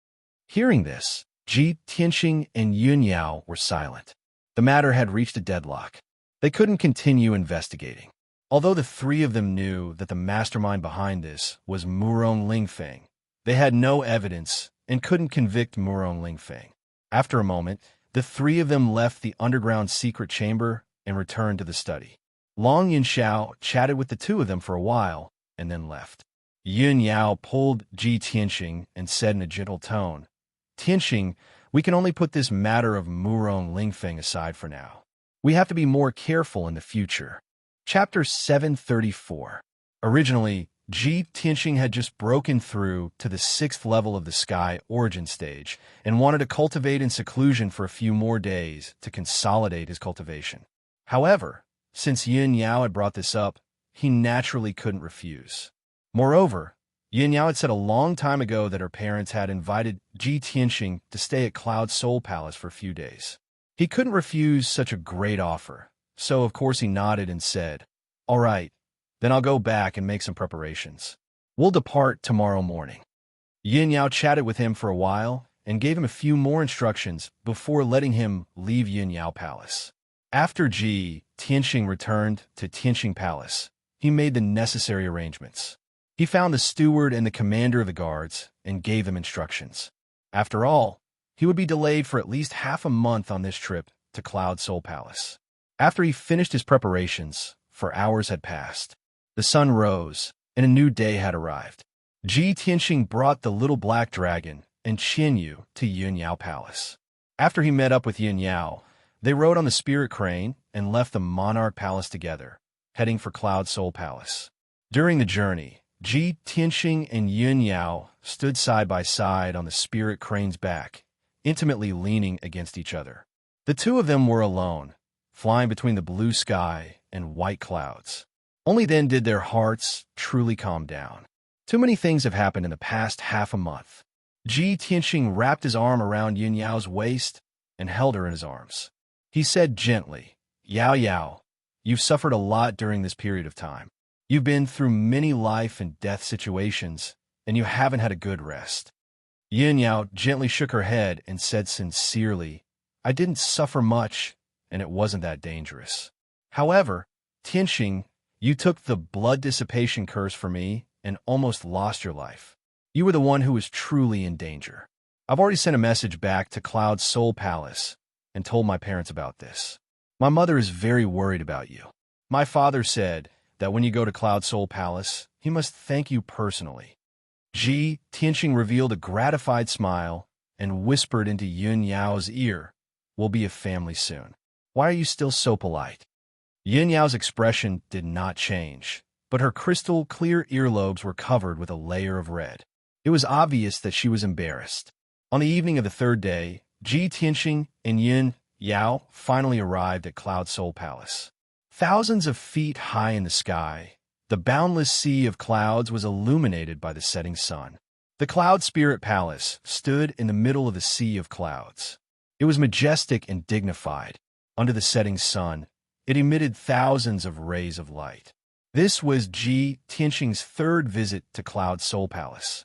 Hearing this, Ji Tianxing and Yun Yao were silent. The matter had reached a deadlock. They couldn't continue investigating. Although the 3 of them knew that the mastermind behind this was Murong Lingfeng, they had no evidence and couldn't convict Murong Lingfeng. After a moment, the three of them left the underground secret chamber and returned to the study. Long Yunxiao chatted with the two of them for a while and then left. Yun Yao pulled Ji Tianxing and said in a gentle tone, "Tianxing, we can only put this matter of Murong Lingfeng aside for now. We have to be more careful in the future." Chapter 734. Originally, Ji Tianxing had just broken through to the 6th level of the sky origin stage and wanted to cultivate in seclusion for a few more days to consolidate his cultivation. However, since Yin Yao had brought this up, he naturally couldn't refuse. Moreover, Yin Yao had said a long time ago that her parents had invited Ji Tianxing to stay at Cloud Soul Palace for a few days. He couldn't refuse such a great offer, so of course he nodded and said, "All right, then I'll go back and make some preparations. We'll depart tomorrow morning." Yin Yao chatted with him for a while and gave him a few more instructions before letting him leave Yin Yao Palace. After Ji Tianxing returned to Tianxing Palace, he made the necessary arrangements. He found the steward and the commander of the guards and gave them instructions. After all, he would be delayed for at least half a month on this trip to Cloud Soul Palace. After he finished his preparations, for hours had passed. The sun rose, and a new day had arrived. Ji Tianxing brought the little black dragon and Qianyu to Yun Yao Palace. After he met up with Yin Yao, they rode on the spirit crane and left the monarch palace together, heading for Cloud Soul Palace. During the journey, Ji Tianxing and Yin Yao stood side by side on the spirit crane's back, intimately leaning against each other. The two of them were alone, flying between the blue sky and white clouds. Only then did their hearts truly calm down. Too many things have happened in the past half a month. Ji Tianxing wrapped his arm around Yin Yao's waist and held her in his arms. He said gently, "Yao Yao, you've suffered a lot during this period of time. You've been through many life and death situations, and you haven't had a good rest." Yin Yao gently shook her head and said sincerely, "I didn't suffer much, and it wasn't that dangerous. However, Tianxing, you took the blood dissipation curse for me and almost lost your life. You were the one who was truly in danger. I've already sent a message back to Cloud Soul Palace and told my parents about this. My mother is very worried about you. My father said that when you go to Cloud Soul Palace, he must thank you personally." Ji Tianxing revealed a gratified smile and whispered into Yun Yao's ear, "We'll be a family soon. Why are you still so polite?" Yin Yao's expression did not change, but her crystal clear earlobes were covered with a layer of red. It was obvious that she was embarrassed. On the evening of the 3rd day, Ji Tianxing and Yin Yao finally arrived at Cloud Soul Palace. Thousands of feet high in the sky, the boundless sea of clouds was illuminated by the setting sun. The Cloud Spirit Palace stood in the middle of the sea of clouds. It was majestic and dignified. Under the setting sun, it emitted thousands of rays of light. This was Ji Tianxing's 3rd visit to Cloud Soul Palace.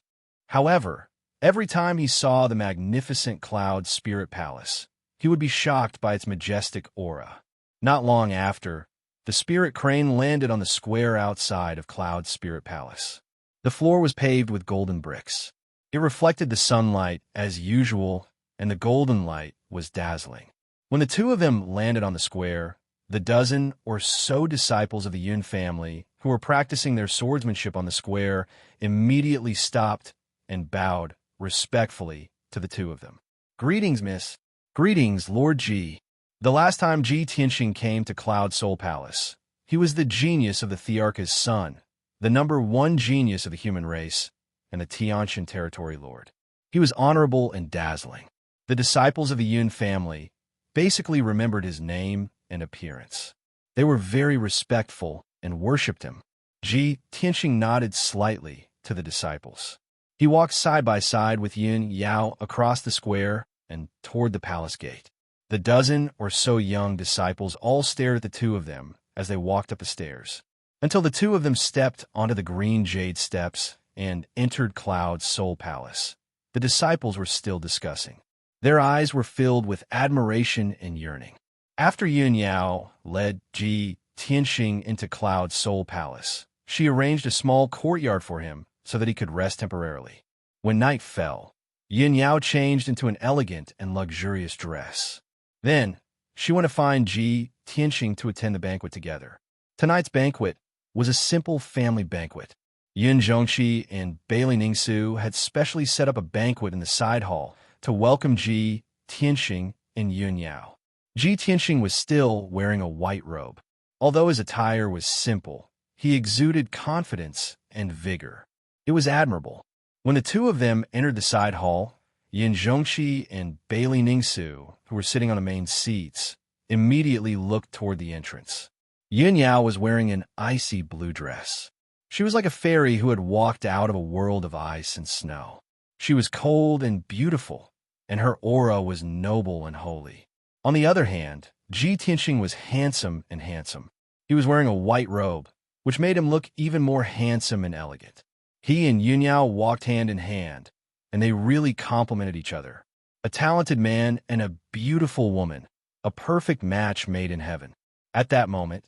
However, every time he saw the magnificent Cloud Spirit Palace, he would be shocked by its majestic aura. Not long after, the spirit crane landed on the square outside of Cloud Spirit Palace. The floor was paved with golden bricks. It reflected the sunlight as usual, and the golden light was dazzling. When the two of them landed on the square, the dozen or so disciples of the Yun family who were practicing their swordsmanship on the square immediately stopped and bowed respectfully to the two of them. "Greetings, miss." "Greetings, Lord Ji." The last time Ji Tianxing came to Cloud Soul Palace, he was the genius of the Thearcha's son, the #1 genius of the human race, and the Tianxian territory lord. He was honorable and dazzling. The disciples of the Yun family basically remembered his name and appearance. They were very respectful and worshipped him. Ji Tianxing nodded slightly to the disciples. He walked side by side with Yin Yao across the square and toward the palace gate. The dozen or so young disciples all stared at the two of them as they walked up the stairs, until the two of them stepped onto the green jade steps and entered Cloud Soul Palace. The disciples were still discussing. Their eyes were filled with admiration and yearning. After Yin Yao led Ji Tianxing into Cloud Soul Palace, she arranged a small courtyard for him so that he could rest temporarily. When night fell, Yin Yao changed into an elegant and luxurious dress. Then, she went to find Ji Tianxing to attend the banquet together. Tonight's banquet was a simple family banquet. Yun Zhongxi and Bailey Ningsu had specially set up a banquet in the side hall to welcome Ji Tianxing and Yun Yao. Ji Tianxing was still wearing a white robe. Although his attire was simple, he exuded confidence and vigor. It was admirable. When the two of them entered the side hall, Yin Zhongxi and Bailey Ningsu, who were sitting on the main seats, immediately looked toward the entrance. Yun Yao was wearing an icy blue dress. She was like a fairy who had walked out of a world of ice and snow. She was cold and beautiful, and her aura was noble and holy. On the other hand, Ji Tianxing was handsome and handsome. He was wearing a white robe, which made him look even more handsome and elegant. He and Yun Yao walked hand in hand, and they really complemented each other. A talented man and a beautiful woman, a perfect match made in heaven. At that moment,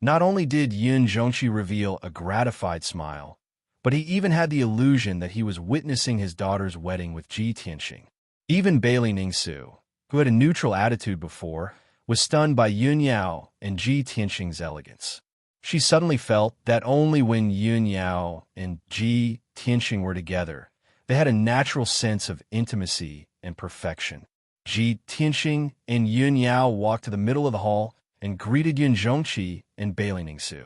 not only did Yun Zhongxi reveal a gratified smile, but he even had the illusion that he was witnessing his daughter's wedding with Ji Tianxing. Even Bailey Ningsu, who had a neutral attitude before, was stunned by Yun Yao and Ji Tianxing's elegance. She suddenly felt that only when Yun Yao and Ji Tianxing were together, they had a natural sense of intimacy and perfection. Ji Tianxing and Yun Yao walked to the middle of the hall and greeted Yun Zhongxi and Bailey Ningsu.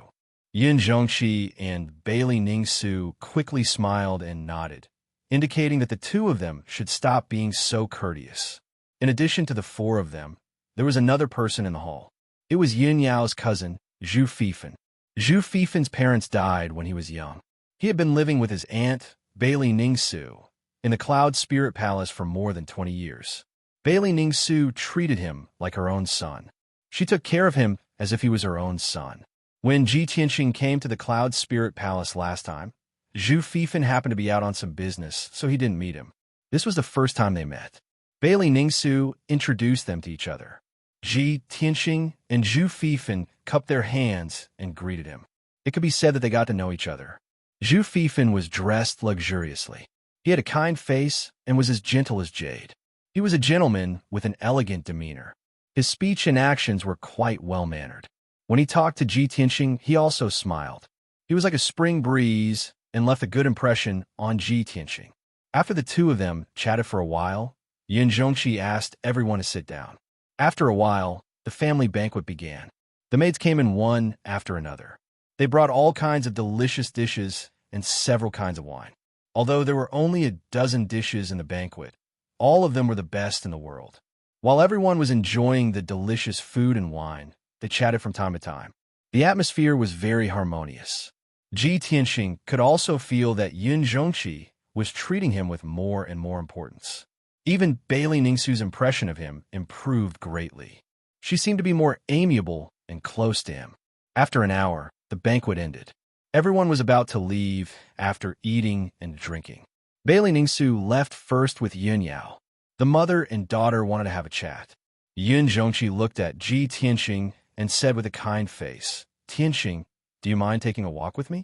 Yun Zhongxi and Bailey Ningsu quickly smiled and nodded, indicating that the two of them should stop being so courteous. In addition to the four of them, there was another person in the hall. It was Yun Yao's cousin, Zhu Fifan. Zhu Fifan's parents died when he was young. He had been living with his aunt, Bailey Ningsu, in the Cloud Spirit Palace for more than 20 years. Bailey Ningsu treated him like her own son. She took care of him as if he was her own son. When Ji Tianxing came to the Cloud Spirit Palace last time, Zhu Fifan happened to be out on some business, so he didn't meet him. This was the first time they met. Bailey Ningsu introduced them to each other. Ji Tianxing and Zhu Fifan cupped their hands and greeted him. It could be said that they got to know each other. Zhu Fifan was dressed luxuriously. He had a kind face and was as gentle as jade. He was a gentleman with an elegant demeanor. His speech and actions were quite well-mannered. When he talked to Ji Tianxing, he also smiled. He was like a spring breeze and left a good impression on Ji Tianxing. After the two of them chatted for a while, Yun Zhongxi asked everyone to sit down. After a while, the family banquet began. The maids came in one after another. They brought all kinds of delicious dishes and several kinds of wine. Although there were only a dozen dishes in the banquet, all of them were the best in the world. While everyone was enjoying the delicious food and wine, they chatted from time to time. The atmosphere was very harmonious. Ji Tianxing could also feel that Yun Zhongxi was treating him with more and more importance. Even Bailey Ningsu's impression of him improved greatly. She seemed to be more amiable and close to him. After an hour, the banquet ended. Everyone was about to leave after eating and drinking. Bailey Ningsu left first with Yun Yao. The mother and daughter wanted to have a chat. Yun Zhongxi looked at Ji Tianxing and said with a kind face, "Tianxing, do you mind taking a walk with me?"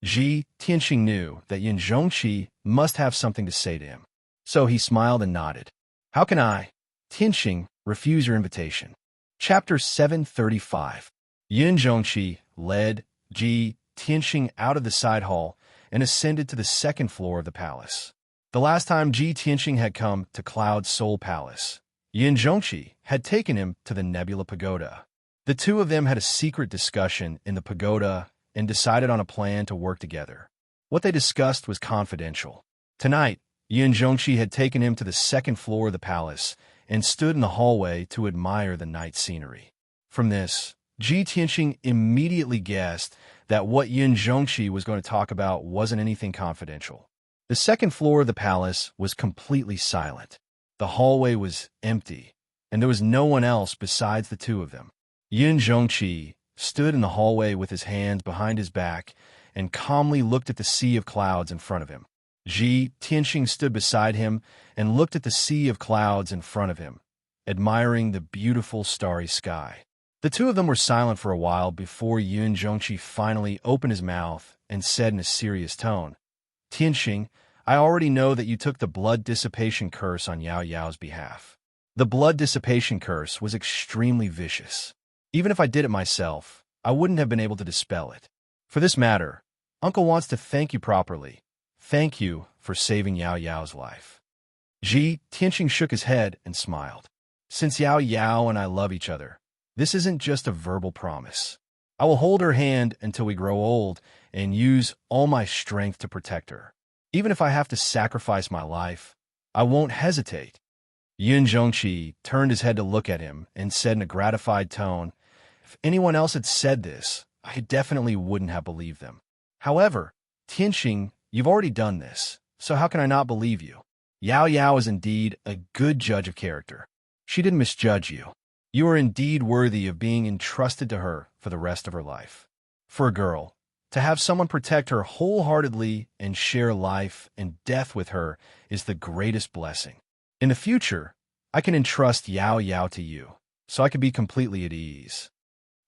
Ji Tianxing knew that Yun Zhongxi must have something to say to him, so he smiled and nodded. "How can I, Tianxing, refuse your invitation?" Chapter 735. Yun Zhongxi led Ji Tianxing out of the side hall and ascended to the second floor of the palace. The last time Ji Tianxing had come to Cloud Soul Palace, Yun Zhongxi had taken him to the Nebula Pagoda. The two of them had a secret discussion in the pagoda and decided on a plan to work together. What they discussed was confidential. Tonight, Yun Zhongxi had taken him to the second floor of the palace and stood in the hallway to admire the night scenery. From this, Ji Tianxing immediately guessed that what Yun Zhongxi was going to talk about wasn't anything confidential. The second floor of the palace was completely silent. The hallway was empty, and there was no one else besides the two of them. Yun Zhongxi stood in the hallway with his hands behind his back and calmly looked at the sea of clouds in front of him. Ji Tianxing stood beside him and looked at the sea of clouds in front of him, admiring the beautiful starry sky. The two of them were silent for a while before Yun Zhongxi finally opened his mouth and said in a serious tone, "Tianxing, I already know that you took the blood dissipation curse on Yao Yao's behalf. The blood dissipation curse was extremely vicious. Even if I did it myself, I wouldn't have been able to dispel it. For this matter, Uncle wants to thank you properly. Thank you for saving Yao Yao's life. Ji Tianqing shook his head and smiled. Since Yao Yao and I love each other, this isn't just a verbal promise. I will hold her hand until we grow old and use all my strength to protect her. Even if I have to sacrifice my life, I won't hesitate. Yun Zhongqi turned his head to look at him and said in a gratified tone, if anyone else had said this, I definitely wouldn't have believed them. However, Tianqing, you've already done this, so how can I not believe you? Yao Yao is indeed a good judge of character. She didn't misjudge you. You are indeed worthy of being entrusted to her for the rest of her life. For a girl, to have someone protect her wholeheartedly and share life and death with her is the greatest blessing. In the future, I can entrust Yao Yao to you, so I can be completely at ease.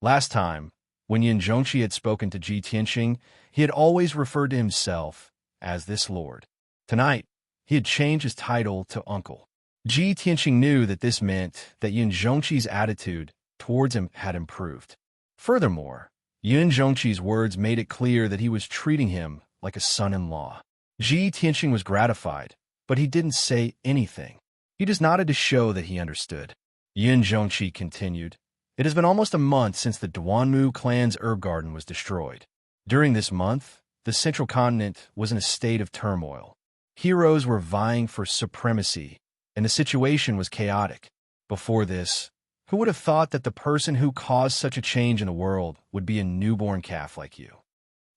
Last time, when Yin Zhongqi had spoken to Ji Tianqing, he had always referred to himself as this lord. Tonight, he had changed his title to uncle. Ji Tianqing knew that this meant that Yin Zhongqi's attitude towards him had improved. Furthermore, Yin Zhongqi's words made it clear that he was treating him like a son-in-law. Ji Tianqing was gratified, but he didn't say anything. He just nodded to show that he understood. Yin Zhongqi continued, it has been almost a month since the Duanmu clan's herb garden was destroyed. During this month, the central continent was in a state of turmoil. Heroes were vying for supremacy, and the situation was chaotic. Before this, who would have thought that the person who caused such a change in the world would be a newborn calf like you?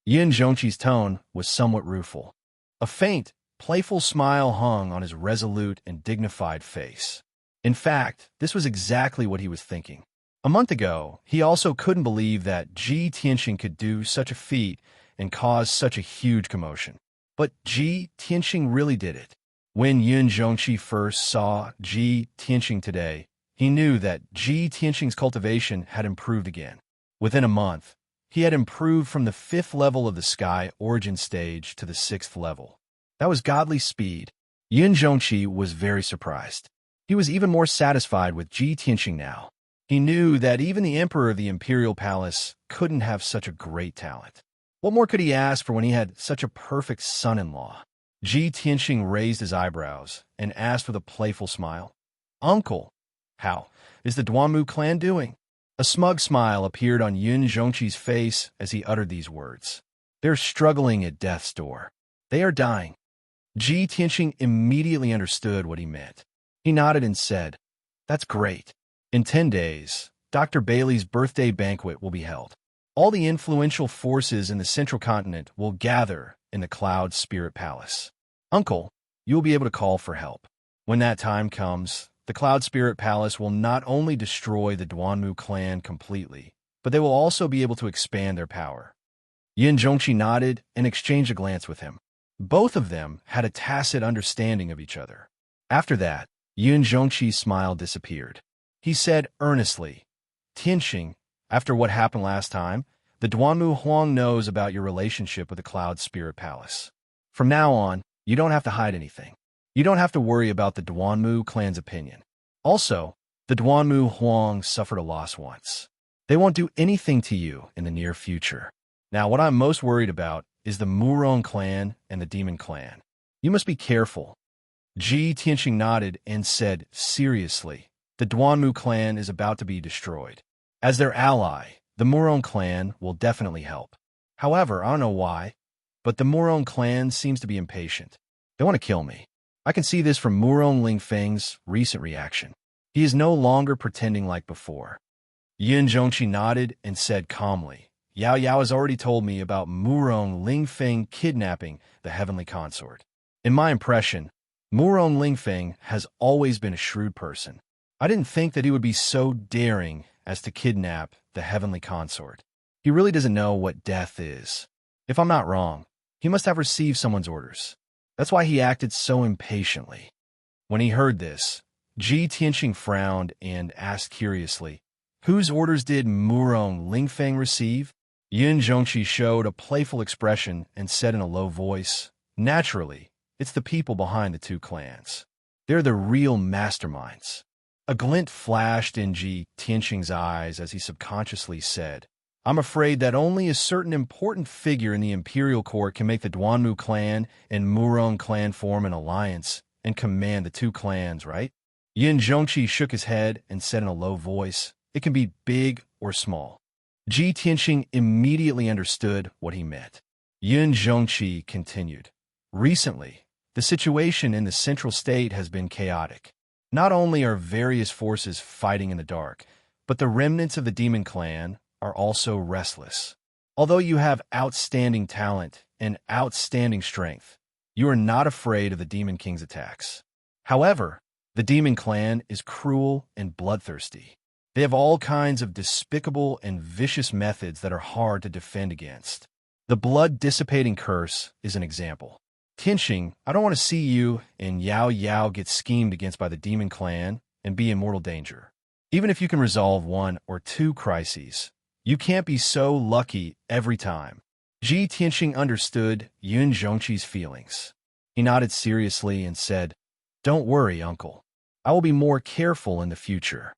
Yin Zhongqi's tone was somewhat rueful. A faint, playful smile hung on his resolute and dignified face. In fact, this was exactly what he was thinking. A month ago, he also couldn't believe that Ji Tianqing could do such a feat and cause such a huge commotion. But Ji Tianqing really did it. When Yin Zhongqi first saw Ji Tianqing today, he knew that Ji Tianqing's cultivation had improved again. Within a month, he had improved from the 5th level of the Sky Origin stage to the 6th level. That was godly speed. Yin Zhongqi was very surprised. He was even more satisfied with Ji Tianqing now. He knew that even the Emperor of the Imperial Palace couldn't have such a great talent. What more could he ask for when he had such a perfect son-in-law? Ji Tianqing raised his eyebrows and asked with a playful smile, Uncle, how is the Duanmu clan doing? A smug smile appeared on Yin Zhongqi's face as he uttered these words. They're struggling at death's door. They are dying. Ji Tianqing immediately understood what he meant. He nodded and said, that's great. In 10 days, Dr. Bailey's birthday banquet will be held. All the influential forces in the central continent will gather in the Cloud Spirit Palace. Uncle, you will be able to call for help. When that time comes, the Cloud Spirit Palace will not only destroy the Duanmu clan completely, but they will also be able to expand their power. Yin Zhongqi nodded and exchanged a glance with him. Both of them had a tacit understanding of each other. After that, Yin Zhongqi's smile disappeared. He said earnestly, Tianqing, after what happened last time, the Duanmu Huang knows about your relationship with the Cloud Spirit Palace. From now on, you don't have to hide anything. You don't have to worry about the Duanmu clan's opinion. Also, the Duanmu Huang suffered a loss once. They won't do anything to you in the near future. Now, what I'm most worried about is the Murong clan and the Demon clan. You must be careful. Ji Tianqing nodded and said seriously, the Duanmu clan is about to be destroyed. As their ally, the Murong clan will definitely help. However, I don't know why, but the Murong clan seems to be impatient. They want to kill me. I can see this from Murong Lingfeng's recent reaction. He is no longer pretending like before. Yin Zhongqi nodded and said calmly, Yao Yao has already told me about Murong Lingfeng kidnapping the heavenly consort. In my impression, Murong Lingfeng has always been a shrewd person. I didn't think that he would be so daring as to kidnap the heavenly consort. He really doesn't know what death is. If I'm not wrong, he must have received someone's orders. That's why he acted so impatiently. When he heard this, Ji Tianqing frowned and asked curiously, whose orders did Murong Lingfeng receive? Yin Zhongqi showed a playful expression and said in a low voice, naturally, It's the people behind the two clans. They're the real masterminds. A glint flashed in Ji Tianxing's eyes as he subconsciously said, I'm afraid that only a certain important figure in the imperial court can make the Duanmu clan and Murong clan form an alliance and command the two clans, right? Yin Zhongqi shook his head and said in a low voice, it can be big or small. Ji Tianxing immediately understood what he meant. Yin Zhongqi continued, recently, the situation in the central state has been chaotic. Not only are various forces fighting in the dark, but the remnants of the demon clan are also restless. Although you have outstanding talent and outstanding strength, you are not afraid of the Demon King's attacks. However, the Demon Clan is cruel and bloodthirsty. They have all kinds of despicable and vicious methods that are hard to defend against. The blood-dissipating curse is an example. Tianxing, I don't want to see you and Yao Yao get schemed against by the Demon Clan and be in mortal danger. Even if you can resolve one or two crises, you can't be so lucky every time. Ji Tianxing understood Yun Zhongqi's feelings. He nodded seriously and said, don't worry, uncle. I will be more careful in the future.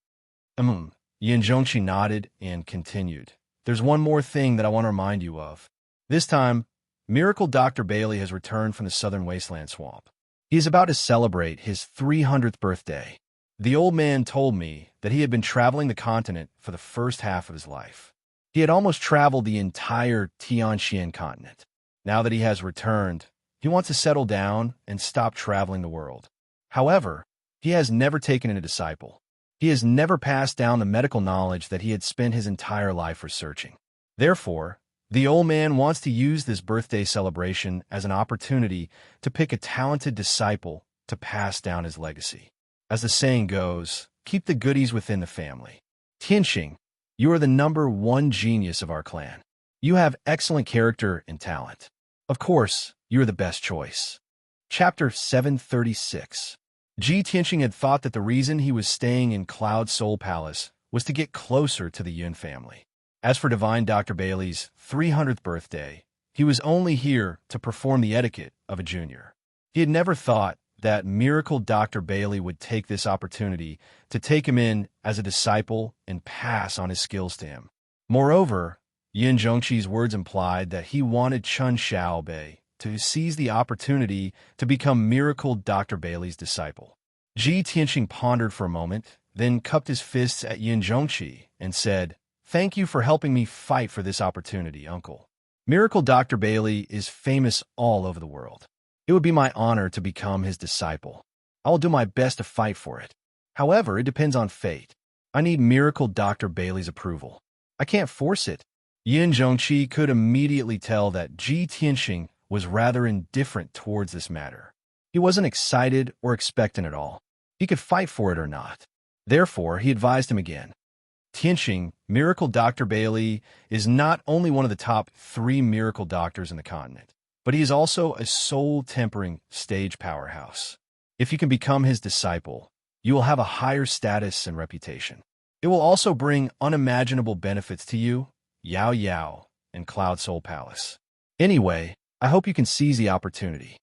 Yin Zhongqi nodded and continued. There's one more thing that I want to remind you of. This time, Miracle Dr. Bailey has returned from the Southern Wasteland Swamp. He is about to celebrate his 300th birthday. The old man told me that he had been traveling the continent for the first half of his life. He had almost traveled the entire Tianxian continent. Now that he has returned, he wants to settle down and stop traveling the world. However, he has never taken in a disciple. He has never passed down the medical knowledge that he had spent his entire life researching. Therefore, the old man wants to use this birthday celebration as an opportunity to pick a talented disciple to pass down his legacy. As the saying goes, keep the goodies within the family. Tianxing, you are the #1 genius of our clan. You have excellent character and talent. Of course, you are the best choice. Chapter 736. Ji Tianxing had thought that the reason he was staying in Cloud Soul Palace was to get closer to the Yun family. As for Divine Dr. Bailey's 300th birthday, he was only here to perform the etiquette of a junior. He had never thought that Miracle Dr. Bailey would take this opportunity to take him in as a disciple and pass on his skills to him. Moreover, Yin Zhongqi's words implied that he wanted Chun Xiaobei to seize the opportunity to become Miracle Dr. Bailey's disciple. Ji Tianxing pondered for a moment, then cupped his fists at Yin Zhongqi and said, thank you for helping me fight for this opportunity, uncle. Miracle Dr. Bailey is famous all over the world. It would be my honor to become his disciple. I will do my best to fight for it. However, it depends on fate. I need Miracle Dr. Bailey's approval. I can't force it. Yin Zhongqi could immediately tell that Ji Tianxing was rather indifferent towards this matter. He wasn't excited or expectant at all. He could fight for it or not. Therefore, he advised him again. Tianxing, Miracle Dr. Bailey is not only one of the top 3 miracle doctors in the continent, but he is also a soul-tempering stage powerhouse. If you can become his disciple, you will have a higher status and reputation. It will also bring unimaginable benefits to you, Yao Yao, and Cloud Soul Palace. Anyway, I hope you can seize the opportunity.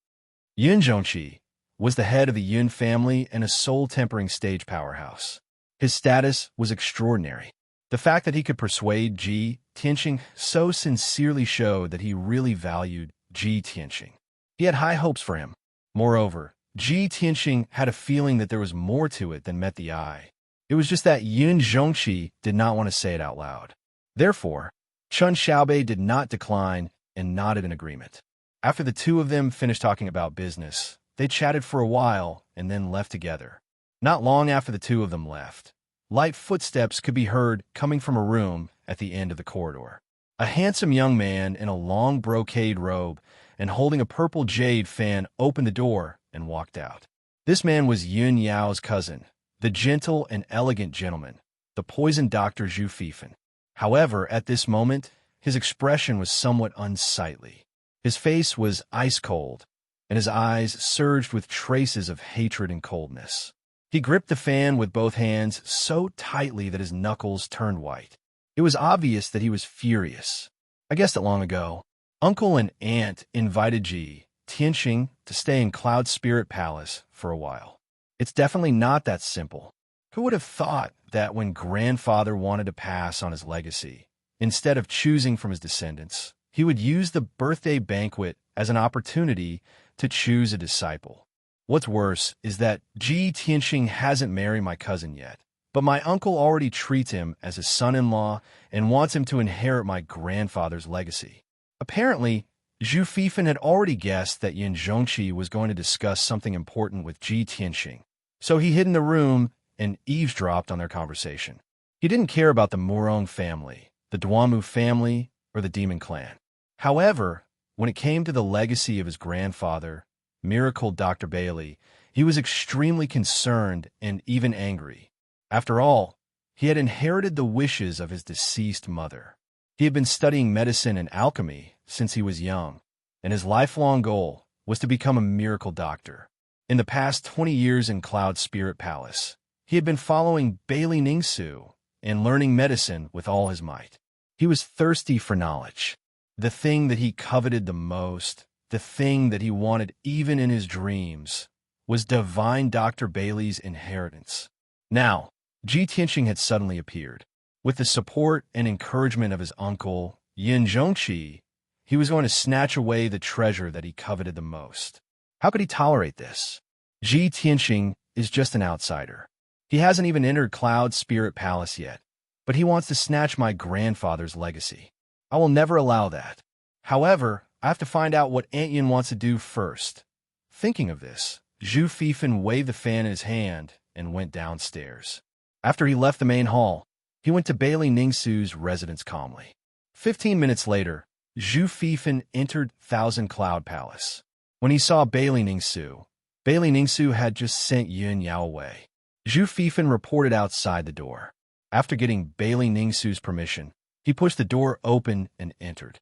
Yun Zhongqi was the head of the Yun family and a soul-tempering stage powerhouse. His status was extraordinary. The fact that he could persuade Ji Tianxing so sincerely showed that he really valued Ji Tianxing. He had high hopes for him. Moreover, Ji Tianxing had a feeling that there was more to it than met the eye. It was just that Yun Zhongqi did not want to say it out loud. Therefore, Chun Xiaobei did not decline and nodded in agreement. After the two of them finished talking about business, they chatted for a while and then left together. Not long after the two of them left, light footsteps could be heard coming from a room at the end of the corridor. A handsome young man in a long brocade robe and holding a purple jade fan opened the door and walked out. This man was Yun Yao's cousin, the gentle and elegant gentleman, the poison doctor Zhu Fifan. However, at this moment, his expression was somewhat unsightly. His face was ice-cold, and his eyes surged with traces of hatred and coldness. He gripped the fan with both hands so tightly that his knuckles turned white. It was obvious that he was furious. I guessed it long ago. Uncle and Aunt invited Ji Tianqing to stay in Cloud Spirit Palace for a while. It's definitely not that simple. Who would have thought that when grandfather wanted to pass on his legacy, instead of choosing from his descendants, he would use the birthday banquet as an opportunity to choose a disciple? What's worse is that Tianqing hasn't married my cousin yet, but my uncle already treats him as his son-in-law and wants him to inherit my grandfather's legacy. Apparently, Zhu Fifan had already guessed that Yin Zhongqi was going to discuss something important with Tianqing, so he hid in the room and eavesdropped on their conversation. He didn't care about the Murong family, the Duanmu family, or the Demon Clan. However, when it came to the legacy of his grandfather, Miracle Dr. Bailey, he was extremely concerned and even angry. After all, he had inherited the wishes of his deceased mother. He had been studying medicine and alchemy since he was young, and his lifelong goal was to become a miracle doctor. In the past 20 years in Cloud Spirit Palace, he had been following Bailey Ningsu and learning medicine with all his might. He was thirsty for knowledge, the thing that he coveted the most, the thing that he wanted even in his dreams, was divine Dr. Bailey's inheritance. Now, Tianqing had suddenly appeared. With the support and encouragement of his uncle, Yin Zhongqi, he was going to snatch away the treasure that he coveted the most. How could he tolerate this? Tianqing is just an outsider. He hasn't even entered Cloud Spirit Palace yet, but he wants to snatch my grandfather's legacy. I will never allow that. However, I have to find out what Aunt Yin wants to do first. Thinking of this, Zhu Fifan waved the fan in his hand and went downstairs. After he left the main hall, he went to Bailey Ningsu's residence calmly. 15 minutes later, Zhu Fifan entered Thousand Cloud Palace. When he saw Bailey Ningsu had just sent Yun Yao away. Zhu Fifan reported outside the door. After getting Bailey Ningsu's permission, he pushed the door open and entered.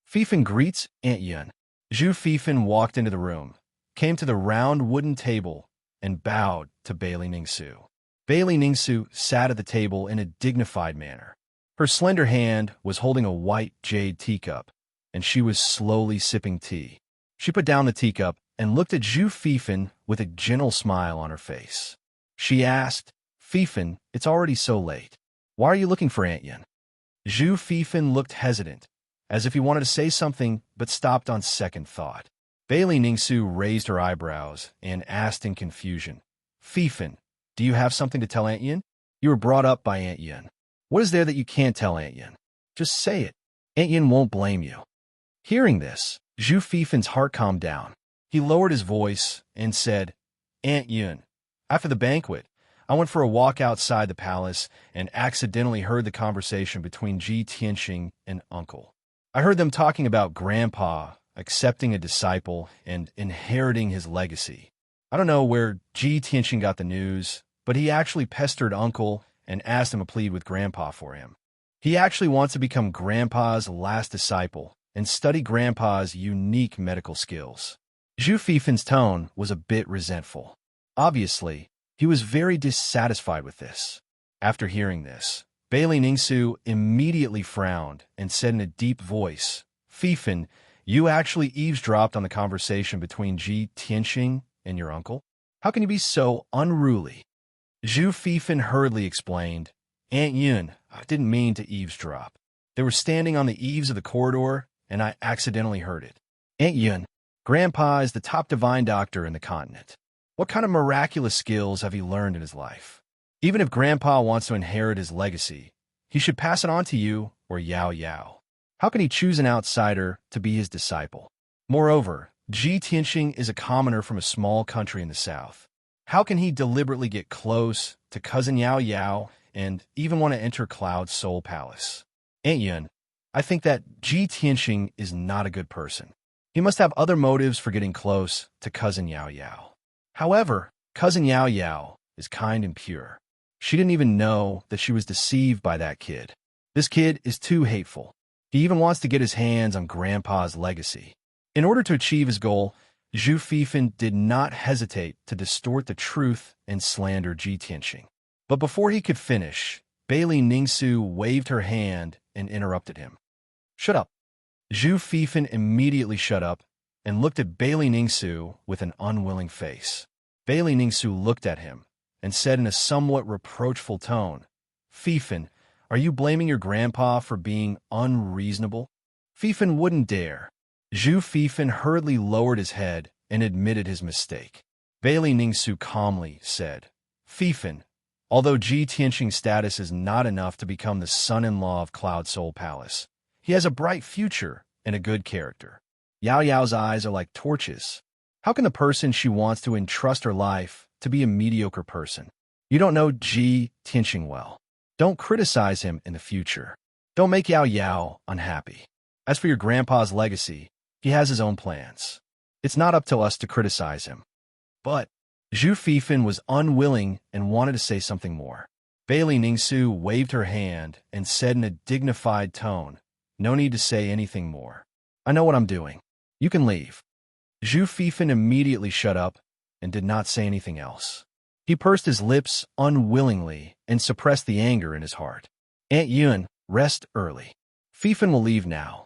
Fifan greets Aunt Yun. Zhu Fifan walked into the room, came to the round wooden table, and bowed to Bailey Ningsu. Bailey Ningsu sat at the table in a dignified manner. Her slender hand was holding a white jade teacup, and she was slowly sipping tea. She put down the teacup and looked at Zhu Fifan with a gentle smile on her face. She asked, "Fifan, it's already so late. Why are you looking for Aunt Yin?" Zhu Fifan looked hesitant, as if he wanted to say something but stopped on second thought. Bailey Ningsu raised her eyebrows and asked in confusion, "Fifan, do you have something to tell Aunt Yin? You were brought up by Aunt Yin. What is there that you can't tell Aunt Yin? Just say it. Aunt Yin won't blame you." Hearing this, Zhu Fifan's heart calmed down. He lowered his voice and said, "Aunt Yin, after the banquet, I went for a walk outside the palace and accidentally heard the conversation between Tianqing and Uncle. I heard them talking about Grandpa accepting a disciple and inheriting his legacy. I don't know where Tianqing got the news, but he actually pestered Uncle and asked him to plead with Grandpa for him. He actually wants to become Grandpa's last disciple and study Grandpa's unique medical skills." Zhu Fifan's tone was a bit resentful. Obviously, he was very dissatisfied with this. After hearing this, Bailey Ningsu immediately frowned and said in a deep voice, "Fifan, you actually eavesdropped on the conversation between Tianqing and your uncle? How can you be so unruly?" Zhu Fifan hurriedly explained, "Aunt Yun, I didn't mean to eavesdrop. They were standing on the eaves of the corridor, and I accidentally heard it. Aunt Yun, Grandpa is the top divine doctor in the continent. What kind of miraculous skills have he learned in his life? Even if Grandpa wants to inherit his legacy, he should pass it on to you or Yao Yao. How can he choose an outsider to be his disciple? Moreover, Tianqing is a commoner from a small country in the south. How can he deliberately get close to cousin Yao Yao and even want to enter Cloud Soul Palace? Aunt Yun, I think that Tianqing is not a good person. He must have other motives for getting close to cousin Yao Yao. However, cousin Yao Yao is kind and pure. She didn't even know that she was deceived by that kid. This kid is too hateful. He even wants to get his hands on Grandpa's legacy." In order to achieve his goal, Zhu Fifan did not hesitate to distort the truth and slander Tianqing. But before he could finish, Bailey Ningsu waved her hand and interrupted him. "Shut up." Zhu Fifan immediately shut up and looked at Bailey Ningsu with an unwilling face. Bailey Ningsu looked at him and said in a somewhat reproachful tone, "Fifan, are you blaming your grandpa for being unreasonable?" Fifan wouldn't dare. Zhu Fifan hurriedly lowered his head and admitted his mistake. Bailey Ningsu calmly said, "Fifan, although Ji Tianqing's status is not enough to become the son-in-law of Cloud Soul Palace, he has a bright future and a good character." Yao Yao's eyes are like torches. How can the person she wants to entrust her life to be a mediocre person? You don't know Ji Tianqing well. Don't criticize him in the future. Don't make Yao Yao unhappy. As for your grandpa's legacy, he has his own plans. It's not up to us to criticize him. But Zhu Fifan was unwilling and wanted to say something more. Bailey Ningsu waved her hand and said in a dignified tone, "No need to say anything more. I know what I'm doing. You can leave." Zhu Fifan immediately shut up and did not say anything else. He pursed his lips unwillingly and suppressed the anger in his heart. "Aunt Yun, rest early. Fifan will leave now."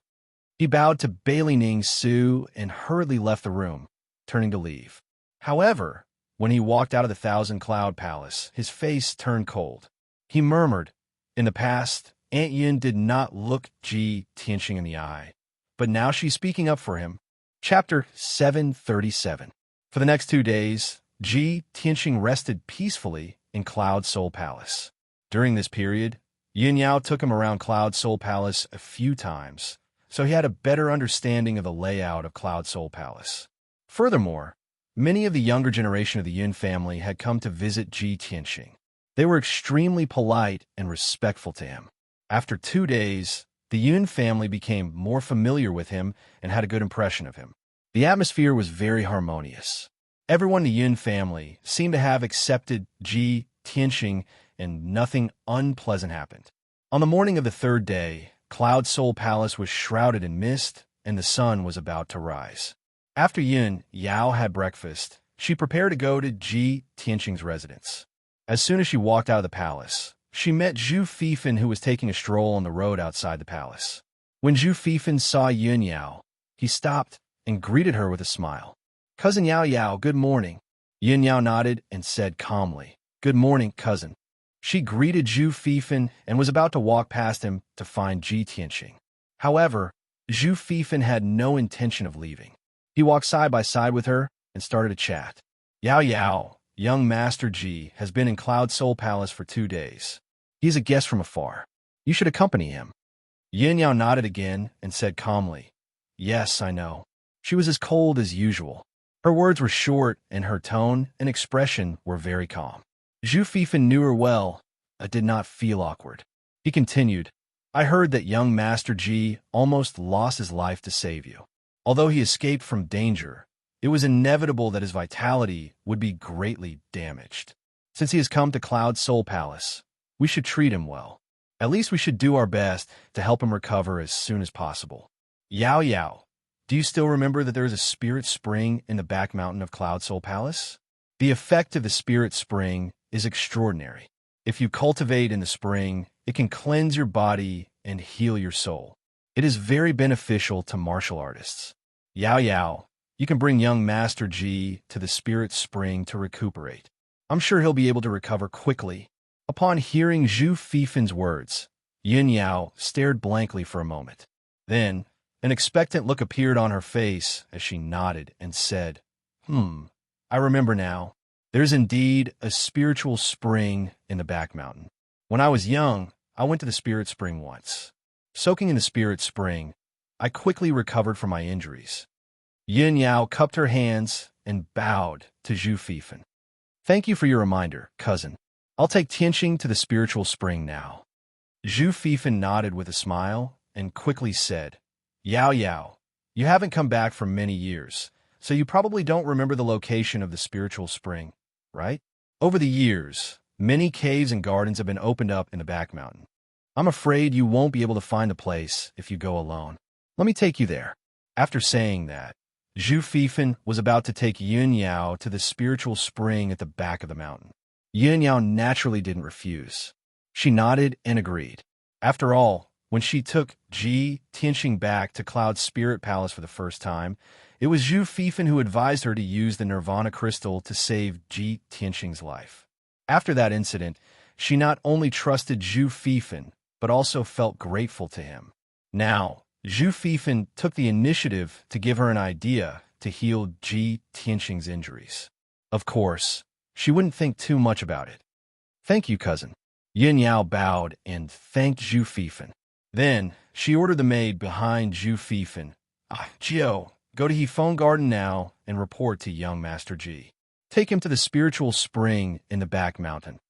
He bowed to Bailey Ningsu and hurriedly left the room, turning to leave. However, when he walked out of the Thousand Cloud Palace, his face turned cold. He murmured, "In the past, Aunt Yun did not look Ji Tianqing in the eye, but now she's speaking up for him." Chapter 737. For the next 2 days, Ji Tianqing rested peacefully in Cloud Soul Palace. During this period, Yin Yao took him around Cloud Soul Palace a few times, so he had a better understanding of the layout of Cloud Soul Palace. Furthermore, many of the younger generation of the Yun family had come to visit Ji Tianqing. They were extremely polite and respectful to him. After 2 days, the Yun family became more familiar with him and had a good impression of him. The atmosphere was very harmonious. Everyone in the Yun family seemed to have accepted Ji Tianqing, and nothing unpleasant happened. On the morning of the 3rd day, Cloud Soul Palace was shrouded in mist, and the sun was about to rise. After Yun Yao had breakfast, she prepared to go to Ji Tianqing's residence. As soon as she walked out of the palace, she met Zhu Fifan, who was taking a stroll on the road outside the palace. When Zhu Fifan saw Yun Yao, he stopped and greeted her with a smile. "Cousin Yao Yao, good morning." Yun Yao nodded and said calmly, "Good morning, cousin." She greeted Zhu Fifan and was about to walk past him to find Ji Tianqing. However, Zhu Fifan had no intention of leaving. He walked side by side with her and started a chat. "Yao Yao, young Master Ji, has been in Cloud Soul Palace for 2 days. He's a guest from afar. You should accompany him." Yin Yao nodded again and said calmly, "Yes, I know." She was as cold as usual. Her words were short, and her tone and expression were very calm. Zhu Fifan knew her well, but did not feel awkward. He continued, "I heard that young Master Ji almost lost his life to save you. Although he escaped from danger, it was inevitable that his vitality would be greatly damaged. Since he has come to Cloud Soul Palace, we should treat him well. At least we should do our best to help him recover as soon as possible. Yao Yao, do you still remember that there is a spirit spring in the back mountain of Cloud Soul Palace? The effect of the spirit spring is extraordinary. If you cultivate in the spring, it can cleanse your body and heal your soul. It is very beneficial to martial artists. Yao Yao, you can bring young Master Ji to the spirit spring to recuperate. I'm sure he'll be able to recover quickly." Upon hearing Zhu Fifan's words, Yin Yao stared blankly for a moment. Then, an expectant look appeared on her face as she nodded and said, I remember now. There's indeed a spiritual spring in the back mountain. When I was young, I went to the spirit spring once. Soaking in the spirit spring, I quickly recovered from my injuries." Yin Yao cupped her hands and bowed to Zhu Fifan. "Thank you for your reminder, cousin. I'll take Tianqing to the spiritual spring now." Zhu Fifan nodded with a smile and quickly said, "Yao Yao, you haven't come back for many years, so you probably don't remember the location of the spiritual spring, right? Over the years, many caves and gardens have been opened up in the back mountain. I'm afraid you won't be able to find the place if you go alone. Let me take you there." After saying that, Zhu Fifan was about to take Yin Yao to the spiritual spring at the back of the mountain. Yin Yao naturally didn't refuse. She nodded and agreed. After all, When she took Ji Tianxing back to Cloud's spirit palace for the first time, it was Zhu Fifan who advised her to use the Nirvana crystal to save Ji Tianxing's life. After that incident, she not only trusted Zhu Fifan, but also felt grateful to him. Now, Zhu Fifan took the initiative to give her an idea to heal Ji Tianxing's injuries. Of course, she wouldn't think too much about it. "Thank you, cousin." Yin Yao bowed and thanked Zhu Fifan. Then, she ordered the maid behind Zhu Fifan, "Jiao, go to Hefeng Garden now and report to young Master Ji. Take him to the spiritual spring in the back mountain."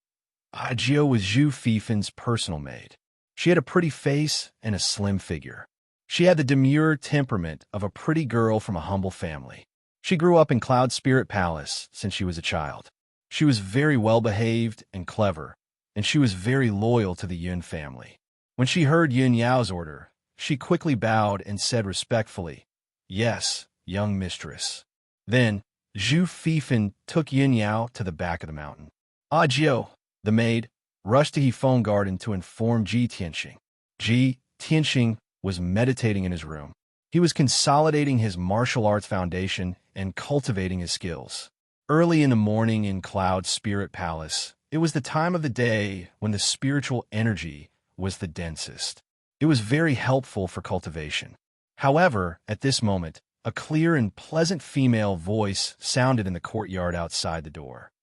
Jiao was Zhu Fifan's personal maid. She had a pretty face and a slim figure. She had the demure temperament of a pretty girl from a humble family. She grew up in Cloud Spirit Palace since she was a child. She was very well-behaved and clever, and she was very loyal to the Yun family. When she heard Yin Yao's order, she quickly bowed and said respectfully, "Yes, young mistress." Then, Zhu Fifan took Yin Yao to the back of the mountain. Jiao, the maid, rushed to Hefeng Garden to inform Ji Tianxing. Ji Tianxing was meditating in his room. He was consolidating his martial arts foundation and cultivating his skills. Early in the morning in Cloud Spirit Palace, it was the time of the day when the spiritual energy was the densest. It was very helpful for cultivation. However, at this moment, a clear and pleasant female voice sounded in the courtyard outside the door.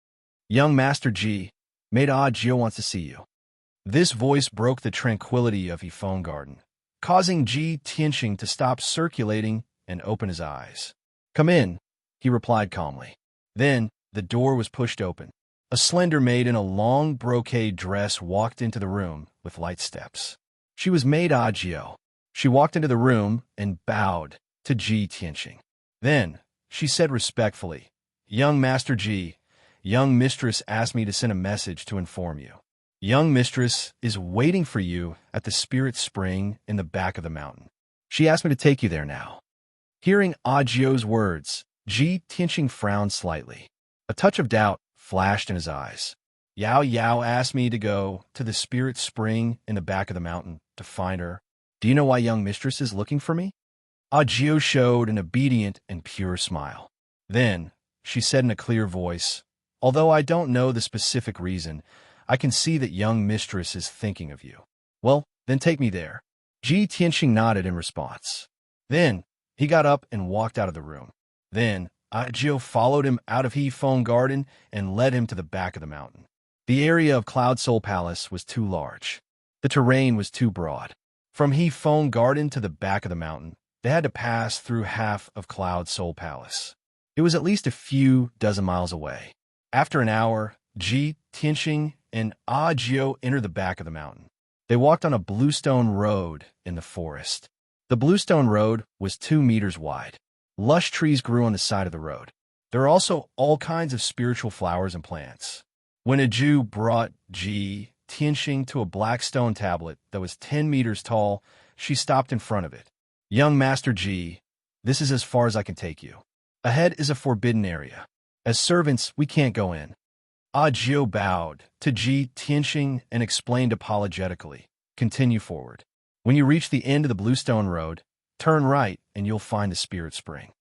"Young Master Ji, Maid Jiao wants to see you." This voice broke the tranquility of Hefeng Garden, causing Ji Tianxing to stop circulating and open his eyes. "Come in," he replied calmly. Then, the door was pushed open. A slender maid in a long brocade dress walked into the room with light steps. She was Maid Jiao. She walked into the room and bowed to Ji Tianxing. Then, she said respectfully, "Young Master Ji, young mistress asked me to send a message to inform you. Young mistress is waiting for you at the spirit spring in the back of the mountain. She asked me to take you there now." Hearing Jiao's words, Ji Tianxing frowned slightly. A touch of doubt flashed in his eyes. "Yao asked me to go to the spirit spring in the back of the mountain to find her. Do you know why young mistress is looking for me?" Jiao showed an obedient and pure smile. Then, she said in a clear voice, "Although I don't know the specific reason, I can see that young mistress is thinking of you. Well, then take me there." Ji Tianxing nodded in response. Then, he got up and walked out of the room. Then, Jiao followed him out of Hefeng Garden and led him to the back of the mountain. The area of Cloud Soul Palace was too large. The terrain was too broad. From Hefeng Garden to the back of the mountain, they had to pass through half of Cloud Soul Palace. It was at least a few dozen miles away. After an hour, Ji Tianxing and Jiao entered the back of the mountain. They walked on a bluestone road in the forest. The bluestone road was 2 meters wide. Lush trees grew on the side of the road. There are also all kinds of spiritual flowers and plants. When a Jew brought Ji Tianxing to a black stone tablet that was 10 meters tall, she stopped in front of it. "Young Master Ji, this is as far as I can take you. Ahead is a forbidden area. As servants, we can't go in." Jiao bowed to Ji Tianxing and explained apologetically, "Continue forward. When you reach the end of the bluestone road, turn right and you'll find the spirit spring."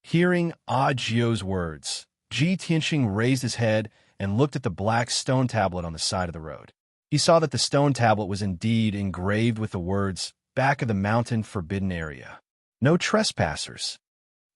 Hearing Jiao's words, Ji Tianxing raised his head and looked at the black stone tablet on the side of the road. He saw that the stone tablet was indeed engraved with the words, "Back of the mountain forbidden area. No trespassers."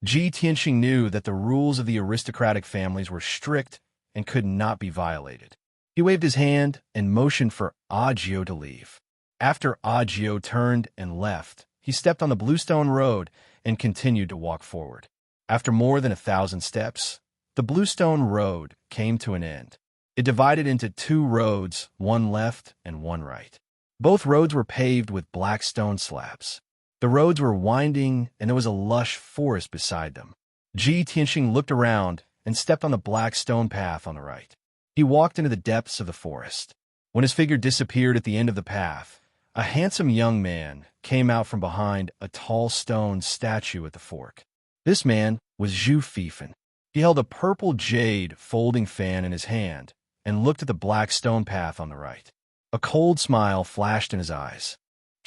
Ji Tianxing knew that the rules of the aristocratic families were strict and could not be violated. He waved his hand and motioned for Jiao to leave. After Jiao turned and left, he stepped on the bluestone road and continued to walk forward. After more than 1,000 steps, the bluestone road came to an end. It divided into 2 roads, one left and one right. Both roads were paved with black stone slabs. The roads were winding and there was a lush forest beside them. Ji Tianxing looked around and stepped on the black stone path on the right. He walked into the depths of the forest. When his figure disappeared at the end of the path, a handsome young man came out from behind a tall stone statue at the fork. This man was Zhu Fifan. He held a purple jade folding fan in his hand and looked at the black stone path on the right. A cold smile flashed in his eyes.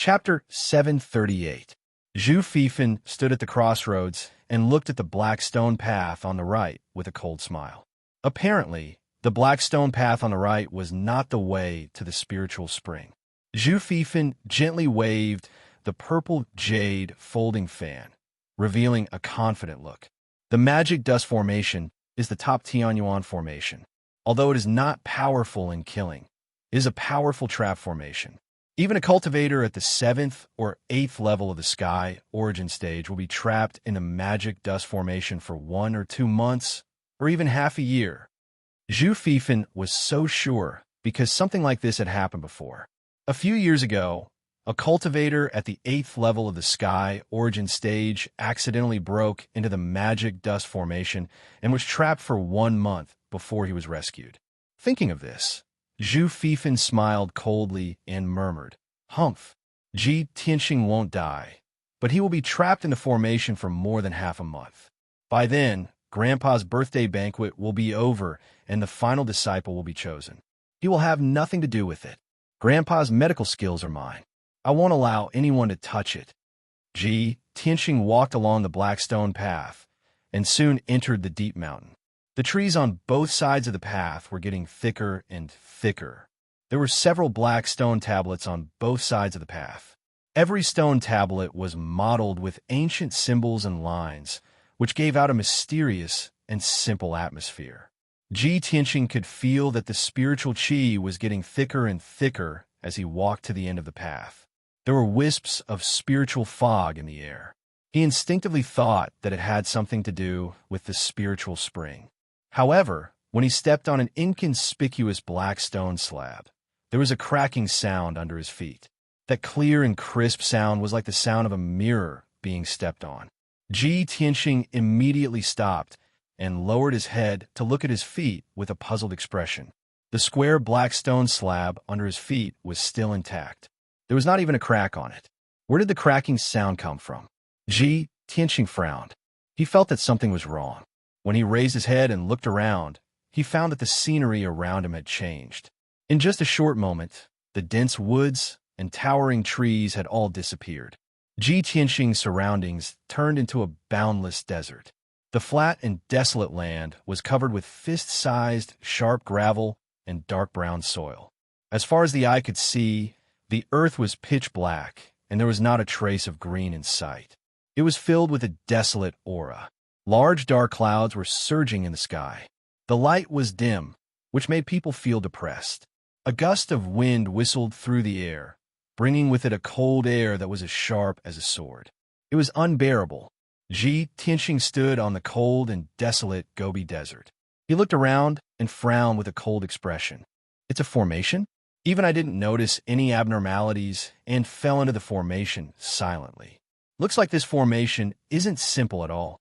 Chapter 738. Zhu Fifan stood at the crossroads and looked at the black stone path on the right with a cold smile. Apparently, the black stone path on the right was not the way to the spiritual spring. Zhu Fifan gently waved the purple jade folding fan, revealing a confident look. The magic dust formation is the top Tianyuan formation. Although it is not powerful in killing, it is a powerful trap formation. Even a cultivator at the 7th or 8th level of the sky origin stage will be trapped in the magic dust formation for 1 or 2 months, or even half a year. Zhu Fifan was so sure because something like this had happened before. A few years ago, a cultivator at the 8th level of the sky origin stage accidentally broke into the magic dust formation and was trapped for 1 month before he was rescued. Thinking of this, Zhu Fifan smiled coldly and murmured, "Humph, Ji Tianxing won't die, but he will be trapped in the formation for more than half a month. By then, Grandpa's birthday banquet will be over and the final disciple will be chosen. He will have nothing to do with it. Grandpa's medical skills are mine. I won't allow anyone to touch it." Ji Tianxing walked along the black stone path and soon entered the deep mountain. The trees on both sides of the path were getting thicker and thicker. There were several black stone tablets on both sides of the path. Every stone tablet was modeled with ancient symbols and lines, which gave out a mysterious and simple atmosphere. Ji Tianxing could feel that the spiritual qi was getting thicker and thicker as he walked to the end of the path. There were wisps of spiritual fog in the air. He instinctively thought that it had something to do with the spiritual spring. However, when he stepped on an inconspicuous black stone slab, there was a cracking sound under his feet. That clear and crisp sound was like the sound of a mirror being stepped on. Ji Tianxing immediately stopped and lowered his head to look at his feet with a puzzled expression. The square black stone slab under his feet was still intact. There was not even a crack on it. Where did the cracking sound come from? Ji Tianxing frowned. He felt that something was wrong. When he raised his head and looked around, he found that the scenery around him had changed. In just a short moment, the dense woods and towering trees had all disappeared. Ji Tianxing's surroundings turned into a boundless desert. The flat and desolate land was covered with fist-sized, sharp gravel and dark brown soil. As far as the eye could see, the earth was pitch black, and there was not a trace of green in sight. It was filled with a desolate aura. Large dark clouds were surging in the sky. The light was dim, which made people feel depressed. A gust of wind whistled through the air, bringing with it a cold air that was as sharp as a sword. It was unbearable. Ji Tianxing stood on the cold and desolate Gobi Desert. He looked around and frowned with a cold expression. It's a formation? Even I didn't notice any abnormalities and fell into the formation silently. Looks like this formation isn't simple at all.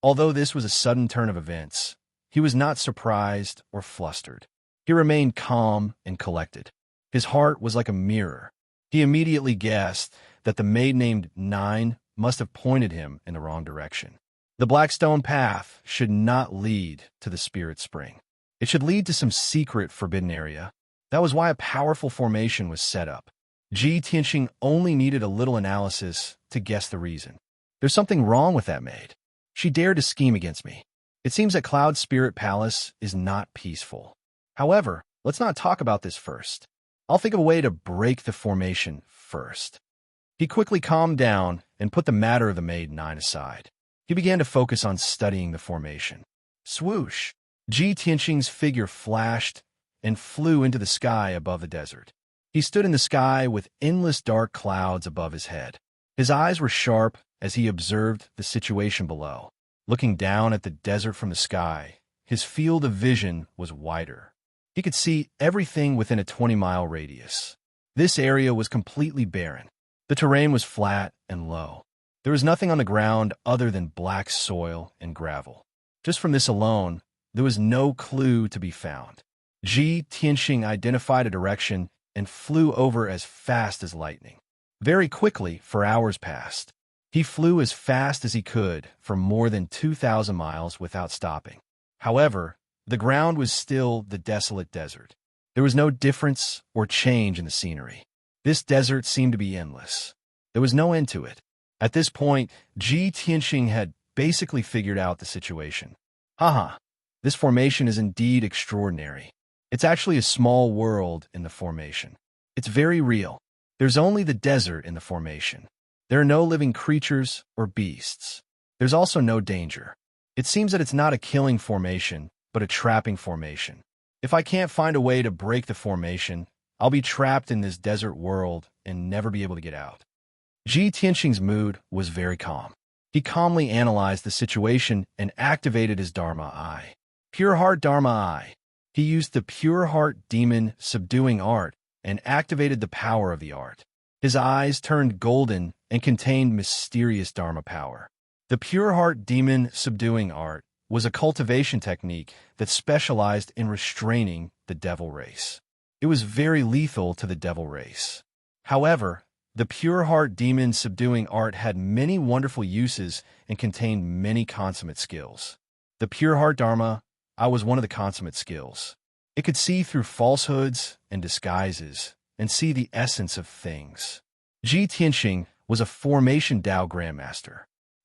Although this was a sudden turn of events, he was not surprised or flustered. He remained calm and collected. His heart was like a mirror. He immediately guessed that the maid named Nine must have pointed him in the wrong direction. The black stone path should not lead to the spirit spring. It should lead to some secret forbidden area. That was why a powerful formation was set up. Ji Tianxing only needed a little analysis to guess the reason. There's something wrong with that maid. She dared to scheme against me. It seems that Cloud Spirit Palace is not peaceful. However, let's not talk about this first. I'll think of a way to break the formation first. He quickly calmed down and put the matter of the maid Nine aside. He began to focus on studying the formation. Swoosh! Ji Tianxing's figure flashed and flew into the sky above the desert. He stood in the sky with endless dark clouds above his head. His eyes were sharp as he observed the situation below. Looking down at the desert from the sky, his field of vision was wider. He could see everything within a 20-mile radius. This area was completely barren. The terrain was flat and low. There was nothing on the ground other than black soil and gravel. Just from this alone, there was no clue to be found. Ji Tianxing identified a direction and flew over as fast as lightning. Very quickly, for hours passed. He flew as fast as he could for more than 2,000 miles without stopping. However, the ground was still the desolate desert. There was no difference or change in the scenery. This desert seemed to be endless. There was no end to it. At this point, Ji Tianxing had basically figured out the situation. Haha, this formation is indeed extraordinary. It's actually a small world in the formation. It's very real. There's only the desert in the formation. There are no living creatures or beasts. There's also no danger. It seems that it's not a killing formation, but a trapping formation. If I can't find a way to break the formation, I'll be trapped in this desert world and never be able to get out. Ji Tianxing's mood was very calm. He calmly analyzed the situation and activated his Dharma Eye. Pure Heart Dharma Eye. He used the Pure Heart Demon Subduing Art and activated the power of the art. His eyes turned golden and contained mysterious Dharma power. The Pure Heart Demon Subduing Art was a cultivation technique that specialized in restraining the devil race. It was very lethal to the devil race. However, the Pure Heart Demon Subduing Art had many wonderful uses and contained many consummate skills. The Pure Heart Dharma Eye was one of the consummate skills. It could see through falsehoods and disguises and see the essence of things. Ji Tianxing was a Formation Tao Grandmaster.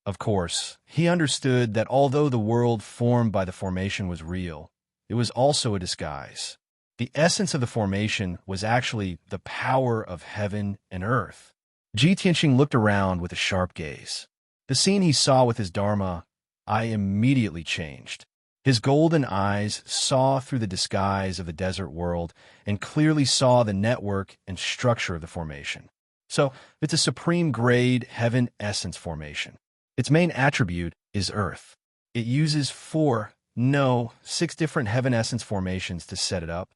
Of course, he understood that although the world formed by the formation was real, it was also a disguise. The essence of the formation was actually the power of heaven and earth. Ji Tianxing looked around with a sharp gaze. The scene he saw with his Dharma Eye immediately changed. His golden eyes saw through the disguise of the desert world and clearly saw the network and structure of the formation. So, it's a supreme grade heaven essence formation. Its main attribute is Earth. It uses 6 different heaven essence formations to set it up.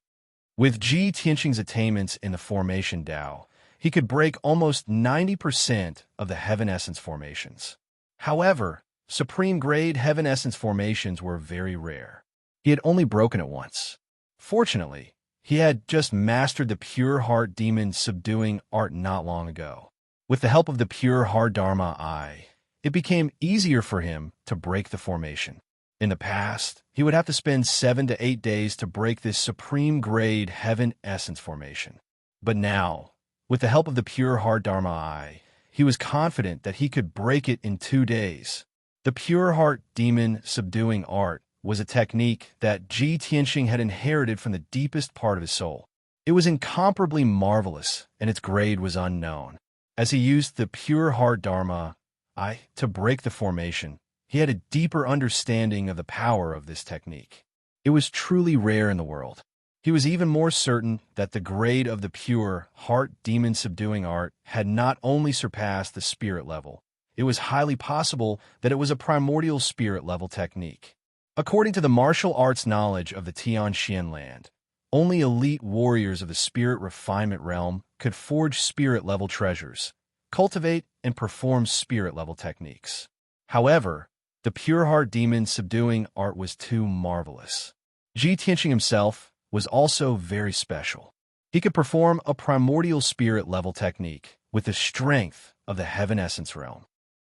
With Ji Tianxing's attainments in the Formation Tao, he could break almost 90% of the heaven essence formations. However, supreme grade heaven essence formations were very rare. He had only broken it once. Fortunately, he had just mastered the Pure Heart Demon Subduing Art not long ago. With the help of the Pure Heart Dharma Eye, it became easier for him to break the formation. In the past, he would have to spend 7 to 8 days to break this supreme grade heaven essence formation. But now, with the help of the Pure Heart Dharma Eye, he was confident that he could break it in 2 days. The Pure Heart Demon Subduing Art was a technique that Ji Tianxing had inherited from the deepest part of his soul. It was incomparably marvelous, and its grade was unknown. As he used the Pure Heart Dharma Eye to break the formation, he had a deeper understanding of the power of this technique. It was truly rare in the world. He was even more certain that the grade of the Pure Heart Demon Subduing Art had not only surpassed the spirit level, it was highly possible that it was a primordial spirit level technique. According to the martial arts knowledge of the Tianxian land, only elite warriors of the spirit refinement realm could forge spirit level treasures, cultivate and perform spirit level techniques. However, the Pure Heart Demon Subduing Art was too marvelous. Ji Tianxing himself was also very special. He could perform a primordial spirit level technique with the strength of the heaven essence realm.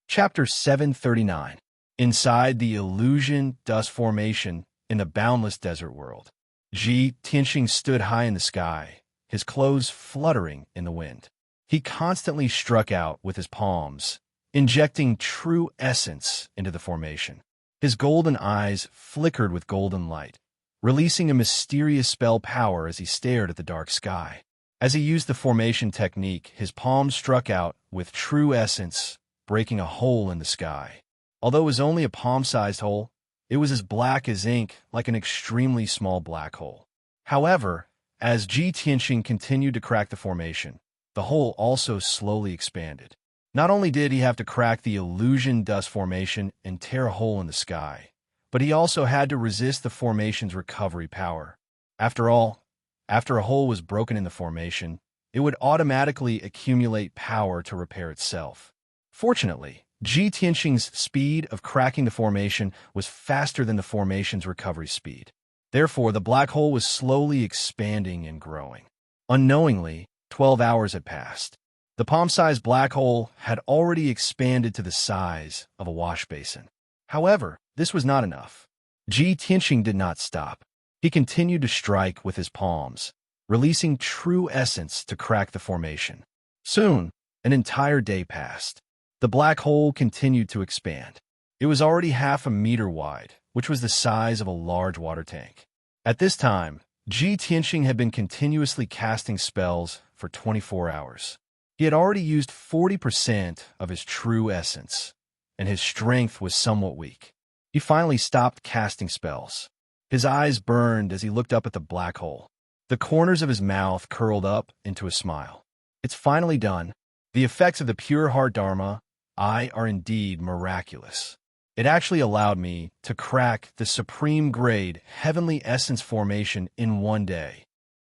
Chapter 739. Inside the illusion dust formation in the boundless desert world, Ji Tianxing stood high in the sky, his clothes fluttering in the wind. He constantly struck out with his palms, injecting true essence into the formation. His golden eyes flickered with golden light, releasing a mysterious spell power as he stared at the dark sky. As he used the formation technique, his palms struck out with true essence, breaking a hole in the sky. Although it was only a palm-sized hole, it was as black as ink, like an extremely small black hole. However, as Ji Tianxing continued to crack the formation, the hole also slowly expanded. Not only did he have to crack the illusion dust formation and tear a hole in the sky, but he also had to resist the formation's recovery power. After all, after a hole was broken in the formation, it would automatically accumulate power to repair itself. Fortunately, Ji Tianxing's speed of cracking the formation was faster than the formation's recovery speed. Therefore, the black hole was slowly expanding and growing. Unknowingly, 12 hours had passed. The palm-sized black hole had already expanded to the size of a wash basin. However, this was not enough. Ji Tianxing did not stop. He continued to strike with his palms, releasing true essence to crack the formation. Soon, an entire day passed. The black hole continued to expand. It was already half a meter wide, which was the size of a large water tank. At this time, Ji Tianxing had been continuously casting spells for 24 hours. He had already used 40% of his true essence, and his strength was somewhat weak. He finally stopped casting spells. His eyes burned as he looked up at the black hole. The corners of his mouth curled up into a smile. It's finally done. The effects of the pure heart Dharma, I, are indeed miraculous. It actually allowed me to crack the supreme grade heavenly essence formation in one day.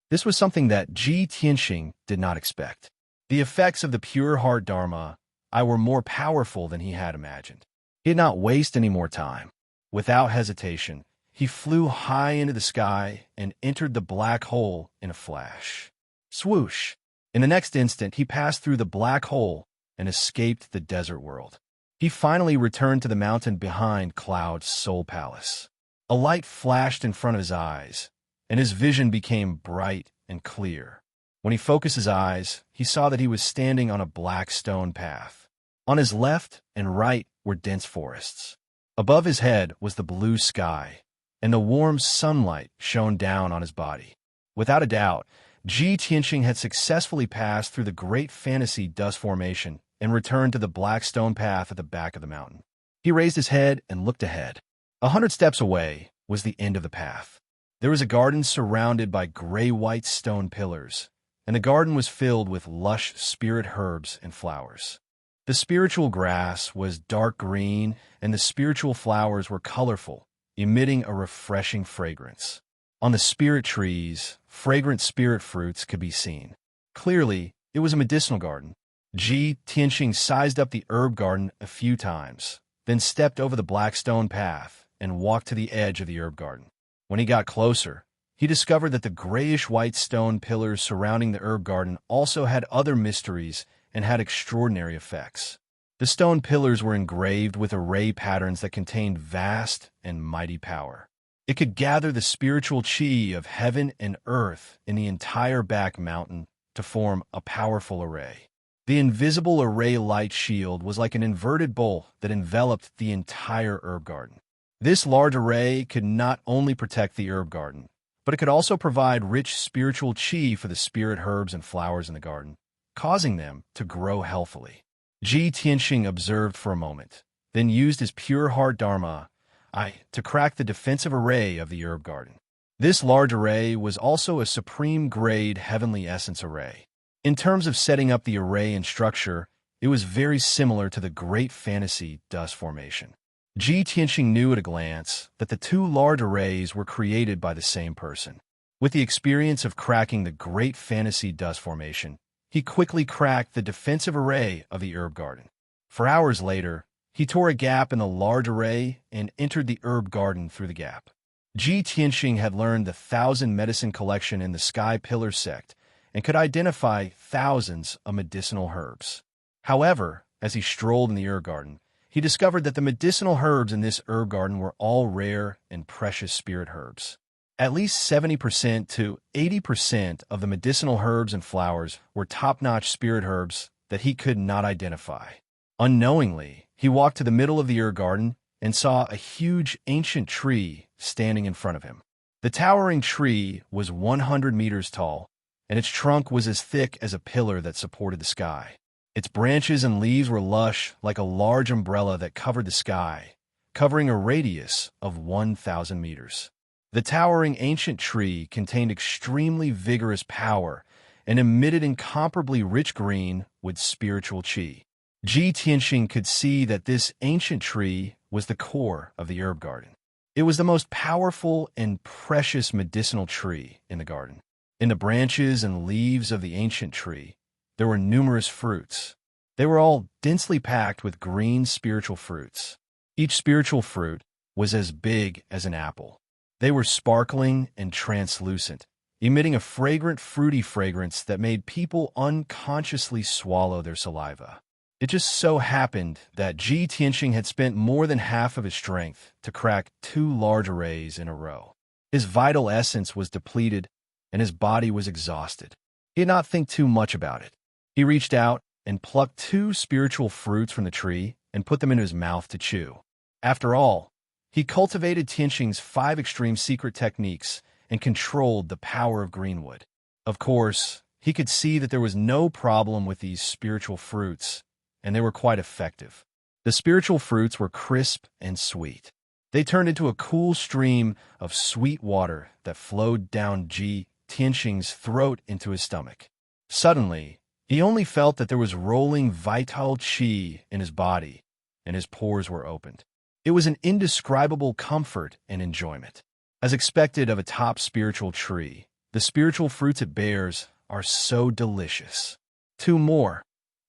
This was something that Ji Tianxing did not expect. The effects of the pure heart Dharma, I, were more powerful than he had imagined. He did not waste any more time. Without hesitation, he flew high into the sky and entered the black hole in a flash. Swoosh! In the next instant, he passed through the black hole and escaped the desert world. He finally returned to the mountain behind Cloud's soul palace. A light flashed in front of his eyes, and his vision became bright and clear. When he focused his eyes, he saw that he was standing on a black stone path. On his left and right were dense forests. Above his head was the blue sky, and the warm sunlight shone down on his body. Without a doubt, Ji Tianxing had successfully passed through the great fantasy dust formation and returned to the black stone path at the back of the mountain. He raised his head and looked ahead. 100 steps away was the end of the path. There was a garden surrounded by gray-white stone pillars, and the garden was filled with lush spirit herbs and flowers. The spiritual grass was dark green, and the spiritual flowers were colorful, emitting a refreshing fragrance. On the spirit trees, fragrant spirit fruits could be seen. Clearly, it was a medicinal garden. Ji Tianxing sized up the herb garden a few times, then stepped over the black stone path and walked to the edge of the herb garden. When he got closer, he discovered that the grayish-white stone pillars surrounding the herb garden also had other mysteries and had extraordinary effects. The stone pillars were engraved with array patterns that contained vast and mighty power. It could gather the spiritual chi of heaven and earth in the entire back mountain to form a powerful array. The invisible array light shield was like an inverted bowl that enveloped the entire herb garden. This large array could not only protect the herb garden, but it could also provide rich spiritual chi for the spirit herbs and flowers in the garden, causing them to grow healthily. Ji Tianxing observed for a moment, then used his pure heart Dharma, I, to crack the defensive array of the herb garden. This large array was also a supreme grade heavenly essence array. In terms of setting up the array and structure, it was very similar to the great fantasy dust formation. Ji Tianxing knew at a glance that the two large arrays were created by the same person. With the experience of cracking the great fantasy dust formation, he quickly cracked the defensive array of the herb garden. For hours later, he tore a gap in the large array and entered the herb garden through the gap. Ji Tianxing had learned the 1,000 medicine collection in the Sky Pillar sect and could identify thousands of medicinal herbs. However, as he strolled in the herb garden, he discovered that the medicinal herbs in this herb garden were all rare and precious spirit herbs. At least 70% to 80% of the medicinal herbs and flowers were top-notch spirit herbs that he could not identify. Unknowingly, he walked to the middle of the herb garden and saw a huge ancient tree standing in front of him. The towering tree was 100 meters tall, and its trunk was as thick as a pillar that supported the sky. Its branches and leaves were lush like a large umbrella that covered the sky, covering a radius of 1,000 meters. The towering ancient tree contained extremely vigorous power and emitted incomparably rich green with spiritual chi. Ji Tianxing could see that this ancient tree was the core of the herb garden. It was the most powerful and precious medicinal tree in the garden. In the branches and leaves of the ancient tree, there were numerous fruits. They were all densely packed with green spiritual fruits. Each spiritual fruit was as big as an apple. They were sparkling and translucent, emitting a fragrant, fruity fragrance that made people unconsciously swallow their saliva. It just so happened that Ji Tianxing had spent more than half of his strength to crack 2 large arrays in a row. His vital essence was depleted, and his body was exhausted. He did not think too much about it. He reached out and plucked 2 spiritual fruits from the tree and put them into his mouth to chew. After all, he cultivated Tianqing's 5 extreme secret techniques and controlled the power of greenwood. Of course, he could see that there was no problem with these spiritual fruits, and they were quite effective. The spiritual fruits were crisp and sweet. They turned into a cool stream of sweet water that flowed down Tianqing's throat into his stomach. Suddenly, he only felt that there was rolling vital qi in his body, and his pores were opened. It was an indescribable comfort and enjoyment. As expected of a top spiritual tree, the spiritual fruits it bears are so delicious. 2 more,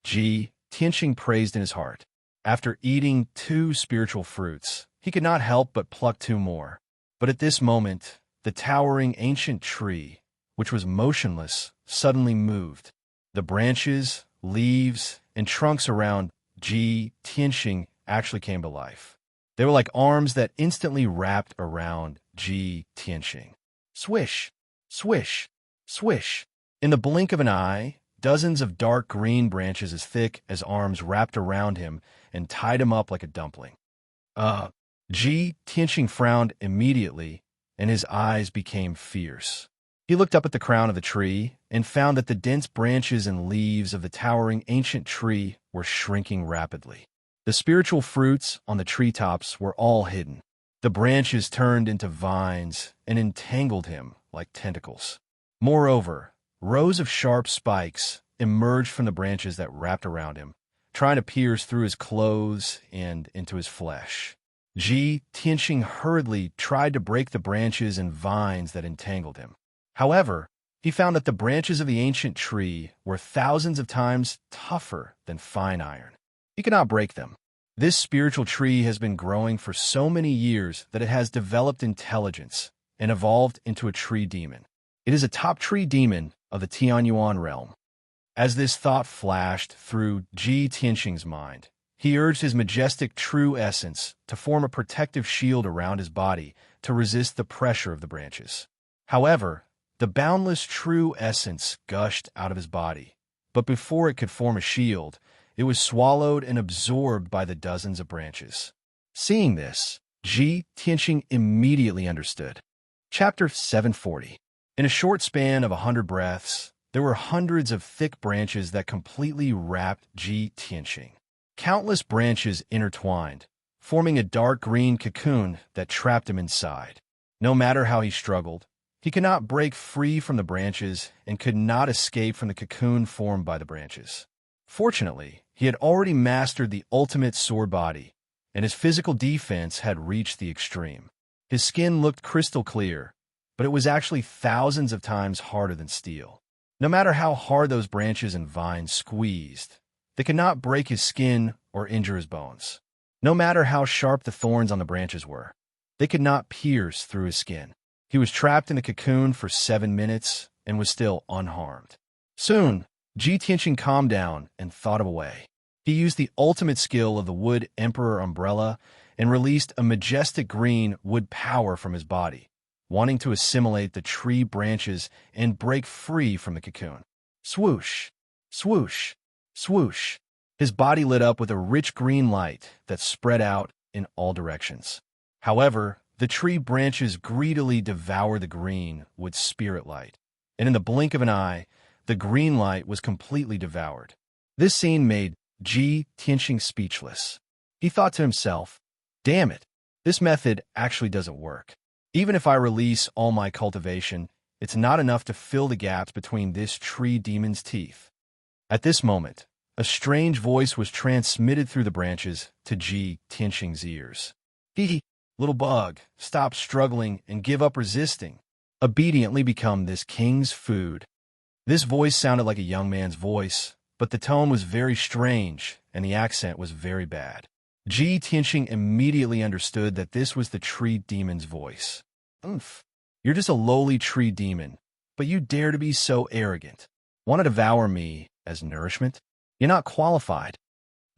Tianqing praised in his heart. After eating 2 spiritual fruits, he could not help but pluck 2 more. But at this moment, the towering ancient tree, which was motionless, suddenly moved. The branches, leaves, and trunks around Tianqing actually came to life. They were like arms that instantly wrapped around Tianqing. Swish, swish, swish. In the blink of an eye, dozens of dark green branches as thick as arms wrapped around him and tied him up like a dumpling. Tianqing frowned immediately, and his eyes became fierce. He looked up at the crown of the tree and found that the dense branches and leaves of the towering ancient tree were shrinking rapidly. The spiritual fruits on the treetops were all hidden. The branches turned into vines and entangled him like tentacles. Moreover, rows of sharp spikes emerged from the branches that wrapped around him, trying to pierce through his clothes and into his flesh. Tianqing hurriedly tried to break the branches and vines that entangled him. However, he found that the branches of the ancient tree were thousands of times tougher than fine iron. He could not break them. This spiritual tree has been growing for so many years that it has developed intelligence and evolved into a tree demon. It is a top tree demon of the Tianyuan realm. As this thought flashed through Tianqing's mind, he urged his majestic true essence to form a protective shield around his body to resist the pressure of the branches. However, the boundless true essence gushed out of his body, but before it could form a shield, it was swallowed and absorbed by the dozens of branches. Seeing this, Tianqing immediately understood. Chapter 740. In a short span of 100 breaths, there were hundreds of thick branches that completely wrapped Tianqing. Countless branches intertwined, forming a dark green cocoon that trapped him inside. No matter how he struggled, he could not break free from the branches and could not escape from the cocoon formed by the branches. Fortunately, he had already mastered the ultimate sword body, and his physical defense had reached the extreme. His skin looked crystal clear, but it was actually thousands of times harder than steel. No matter how hard those branches and vines squeezed, they could not break his skin or injure his bones. No matter how sharp the thorns on the branches were, they could not pierce through his skin. He was trapped in the cocoon for 7 minutes and was still unharmed. Soon, Tianqing calmed down and thought of a way. He used the ultimate skill of the Wood Emperor umbrella and released a majestic green wood power from his body, wanting to assimilate the tree branches and break free from the cocoon. Swoosh, swoosh, swoosh. His body lit up with a rich green light that spread out in all directions. However, the tree branches greedily devoured the green with spirit light, and in the blink of an eye, the green light was completely devoured. This scene made Tianqing speechless. He thought to himself, "Damn it, this method actually doesn't work. Even if I release all my cultivation, it's not enough to fill the gaps between this tree demon's teeth." At this moment, a strange voice was transmitted through the branches to Tianqing's ears. Little bug, stop struggling and give up resisting. Obediently become this king's food." This voice sounded like a young man's voice, but the tone was very strange and the accent was very bad. Tianqing immediately understood that this was the tree demon's voice. "Oomph, you're just a lowly tree demon, but you dare to be so arrogant. Want to devour me as nourishment? You're not qualified."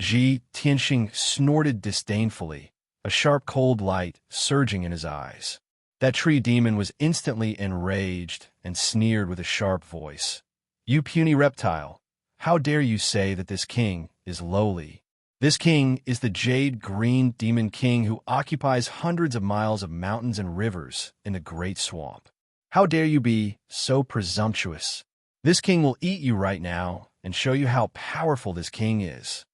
Tianqing snorted disdainfully, a sharp cold light surging in his eyes. That tree demon was instantly enraged and sneered with a sharp voice. "You puny reptile, How dare you say that this king is lowly? This king is the Jade Green Demon King who occupies hundreds of miles of mountains and rivers in the Great Swamp. How dare you be so presumptuous? This king will eat you right now and show you how powerful this king is.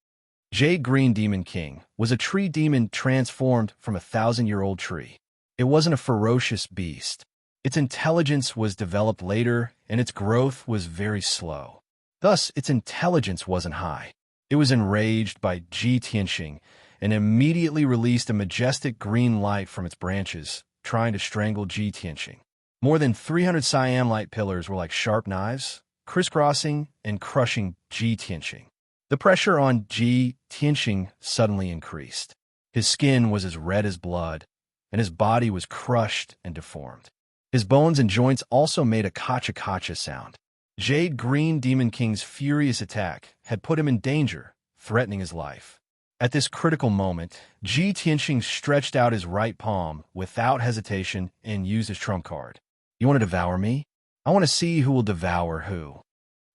Jade Green Demon King was a tree demon transformed from a 1,000-year-old tree. It wasn't a ferocious beast. Its intelligence was developed later, and its growth was very slow. Thus, its intelligence wasn't high. It was enraged by Ji Tianxing and immediately released a majestic green light from its branches, trying to strangle Ji Tianxing. More than 300 cyan light pillars were like sharp knives, crisscrossing and crushing Ji Tianxing. The pressure on Ji Tianxing suddenly increased. His skin was as red as blood, and his body was crushed and deformed. His bones and joints also made a kacha-kacha sound. Jade Green Demon King's furious attack had put him in danger, threatening his life. At this critical moment, Ji Tianxing stretched out his right palm without hesitation and used his trump card. You want to devour me? I want to see who will devour who.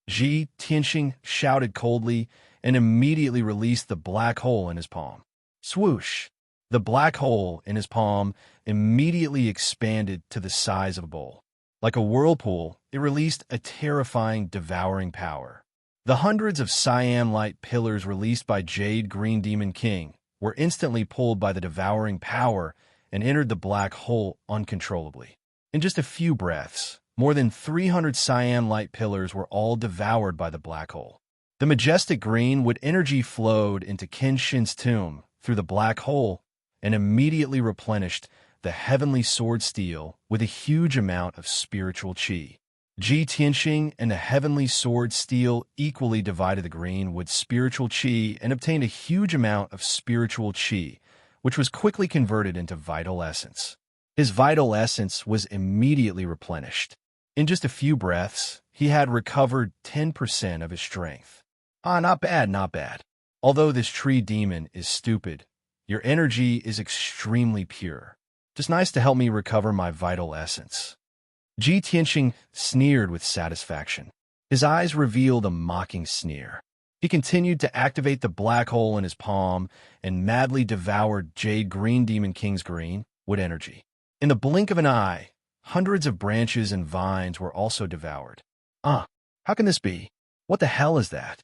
Ji Tianxing shouted coldly and immediately released the black hole in his palm. Swoosh! The black hole in his palm immediately expanded to the size of a bowl. Like a whirlpool, it released a terrifying, devouring power. The hundreds of cyan light pillars released by Jade Green Demon King were instantly pulled by the devouring power and entered the black hole uncontrollably. In just a few breaths, more than 300 cyan light pillars were all devoured by the black hole. The majestic green wood energy flowed into Kenshin's tomb through the black hole and immediately replenished the heavenly sword steel with a huge amount of spiritual qi. Ji Tianxing and the heavenly sword steel equally divided the green with spiritual qi and obtained a huge amount of spiritual qi, which was quickly converted into vital essence. His vital essence was immediately replenished. In just a few breaths, he had recovered 10% of his strength. Not bad, not bad. Although this tree demon is stupid, your energy is extremely pure. Just nice to help me recover my vital essence. Ji Tianxing sneered with satisfaction. His eyes revealed a mocking sneer. He continued to activate the black hole in his palm and madly devoured Jade Green Demon King's green wood energy. In the blink of an eye, hundreds of branches and vines were also devoured. How can this be? What the hell is that?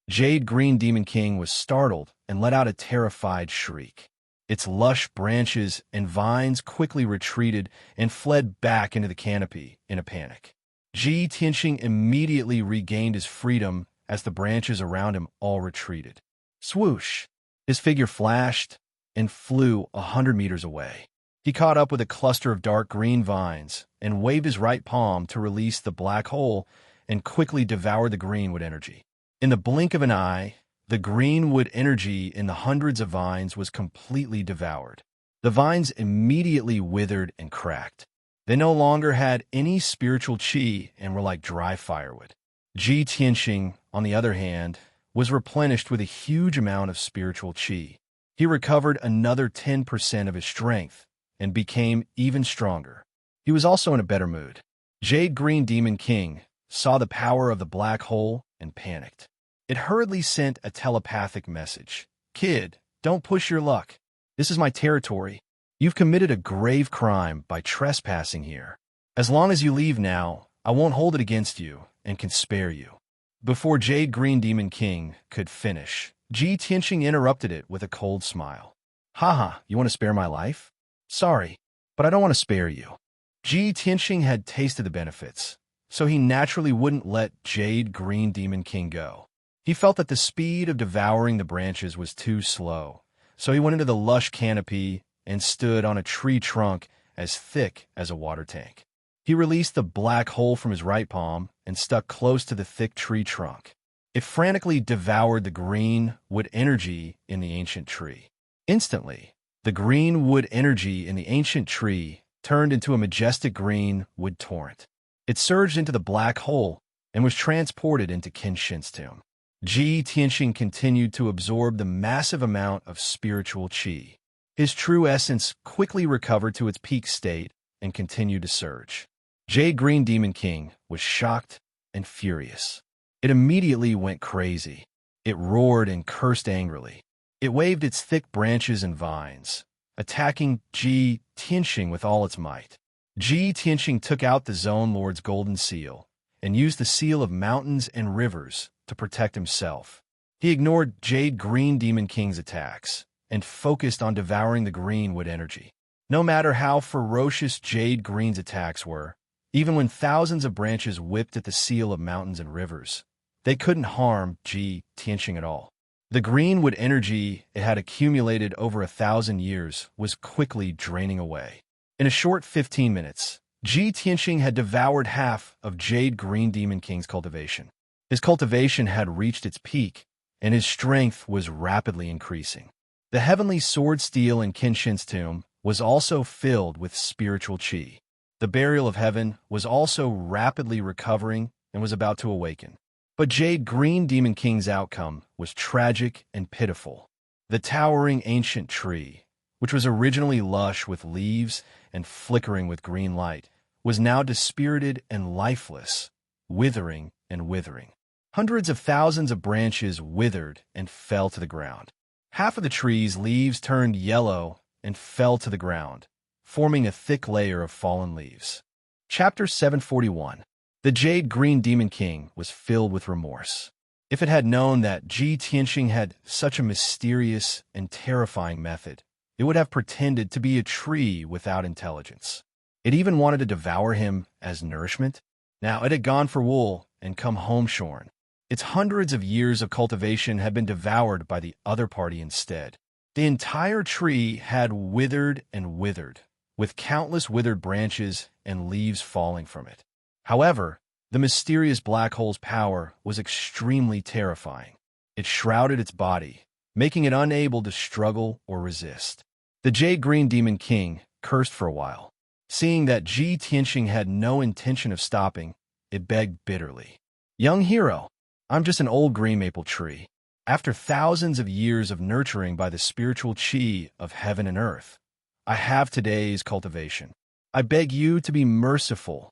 Jade Green Demon King was startled and let out a terrified shriek. Its lush branches and vines quickly retreated and fled back into the canopy in a panic. Ji Tianxing immediately regained his freedom as the branches around him all retreated. Swoosh! His figure flashed and flew 100 meters away. He caught up with a cluster of dark green vines and waved his right palm to release the black hole and quickly devoured the green wood energy. In the blink of an eye, the green wood energy in the hundreds of vines was completely devoured. The vines immediately withered and cracked. They no longer had any spiritual qi and were like dry firewood. Ji Tianxing, on the other hand, was replenished with a huge amount of spiritual qi. He recovered another 10% of his strength and became even stronger. He was also in a better mood. Jade Green Demon King saw the power of the black hole and panicked. It hurriedly sent a telepathic message. Kid, don't push your luck. This is my territory. You've committed a grave crime by trespassing here. As long as you leave now, I won't hold it against you and can spare you. Before Jade Green Demon King could finish, Ji Tianxing interrupted it with a cold smile. Haha, you want to spare my life? Sorry, but I don't want to spare you. Ji Tianxing had tasted the benefits, so he naturally wouldn't let Jade Green Demon King go. He felt that the speed of devouring the branches was too slow, so he went into the lush canopy and stood on a tree trunk as thick as a water tank. He released the black hole from his right palm and stuck close to the thick tree trunk. It frantically devoured the green wood energy in the ancient tree. Instantly, the green wood energy in the ancient tree turned into a majestic green wood torrent. It surged into the black hole and was transported into Kenshin's tomb. Ji Tianxing continued to absorb the massive amount of spiritual qi. His true essence quickly recovered to its peak state and continued to surge. Jade Green Demon King was shocked and furious. It immediately went crazy. It roared and cursed angrily. It waved its thick branches and vines, attacking Ji Tianxing with all its might. Ji Tianxing took out the Zone Lord's golden seal and used the seal of mountains and rivers to protect himself. He ignored Jade Green Demon King's attacks and focused on devouring the greenwood energy. No matter how ferocious Jade Green's attacks were, even when thousands of branches whipped at the seal of mountains and rivers, they couldn't harm Ji Tianxing at all. The greenwood energy it had accumulated over 1,000 years was quickly draining away. In a short 15 minutes, Ji Tianxing had devoured half of Jade Green Demon King's cultivation. His cultivation had reached its peak, and his strength was rapidly increasing. The heavenly sword steel in Kenshin's tomb was also filled with spiritual qi. The burial of heaven was also rapidly recovering and was about to awaken. But Jade Green Demon King's outcome was tragic and pitiful. The towering ancient tree, which was originally lush with leaves and flickering with green light, was now dispirited and lifeless, withering and withering. Hundreds of thousands of branches withered and fell to the ground. Half of the tree's leaves turned yellow and fell to the ground, forming a thick layer of fallen leaves. Chapter 741. The Jade Green Demon King was filled with remorse. If it had known that Ji Tianxing had such a mysterious and terrifying method, it would have pretended to be a tree without intelligence. It even wanted to devour him as nourishment. Now it had gone for wool and come home shorn. Its hundreds of years of cultivation had been devoured by the other party instead. The entire tree had withered and withered, with countless withered branches and leaves falling from it. However, the mysterious black hole's power was extremely terrifying. It shrouded its body, making it unable to struggle or resist. The Jade Green Demon King cursed for a while. Seeing that Ji Tianxing had no intention of stopping, it begged bitterly. "Young hero, I'm just an old green maple tree. After thousands of years of nurturing by the spiritual qi of heaven and earth, I have today's cultivation. I beg you to be merciful."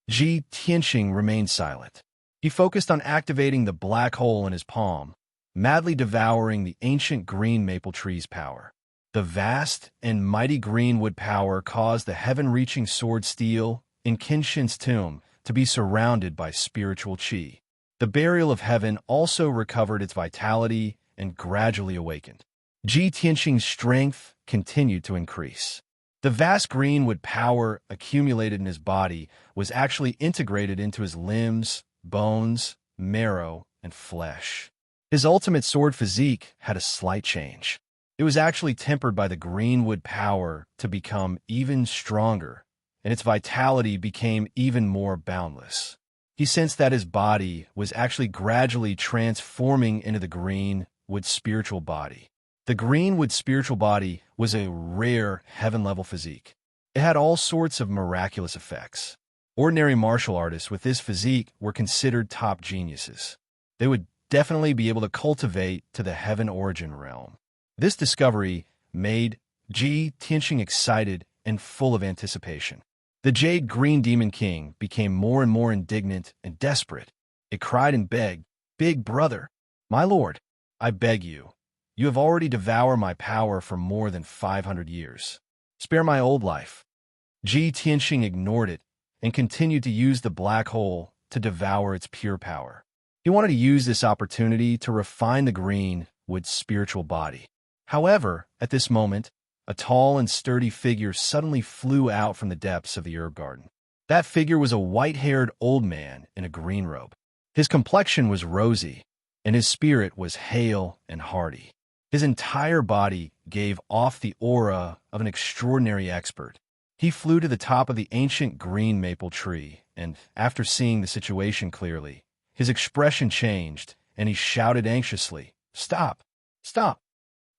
Ji Tianxing remained silent. He focused on activating the black hole in his palm, madly devouring the ancient green maple tree's power. The vast and mighty greenwood power caused the heaven-reaching sword steel in Kenshin's tomb to be surrounded by spiritual qi. The burial of heaven also recovered its vitality and gradually awakened. Ji Tianxing's strength continued to increase. The vast greenwood power accumulated in his body was actually integrated into his limbs, bones, marrow, and flesh. His ultimate sword physique had a slight change. It was actually tempered by the greenwood power to become even stronger, and its vitality became even more boundless. He sensed that his body was actually gradually transforming into the greenwood spiritual body. The greenwood spiritual body was a rare heaven-level physique. It had all sorts of miraculous effects. Ordinary martial artists with this physique were considered top geniuses. They would definitely be able to cultivate to the heaven origin realm. This discovery made Ji Tianxing excited and full of anticipation. The Jade Green Demon King became more and more indignant and desperate. It cried and begged, "Big brother, my lord, I beg you. You have already devoured my power for more than 500 years. Spare my old life." Ji Tianxing ignored it and continued to use the black hole to devour its pure power. He wanted to use this opportunity to refine the greenwood spiritual body. However, at this moment, a tall and sturdy figure suddenly flew out from the depths of the herb garden. That figure was a white-haired old man in a green robe. His complexion was rosy, and his spirit was hale and hearty. His entire body gave off the aura of an extraordinary expert. He flew to the top of the ancient green maple tree, and after seeing the situation clearly, his expression changed, and he shouted anxiously, "Stop! Stop!"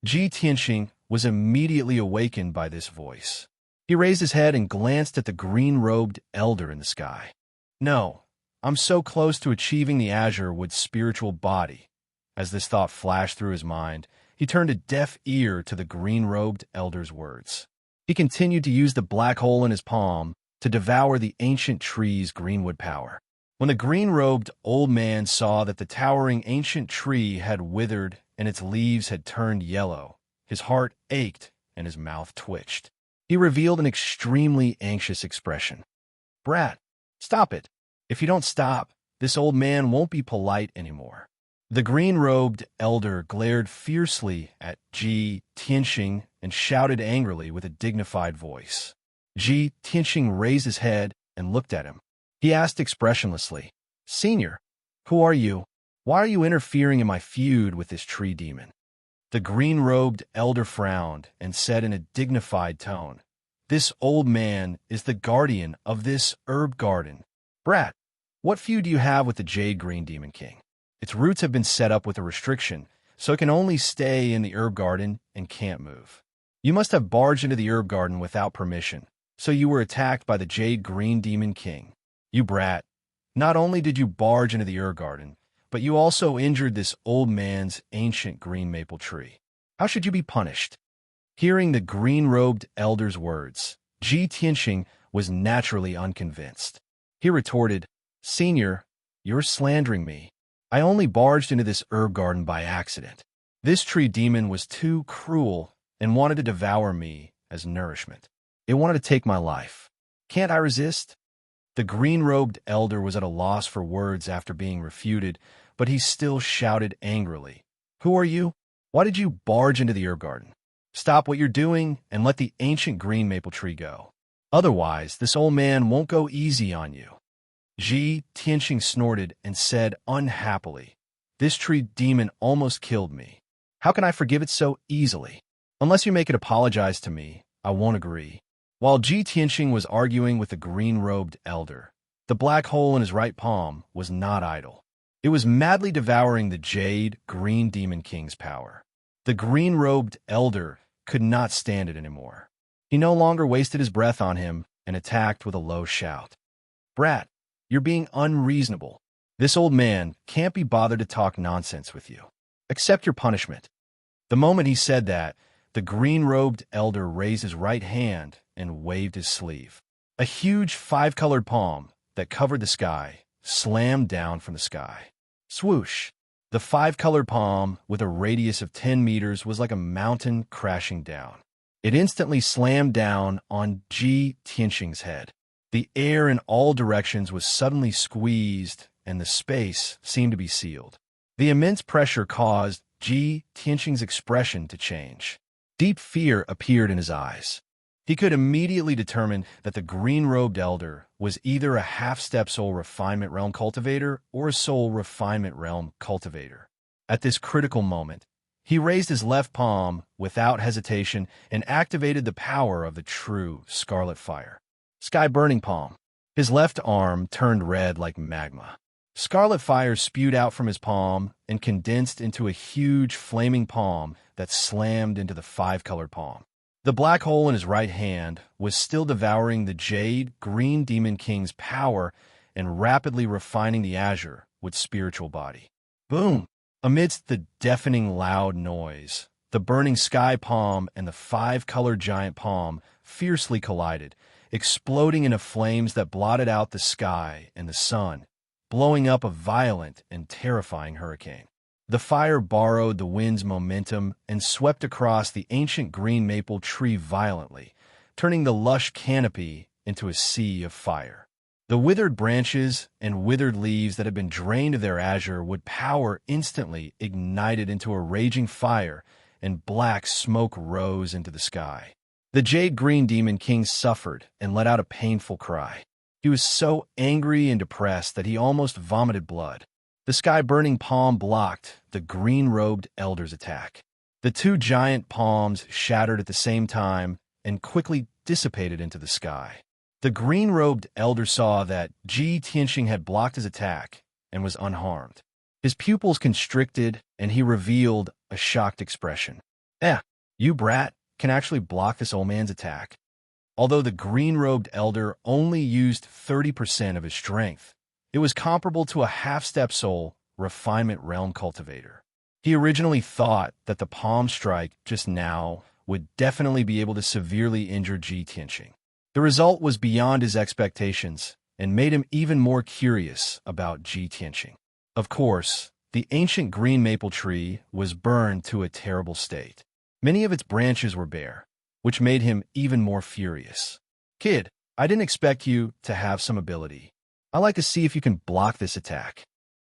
Ji Tianxing was immediately awakened by this voice. He raised his head and glanced at the green-robed elder in the sky. "No, I'm so close to achieving the azure wood spiritual body." As this thought flashed through his mind, he turned a deaf ear to the green-robed elder's words. He continued to use the black hole in his palm to devour the ancient tree's greenwood power. When the green-robed old man saw that the towering ancient tree had withered and its leaves had turned yellow, his heart ached and his mouth twitched. He revealed an extremely anxious expression. "Brat, stop it. If you don't stop, this old man won't be polite anymore." The green-robed elder glared fiercely at Ji Tianxing and shouted angrily with a dignified voice. Ji Tianxing raised his head and looked at him. He asked expressionlessly, "Senior, who are you? Why are you interfering in my feud with this tree demon?" The green-robed elder frowned and said in a dignified tone, "This old man is the guardian of this herb garden. Brat, what feud do you have with the Jade Green Demon King? Its roots have been set up with a restriction, so it can only stay in the herb garden and can't move. You must have barged into the herb garden without permission, so you were attacked by the Jade Green Demon King. You brat, not only did you barge into the herb garden, but you also injured this old man's ancient green maple tree. How should you be punished?" Hearing the green-robed elder's words, Ji Tianxing was naturally unconvinced. He retorted, "Senior, you're slandering me. I only barged into this herb garden by accident. This tree demon was too cruel and wanted to devour me as nourishment. It wanted to take my life. Can't I resist?" The green-robed elder was at a loss for words after being refuted, but he still shouted angrily, "Who are you? Why did you barge into the herb garden? Stop what you're doing and let the ancient green maple tree go. Otherwise, this old man won't go easy on you." Ji Tianxing snorted and said unhappily, "This tree demon almost killed me. How can I forgive it so easily? Unless you make it apologize to me, I won't agree." While Ji Tianxing was arguing with the green-robed elder, the black hole in his right palm was not idle. It was madly devouring the Jade Green Demon King's power. The green-robed elder could not stand it anymore. He no longer wasted his breath on him and attacked with a low shout. "Brat, you're being unreasonable. This old man can't be bothered to talk nonsense with you. Accept your punishment." The moment he said that, the green-robed elder raised his right hand and waved his sleeve. A huge five-colored palm that covered the sky slammed down from the sky. Swoosh! The five-colored palm, with a radius of 10 meters, was like a mountain crashing down. It instantly slammed down on Ji Tianxing's head. The air in all directions was suddenly squeezed, and the space seemed to be sealed. The immense pressure caused Ji Tianxing's expression to change. Deep fear appeared in his eyes. He could immediately determine that the green-robed elder was either a half-step soul refinement realm cultivator or a soul refinement realm cultivator. At this critical moment, he raised his left palm without hesitation and activated the power of the true scarlet fire. Sky Burning Palm. His left arm turned red like magma. Scarlet fire spewed out from his palm and condensed into a huge flaming palm that slammed into the five-colored palm. The black hole in his right hand was still devouring the Jade Green Demon King's power and rapidly refining the azure with spiritual body. Boom! Amidst the deafening loud noise, the burning sky palm and the five-colored giant palm fiercely collided, exploding into flames that blotted out the sky and the sun, blowing up a violent and terrifying hurricane. The fire borrowed the wind's momentum and swept across the ancient green maple tree violently, turning the lush canopy into a sea of fire. The withered branches and withered leaves that had been drained of their azure would power instantly ignited into a raging fire, and black smoke rose into the sky. The Jade Green Demon King suffered and let out a painful cry. He was so angry and depressed that he almost vomited blood. The sky-burning palm blocked the green-robed elder's attack. The two giant palms shattered at the same time and quickly dissipated into the sky. The green-robed elder saw that Ji Tianxing had blocked his attack and was unharmed. His pupils constricted, and he revealed a shocked expression. You brat can actually block this old man's attack." Although the green-robed elder only used 30% of his strength, it was comparable to a half-step soul refinement realm cultivator. He originally thought that the palm strike just now would definitely be able to severely injure Ji Tianxing. The result was beyond his expectations, and made him even more curious about Ji Tianqing. Of course, the ancient green maple tree was burned to a terrible state. Many of its branches were bare, which made him even more furious. "Kid, I didn't expect you to have some ability. I'd like to see if you can block this attack."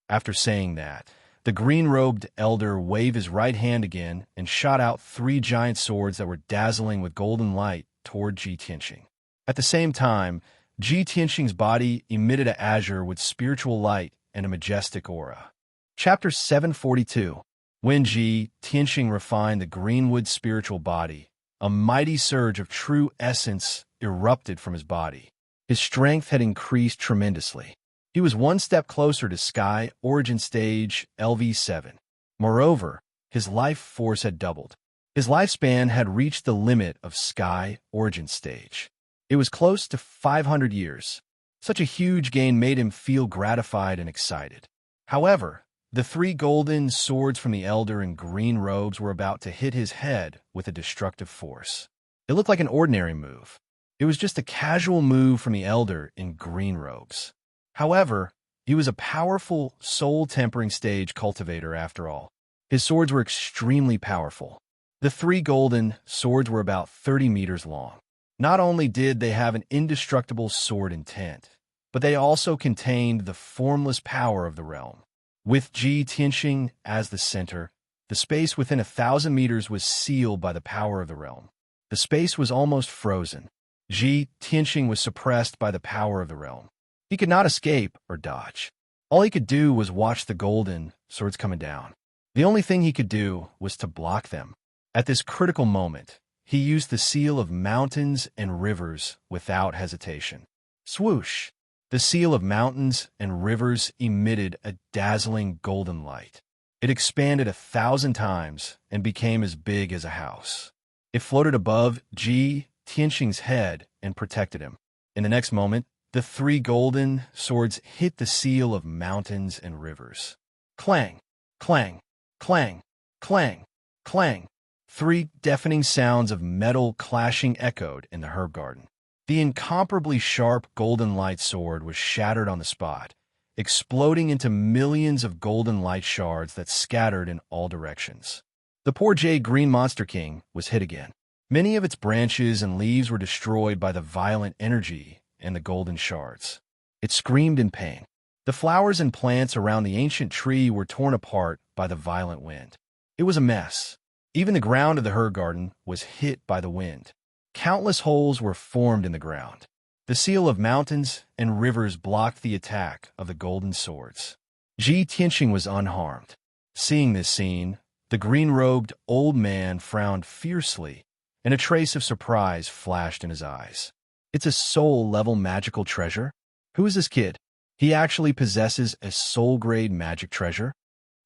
After saying that, the green-robed elder waved his right hand again and shot out 3 giant swords that were dazzling with golden light toward Ji Tianqing. At the same time, Ji Tianqing's body emitted an azure with spiritual light and a majestic aura. Chapter 742. When Ji Tianqing refined the greenwood spiritual body, a mighty surge of true essence erupted from his body. His strength had increased tremendously. He was one step closer to Sky Origin Stage LV7. Moreover, his life force had doubled. His lifespan had reached the limit of Sky Origin Stage. It was close to 500 years. Such a huge gain made him feel gratified and excited. However, the 3 golden swords from the elder in green robes were about to hit his head with a destructive force. It looked like an ordinary move. It was just a casual move from the elder in green robes. However, he was a powerful soul-tempering stage cultivator after all. His swords were extremely powerful. The 3 golden swords were about 30 meters long. Not only did they have an indestructible sword intent, but they also contained the formless power of the realm. With Ji Tianqing as the center, the space within 1,000 meters was sealed by the power of the realm. The space was almost frozen. Ji Tianqing was suppressed by the power of the realm. He could not escape or dodge. All he could do was watch the golden swords coming down. The only thing he could do was to block them. At this critical moment, he used the seal of mountains and rivers without hesitation. Swoosh! The seal of mountains and rivers emitted a dazzling golden light. It expanded 1,000 times and became as big as a house. It floated above Ji Tianqing's head and protected him. In the next moment, the 3 golden swords hit the seal of mountains and rivers. Clang, clang, clang, clang, clang. 3 deafening sounds of metal clashing echoed in the herb garden. The incomparably sharp golden light sword was shattered on the spot, exploding into millions of golden light shards that scattered in all directions. The poor jade green monster king was hit again. Many of its branches and leaves were destroyed by the violent energy and the golden shards. It screamed in pain. The flowers and plants around the ancient tree were torn apart by the violent wind. It was a mess. Even the ground of the herb garden was hit by the wind. Countless holes were formed in the ground. The seal of mountains and rivers blocked the attack of the golden swords. Ji Tianqing was unharmed. Seeing this scene, the green-robed old man frowned fiercely, and a trace of surprise flashed in his eyes. It's a soul-level magical treasure? Who is this kid? He actually possesses a soul-grade magic treasure?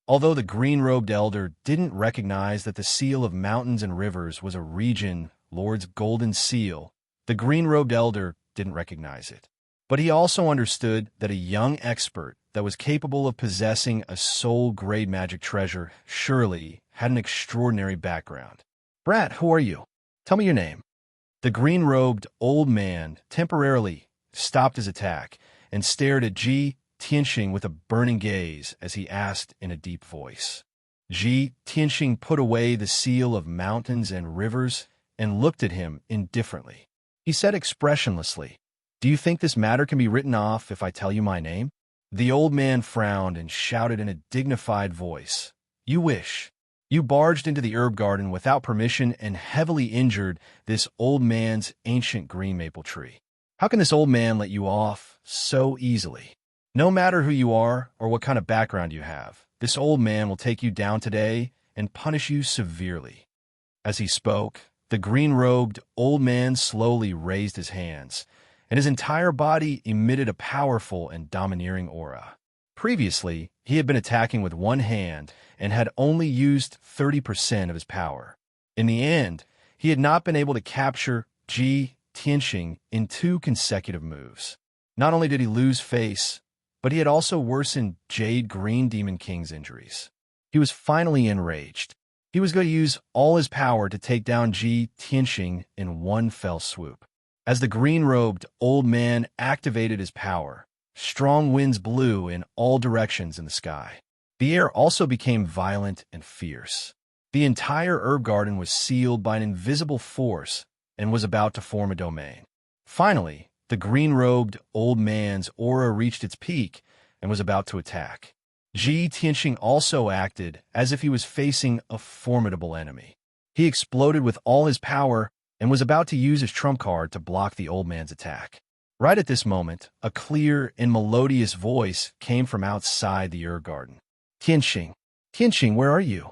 Although the green-robed elder didn't recognize that the seal of mountains and rivers was a region Lord's golden seal, the green-robed elder didn't recognize it. But he also understood that a young expert that was capable of possessing a soul-grade magic treasure surely had an extraordinary background. "Brat, who are you? Tell me your name." The green-robed old man temporarily stopped his attack and stared at Ji Tianqing with a burning gaze as he asked in a deep voice. Ji Tianqing put away the seal of mountains and rivers and looked at him indifferently. He said expressionlessly, "Do you think this matter can be written off if I tell you my name?" The old man frowned and shouted in a dignified voice, "You wish." You barged into the herb garden without permission and heavily injured this old man's ancient green maple tree. How can this old man let you off so easily? No matter who you are or what kind of background you have, this old man will take you down today and punish you severely. As he spoke, the green-robed old man slowly raised his hands, and his entire body emitted a powerful and domineering aura. Previously, he had been attacking with one hand and had only used 30% of his power. In the end, he had not been able to capture Ji Tianqing in 2 consecutive moves. Not only did he lose face, but he had also worsened Jade Green Demon King's injuries. He was finally enraged. He was going to use all his power to take down Ji Tianqing in one fell swoop. As the green-robed old man activated his power, strong winds blew in all directions in the sky. The air also became violent and fierce. The entire herb garden was sealed by an invisible force and was about to form a domain. Finally, the green-robed old man's aura reached its peak and was about to attack. Ji Tianxing also acted as if he was facing a formidable enemy. He exploded with all his power and was about to use his trump card to block the old man's attack. Right at this moment, a clear and melodious voice came from outside the herb garden. Tianxing, Tianxing, where are you?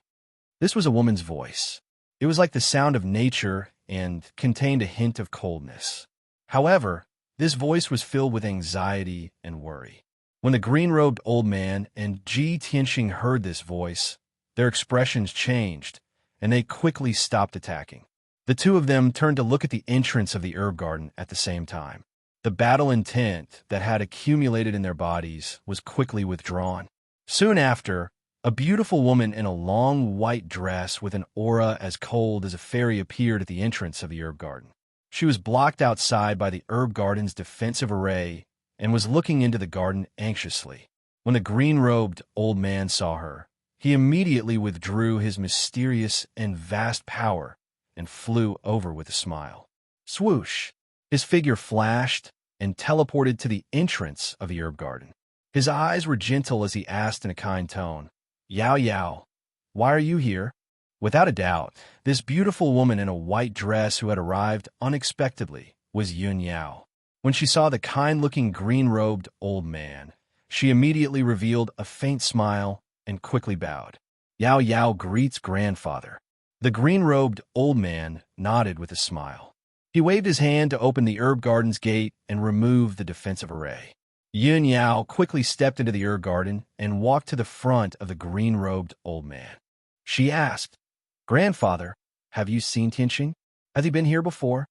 This was a woman's voice. It was like the sound of nature and contained a hint of coldness. However, this voice was filled with anxiety and worry. When the green-robed old man and Ji Tianxing heard this voice, their expressions changed, and they quickly stopped attacking. The two of them turned to look at the entrance of the herb garden at the same time. The battle intent that had accumulated in their bodies was quickly withdrawn. Soon after, a beautiful woman in a long white dress with an aura as cold as a fairy appeared at the entrance of the herb garden. She was blocked outside by the herb garden's defensive array and was looking into the garden anxiously. When the green-robed old man saw her, he immediately withdrew his mysterious and vast power and flew over with a smile. Swoosh! His figure flashed and teleported to the entrance of the herb garden. His eyes were gentle as he asked in a kind tone, Yao Yao, why are you here? Without a doubt, this beautiful woman in a white dress who had arrived unexpectedly was Yun Yao. When she saw the kind-looking green-robed old man, she immediately revealed a faint smile and quickly bowed. Yao Yao greets grandfather. The green-robed old man nodded with a smile. He waved his hand to open the herb garden's gate and remove the defensive array. Yun Yao quickly stepped into the herb garden and walked to the front of the green-robed old man. She asked, Grandfather, have you seen Tianxing? Has he been here before?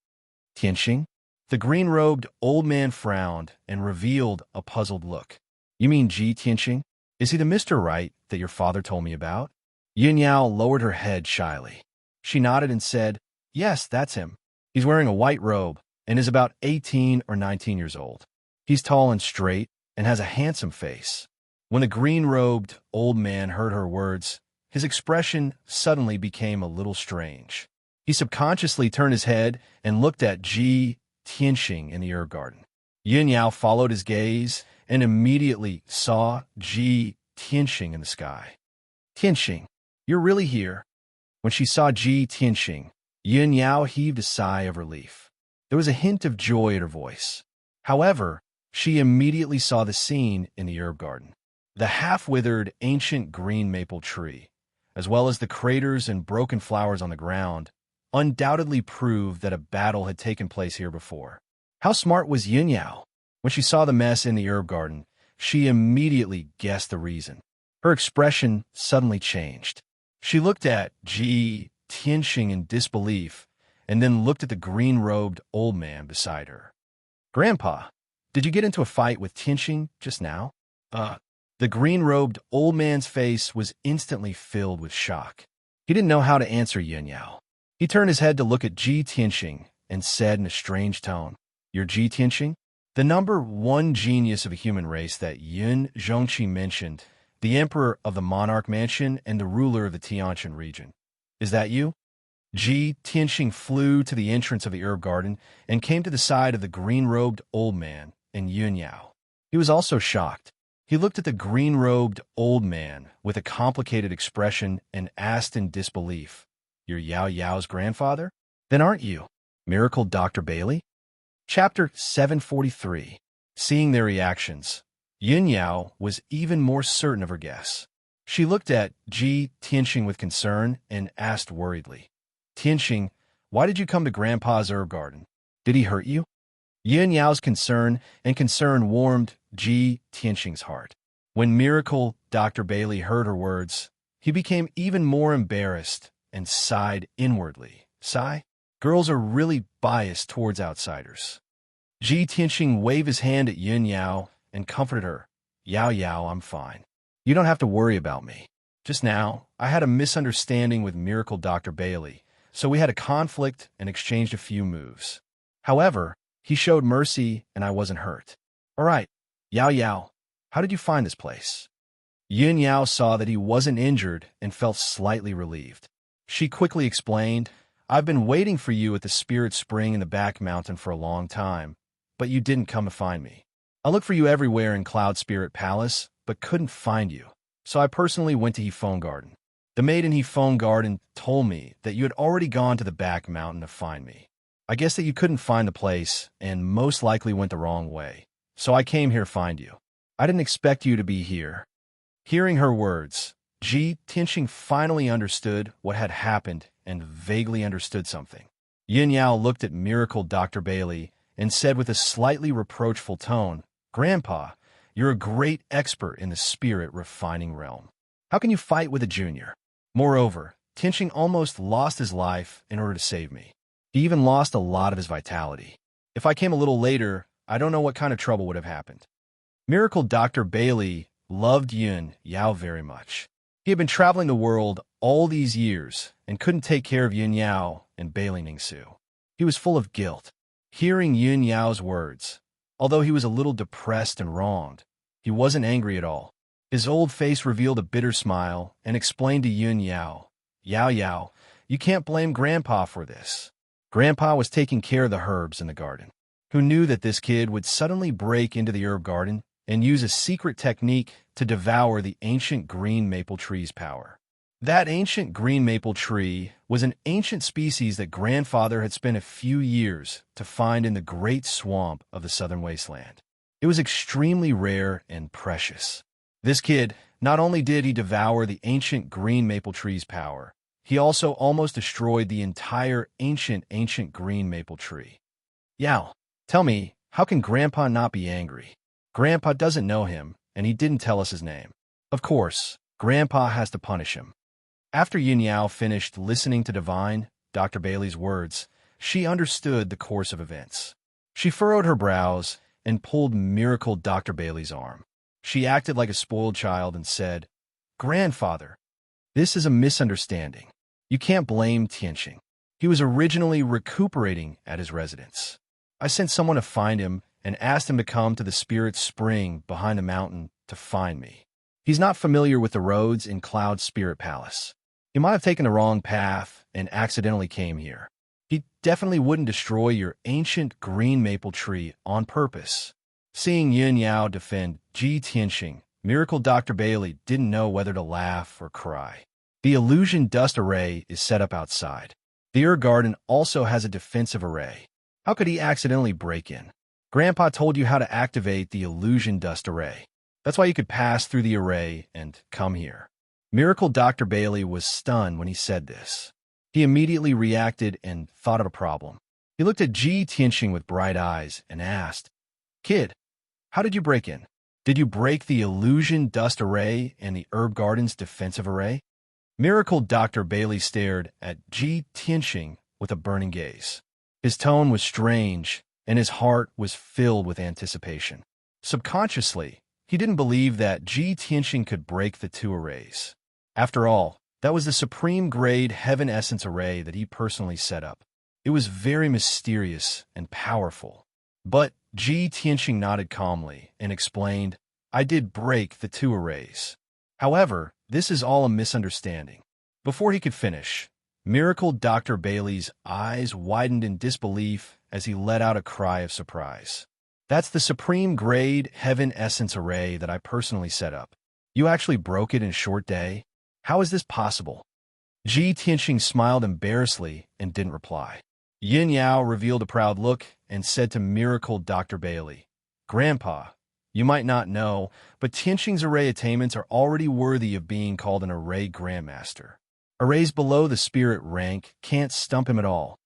Tianxing? The green-robed old man frowned and revealed a puzzled look. You mean Ji Tianxing? Is he the Mr. Right that your father told me about? Yun Yao lowered her head shyly. She nodded and said, Yes, that's him. He's wearing a white robe and is about 18 or 19 years old. He's tall and straight and has a handsome face. When the green-robed old man heard her words, his expression suddenly became a little strange. He subconsciously turned his head and looked at Ji Tianxing in the herb garden. Yun Yao followed his gaze and immediately saw Ji Tianxing in the sky. Tianxing, you're really here? When she saw Ji Tianxing, Yun Yao heaved a sigh of relief. There was a hint of joy in her voice. However, she immediately saw the scene in the herb garden. The half-withered ancient green maple tree, as well as the craters and broken flowers on the ground, undoubtedly proved that a battle had taken place here before. How smart was Yun Yao? When she saw the mess in the herb garden, she immediately guessed the reason. Her expression suddenly changed. She looked at Ji Tianxing in disbelief, and then looked at the green-robed old man beside her. Grandpa, did you get into a fight with Tianxing just now? The green-robed old man's face was instantly filled with shock. He didn't know how to answer Yun Yao. He turned his head to look at Ji Tianxing and said in a strange tone, You're Ji Tianxing? The number one genius of a human race that Yun Zhongqi mentioned, the emperor of the monarch mansion and the ruler of the Tianjin region. Is that you? Ji Tianxing flew to the entrance of the herb garden and came to the side of the green-robed old man and Yun Yao. He was also shocked. He looked at the green-robed old man with a complicated expression and asked in disbelief, You're Yao Yao's grandfather? Then aren't you? Miracle Dr. Bailey? Chapter 743. Seeing their reactions, Yun Yao was even more certain of her guess. She looked at Ji Tianxing with concern and asked worriedly, Tianxing, why did you come to Grandpa's herb garden? Did he hurt you? Yun Yao's concern warmed Ji Tianxing's heart. When Miracle Dr. Bailey heard her words, he became even more embarrassed and sighed inwardly. Sigh? Girls are really biased towards outsiders. Ji Tianxing waved his hand at Yun Yao and comforted her. Yao Yao, I'm fine. You don't have to worry about me. Just now, I had a misunderstanding with Miracle Dr. Bailey, so we had a conflict and exchanged a few moves. However, He showed mercy, and I wasn't hurt. All right, Yao Yao, how did you find this place? Yun Yao saw that he wasn't injured and felt slightly relieved. She quickly explained, I've been waiting for you at the Spirit Spring in the back mountain for a long time, but you didn't come to find me. I looked for you everywhere in Cloud Spirit Palace, but couldn't find you, so I personally went to Hephone Garden. The maid in Hephone Garden told me that you had already gone to the back mountain to find me. I guess that you couldn't find the place and most likely went the wrong way, so I came here to find you. I didn't expect you to be here. Hearing her words, Ji Tianxing finally understood what had happened and vaguely understood something. Yin Yao looked at Miracle Dr. Bailey and said with a slightly reproachful tone, Grandpa, you're a great expert in the spirit refining realm. How can you fight with a junior? Moreover, Tianxing almost lost his life in order to save me. He even lost a lot of his vitality. If I came a little later, I don't know what kind of trouble would have happened. Miracle Dr. Bailey loved Yun Yao very much. He had been traveling the world all these years and couldn't take care of Yun Yao and Bailey Ningsu. He was full of guilt. Hearing Yun Yao's words, although he was a little depressed and wronged, he wasn't angry at all. His old face revealed a bitter smile and explained to Yun Yao, Yao Yao, you can't blame Grandpa for this. Grandpa was taking care of the herbs in the garden. Who knew that this kid would suddenly break into the herb garden and use a secret technique to devour the ancient green maple tree's power? That ancient green maple tree was an ancient species that Grandfather had spent a few years to find in the great swamp of the southern wasteland. It was extremely rare and precious. This kid, not only did he devour the ancient green maple tree's power, he also almost destroyed the entire ancient green maple tree. Yao, tell me, how can Grandpa not be angry? Grandpa doesn't know him, and he didn't tell us his name. Of course, Grandpa has to punish him. After Yin Yao finished listening to Divine, Dr. Bailey's words, she understood the course of events. She furrowed her brows and pulled Miracle Dr. Bailey's arm. She acted like a spoiled child and said, Grandfather, this is a misunderstanding. You can't blame Tianxing. He was originally recuperating at his residence. I sent someone to find him and asked him to come to the Spirit Spring behind the mountain to find me. He's not familiar with the roads in Cloud Spirit Palace. He might have taken the wrong path and accidentally came here. He definitely wouldn't destroy your ancient green maple tree on purpose. Seeing Yin Yao defend Ji Tianxing, Miracle Dr. Bailey didn't know whether to laugh or cry. The illusion dust array is set up outside. The herb garden also has a defensive array. How could he accidentally break in? Grandpa told you how to activate the illusion dust array. That's why you could pass through the array and come here. Miracle Dr. Bailey was stunned when he said this. He immediately reacted and thought of a problem. He looked at Ji Tianxing with bright eyes and asked, Kid, how did you break in? Did you break the illusion dust array and the herb garden's defensive array? Miracle Dr. Bailey stared at Ji Tianxing with a burning gaze. His tone was strange, and his heart was filled with anticipation. Subconsciously, he didn't believe that Ji Tianxing could break the two arrays. After all, that was the supreme grade Heaven Essence array that he personally set up. It was very mysterious and powerful. But Ji Tianxing nodded calmly and explained, I did break the two arrays. However, this is all a misunderstanding. Before he could finish, Miracle Dr. Bailey's eyes widened in disbelief as he let out a cry of surprise. That's the supreme grade Heaven Essence array that I personally set up. You actually broke it in a short day? How is this possible? Ji Tianxing smiled embarrassedly and didn't reply. Yin Yao revealed a proud look and said to Miracle Dr. Bailey, Grandpa, you might not know, but Tianxing's array attainments are already worthy of being called an array grandmaster. Arrays below the spirit rank can't stump him at all.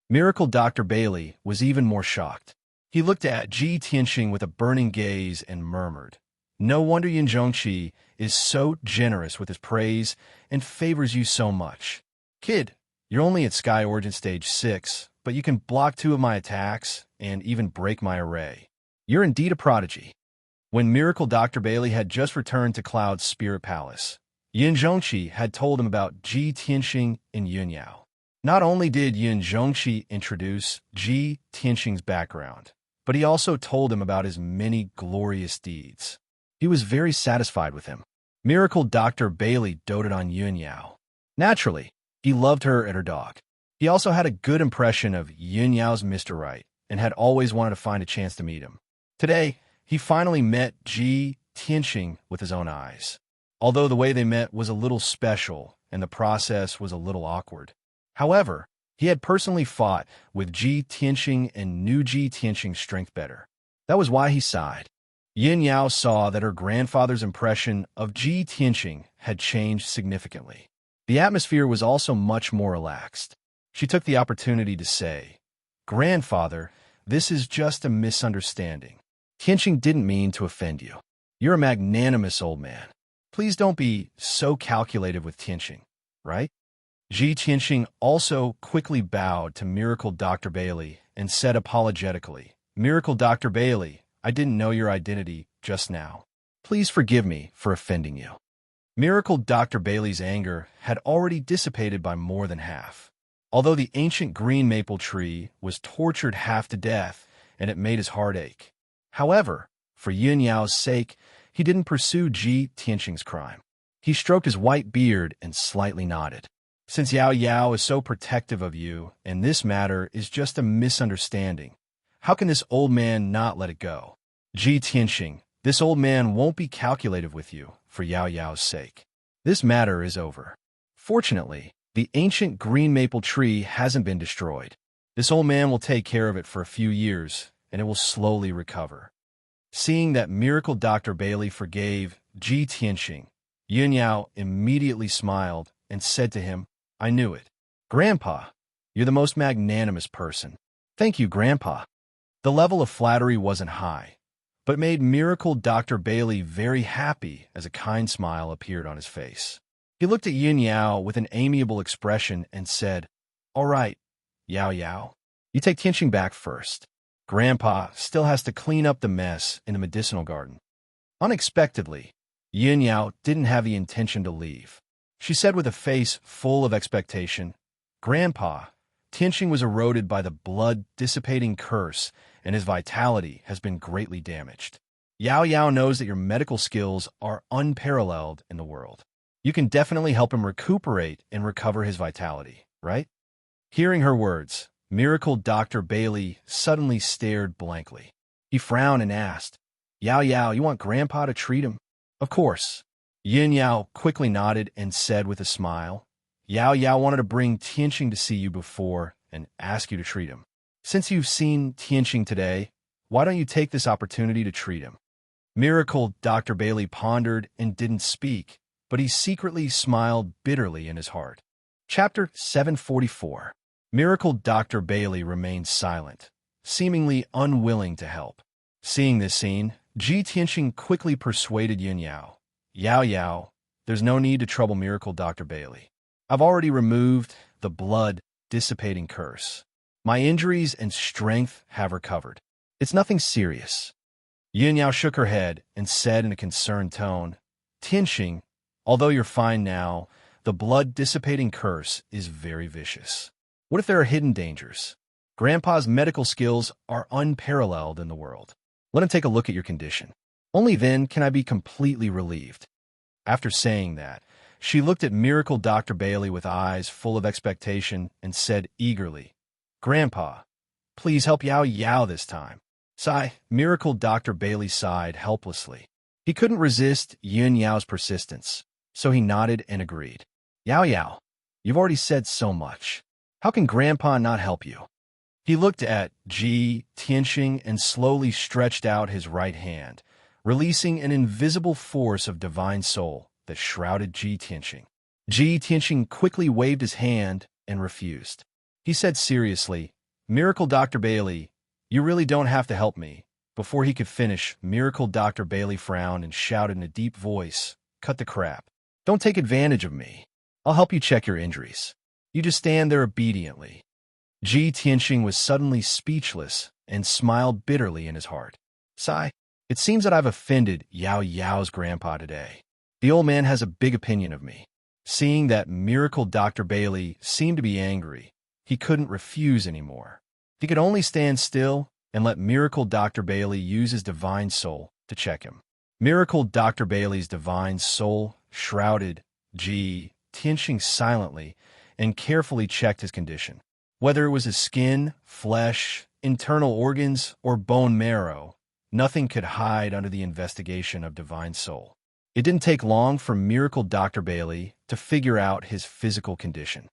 Miracle Dr. Bailey was even more shocked. He looked at Ji Tianxing with a burning gaze and murmured, No wonder Yin Zhongqi is so generous with his praise and favors you so much. Kid, you're only at Sky Origin Stage 6, but you can block 2 of my attacks and even break my array. You're indeed a prodigy. When Miracle Dr. Bailey had just returned to Cloud's Spirit Palace, Yin Zhongqi had told him about Ji Tianxing and Yun Yao. Not only did Yun Zhongxi introduce Ji Tianxing's background, but he also told him about his many glorious deeds. He was very satisfied with him. Miracle Dr. Bailey doted on Yun Yao. Naturally, he loved her and her dog. He also had a good impression of Yun Yao's Mr. Right and had always wanted to find a chance to meet him. Today, he finally met Ji Tianxing with his own eyes. Although the way they met was a little special and the process was a little awkward. However, he had personally fought with Ji Tianxing and knew Ji Tianxing's strength better. That was why he sighed. Yin Yao saw that her grandfather's impression of Ji Tianxing had changed significantly. The atmosphere was also much more relaxed. She took the opportunity to say, "Grandfather, this is just a misunderstanding. Tianxing didn't mean to offend you. You're a magnanimous old man. Please don't be so calculative with Tianxing, right?" Ji Tianxing also quickly bowed to Miracle Dr. Bailey and said apologetically, "Miracle Dr. Bailey, I didn't know your identity just now. Please forgive me for offending you." Miracle Dr. Bailey's anger had already dissipated by more than half. Although the ancient green maple tree was tortured half to death and it made his heart ache. However, for Yun Yao's sake, he didn't pursue Ji Tianxing's crime. He stroked his white beard and slightly nodded. "Since Yao Yao is so protective of you, and this matter is just a misunderstanding, how can this old man not let it go? Ji Tianxing, this old man won't be calculative with you for Yao Yao's sake. This matter is over. Fortunately, the ancient green maple tree hasn't been destroyed. This old man will take care of it for a few years, and it will slowly recover." Seeing that Miracle Dr. Bailey forgave Ji Tianxing, Yun Yao immediately smiled and said to him, "I knew it. Grandpa, you're the most magnanimous person." "Thank you, Grandpa." The level of flattery wasn't high, but made Miracle Dr. Bailey very happy as a kind smile appeared on his face. He looked at Yun Yao with an amiable expression and said, "All right, Yao Yao, you take Tianxing back first. Grandpa still has to clean up the mess in the medicinal garden." Unexpectedly, Yun Yao didn't have the intention to leave. She said with a face full of expectation, "Grandpa, Tianxing was eroded by the blood-dissipating curse, and his vitality has been greatly damaged. Yao Yao knows that your medical skills are unparalleled in the world. You can definitely help him recuperate and recover his vitality, right?" Hearing her words, Miracle Dr. Bailey suddenly stared blankly. He frowned and asked, "Yao Yao, you want Grandpa to treat him?" "Of course." Yin Yao quickly nodded and said with a smile, "Yao Yao wanted to bring Tianxing to see you before and ask you to treat him. Since you've seen Tianxing today, why don't you take this opportunity to treat him?" Miracle Dr. Bailey pondered and didn't speak, but he secretly smiled bitterly in his heart. Chapter 744. Miracle Dr. Bailey remained silent, seemingly unwilling to help. Seeing this scene, Ji Tianxing quickly persuaded Yin Yao, "Yao Yao, there's no need to trouble Miracle Dr. Bailey. I've already removed the blood-dissipating curse. My injuries and strength have recovered. It's nothing serious." Yin Yao shook her head and said in a concerned tone, "Tianxing, although you're fine now, the blood-dissipating curse is very vicious. What if there are hidden dangers? Grandpa's medical skills are unparalleled in the world. Let him take a look at your condition. Only then can I be completely relieved." After saying that, she looked at Miracle Dr. Bailey with eyes full of expectation and said eagerly, "Grandpa, please help Yao Yao this time." Sigh, Miracle Dr. Bailey sighed helplessly. He couldn't resist Yin Yao's persistence, so he nodded and agreed. "Yao Yao, you've already said so much. How can Grandpa not help you?" He looked at Ji Tianxing and slowly stretched out his right hand, releasing an invisible force of divine soul that shrouded Ji Tianxing. Ji Tianxing quickly waved his hand and refused. He said seriously, "Miracle Dr. Bailey, you really don't have to help me." Before he could finish, Miracle Dr. Bailey frowned and shouted in a deep voice, "Cut the crap. Don't take advantage of me. I'll help you check your injuries. You just stand there obediently." Ji Tianxing was suddenly speechless and smiled bitterly in his heart. Sigh, it seems that I've offended Yao Yao's grandpa today. The old man has a big opinion of me. Seeing that Miracle Dr. Bailey seemed to be angry, he couldn't refuse anymore. He could only stand still and let Miracle Dr. Bailey use his divine soul to check him. Miracle Dr. Bailey's divine soul shrouded Ji Tianxing silently and carefully checked his condition. Whether it was his skin, flesh, internal organs, or bone marrow, nothing could hide under the investigation of divine soul. It didn't take long for Miracle Dr. Bailey to figure out his physical condition.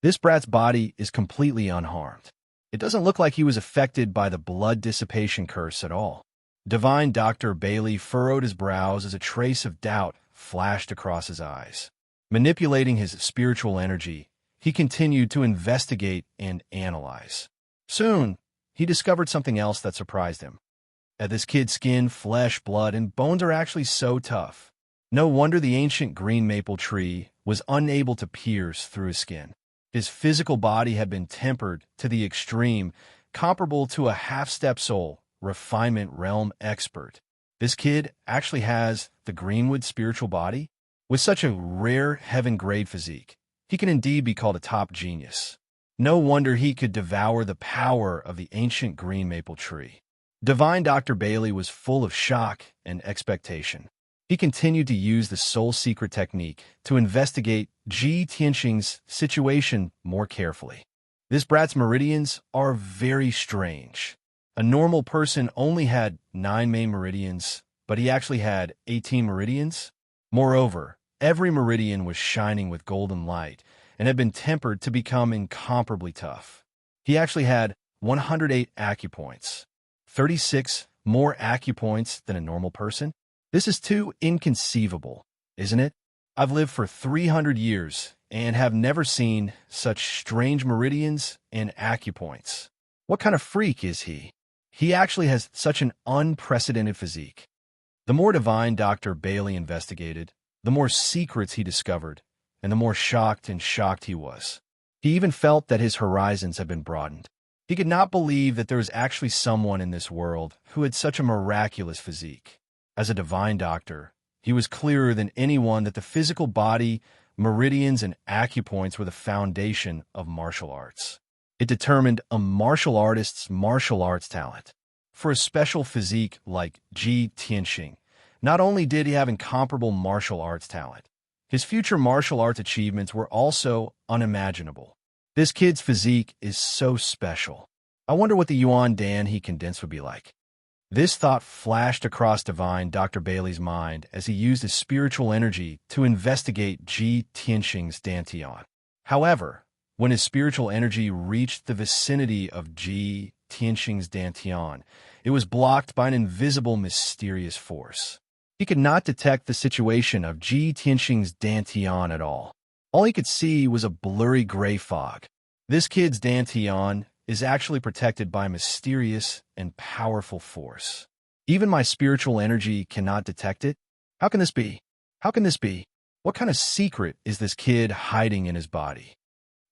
This brat's body is completely unharmed. It doesn't look like he was affected by the blood dissipation curse at all. Divine Dr. Bailey furrowed his brows as a trace of doubt flashed across his eyes. Manipulating his spiritual energy, he continued to investigate and analyze. Soon, he discovered something else that surprised him. This kid's skin, flesh, blood, and bones are actually so tough. No wonder the ancient green maple tree was unable to pierce through his skin. His physical body had been tempered to the extreme, comparable to a half-step soul, refinement realm expert. This kid actually has the Greenwood spiritual body. With such a rare heaven-grade physique, he can indeed be called a top genius. No wonder he could devour the power of the ancient green maple tree. Divine Dr. Bailey was full of shock and expectation. He continued to use the soul secret technique to investigate Ji Tianxing's situation more carefully. This brat's meridians are very strange. A normal person only had 9 main meridians, but he actually had 18 meridians. Moreover, every meridian was shining with golden light and had been tempered to become incomparably tough. He actually had 108 acupoints, 36 more acupoints than a normal person. This is too inconceivable, isn't it? I've lived for 300 years and have never seen such strange meridians and acupoints. What kind of freak is he? He actually has such an unprecedented physique. The more Divine Dr. Bailey investigated, the more secrets he discovered, and the more shocked he was. He even felt that his horizons had been broadened. He could not believe that there was actually someone in this world who had such a miraculous physique. As a divine doctor, he was clearer than anyone that the physical body, meridians, and acupoints were the foundation of martial arts. It determined a martial artist's martial arts talent. For a special physique like Ji Tianxing, not only did he have incomparable martial arts talent, his future martial arts achievements were also unimaginable. This kid's physique is so special. I wonder what the Yuan Dan he condensed would be like. This thought flashed across Divine Dr. Bailey's mind as he used his spiritual energy to investigate Ji Tianxing's dantian. However, when his spiritual energy reached the vicinity of Ji Tianxing's dantian, it was blocked by an invisible, mysterious force. He could not detect the situation of Ji Tianxing's dantian at all. All he could see was a blurry gray fog. This kid's dantian is actually protected by a mysterious and powerful force. Even my spiritual energy cannot detect it? How can this be? How can this be? What kind of secret is this kid hiding in his body?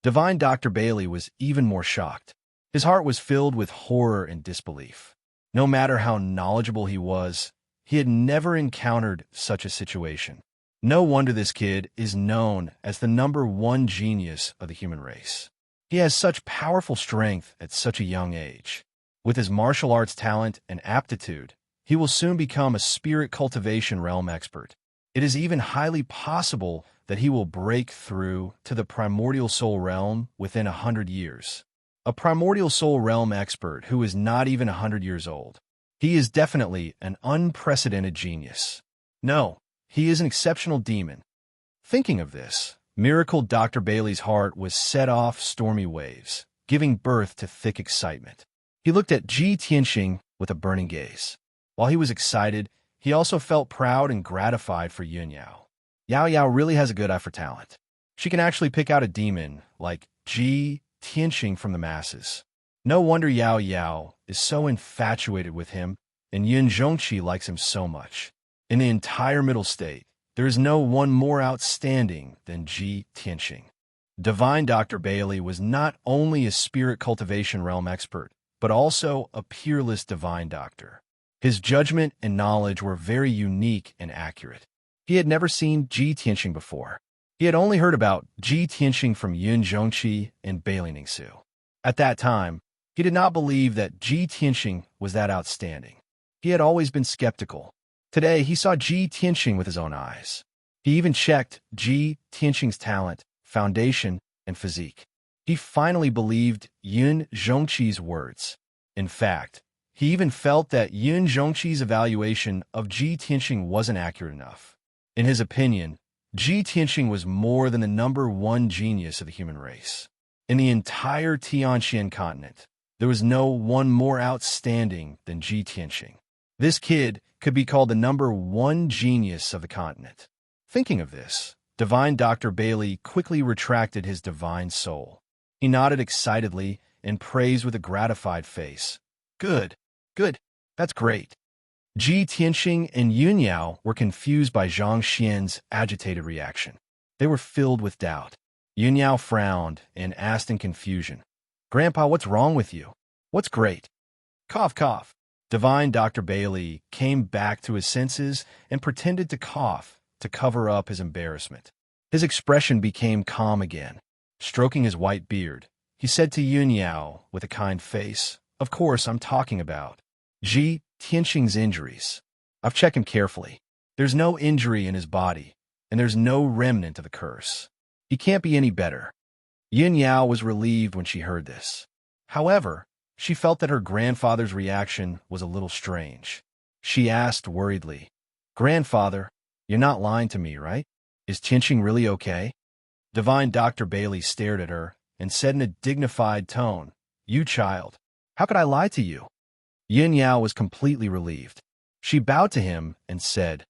Divine Dr. Bailey was even more shocked. His heart was filled with horror and disbelief. No matter how knowledgeable he was, he had never encountered such a situation. No wonder this kid is known as the #1 genius of the human race. He has such powerful strength at such a young age. With his martial arts talent and aptitude, he will soon become a spirit cultivation realm expert. It is even highly possible that he will break through to the primordial soul realm within 100 years. A primordial soul realm expert who is not even 100 years old. He is definitely an unprecedented genius. No, he is an exceptional demon. Thinking of this, Miracle Dr. Bailey's heart was set off stormy waves, giving birth to thick excitement. He looked at Ji Tianxing with a burning gaze. While he was excited, he also felt proud and gratified for Yun Yao. Yao Yao really has a good eye for talent. She can actually pick out a demon like Ji Tianxing from the masses. No wonder Yao Yao is so infatuated with him, and Yun Zhongqi likes him so much. In the entire Middle State, there is no one more outstanding than Ji Tianxing. Divine Dr. Bailey was not only a spirit cultivation realm expert, but also a peerless divine doctor. His judgment and knowledge were very unique and accurate. He had never seen Ji Tianxing before. He had only heard about Ji Tianxing from Yun Zhongqi and Bailey Ningsu. At that time, he did not believe that Ji Tianxing was that outstanding. He had always been skeptical. Today, he saw Ji Tianxing with his own eyes. He even checked Ji Tianxing's talent, foundation, and physique. He finally believed Yun Zhongqi's words. In fact, he even felt that Yun Zhongqi's evaluation of Ji Tianxing wasn't accurate enough. In his opinion, Ji Tianxing was more than the #1 genius of the human race. In the entire Tianxian continent, there was no one more outstanding than Ji Tianxing. This kid could be called the #1 genius of the continent. Thinking of this, Divine Dr. Bailey quickly retracted his divine soul. He nodded excitedly and praised with a gratified face. Good, that's great. Ji Tianxing and Yun Yao were confused by Zhang Xian's agitated reaction. They were filled with doubt. Yun Yao frowned and asked in confusion, "Grandpa, what's wrong with you? What's great?" Cough, cough. Divine Dr. Bailey came back to his senses and pretended to cough to cover up his embarrassment. His expression became calm again. Stroking his white beard, he said to Yun Yao with a kind face, "Of course, I'm talking about Ji Tianxing's injuries. I've checked him carefully. There's no injury in his body, and there's no remnant of the curse. He can't be any better." Yun Yao was relieved when she heard this. However, she felt that her grandfather's reaction was a little strange. She asked worriedly, "Grandfather, you're not lying to me, right? Is Tianxing really okay?" Divine Dr. Bailey stared at her and said in a dignified tone, "You child, how could I lie to you?" Yun Yao was completely relieved. She bowed to him and said,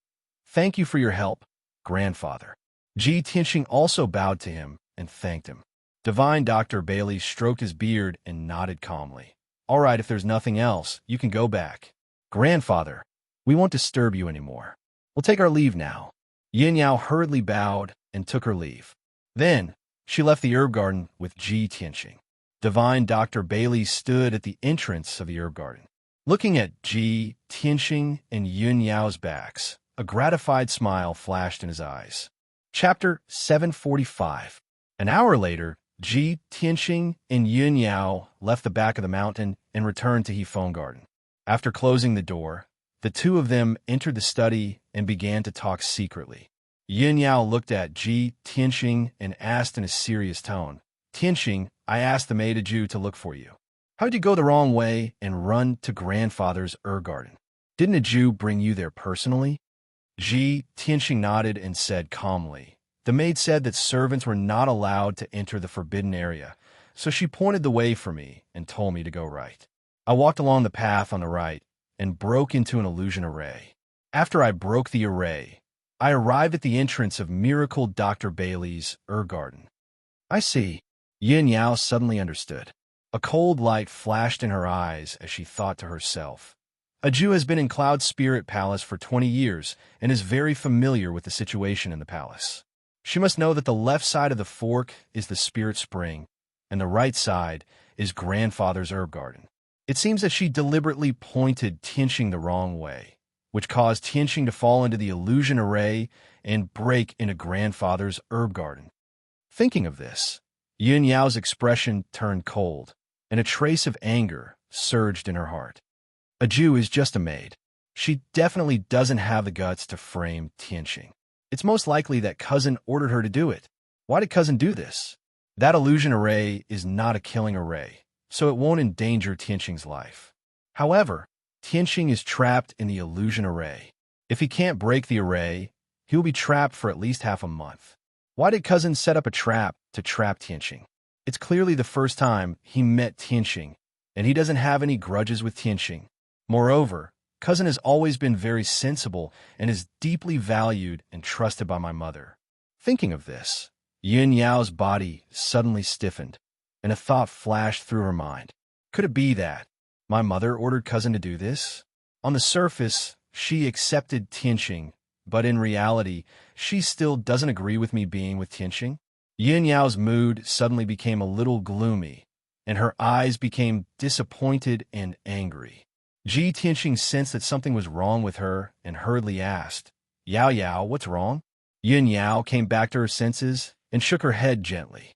"Thank you for your help, grandfather." Ji Tianxing also bowed to him and thanked him. Divine Dr. Bailey stroked his beard and nodded calmly. "All right, if there's nothing else, you can go back. Grandfather, we won't disturb you anymore. We'll take our leave now." Yun Yao hurriedly bowed and took her leave. Then, she left the herb garden with Ji Tianxing. Divine Dr. Bailey stood at the entrance of the herb garden. Looking at Ji Tianxing and Yun Yao's backs, a gratified smile flashed in his eyes. Chapter 745. An hour later, Ji Tianxing and Yun Yao left the back of the mountain and returned to Hefeng Garden. After closing the door, the two of them entered the study and began to talk secretly. Yun Yao looked at Ji Tianxing and asked in a serious tone, "Tianxing, I asked the maid Ju to look for you. How'd you go the wrong way and run to grandfather's garden? Didn't a Jew bring you there personally?" Ji Tianxing nodded and said calmly, "The maid said that servants were not allowed to enter the forbidden area, so she pointed the way for me and told me to go right. I walked along the path on the right and broke into an illusion array. After I broke the array, I arrived at the entrance of Miracle Dr. Bailey's garden." "I see." Yun Yao suddenly understood. A cold light flashed in her eyes as she thought to herself, "A Jew has been in Cloud Spirit Palace for 20 years and is very familiar with the situation in the palace. She must know that the left side of the fork is the Spirit Spring, and the right side is grandfather's herb garden. It seems that she deliberately pointed Tianxing the wrong way, which caused Tianxing to fall into the illusion array and break into grandfather's herb garden." Thinking of this, Yun Yao's expression turned cold, and a trace of anger surged in her heart. A Jew is just a maid. She definitely doesn't have the guts to frame Tianxing. It's most likely that cousin ordered her to do it. Why did cousin do this? That illusion array is not a killing array, so it won't endanger Tianxing's life. However, Tianxing is trapped in the illusion array. If he can't break the array, he will be trapped for at least half a month. Why did cousin set up a trap to trap Tianxing? It's clearly the first time he met Tianxing, and he doesn't have any grudges with Tianxing. Moreover, cousin has always been very sensible and is deeply valued and trusted by my mother. Thinking of this, Yun Yao's body suddenly stiffened, and a thought flashed through her mind. Could it be that my mother ordered cousin to do this? On the surface, she accepted Tianxing, but in reality, she still doesn't agree with me being with Tianxing. Yun Yao's mood suddenly became a little gloomy, and her eyes became disappointed and angry. Ji Tianxing sensed that something was wrong with her and hurriedly asked, "Yao Yao, what's wrong?" Yin Yao came back to her senses and shook her head gently.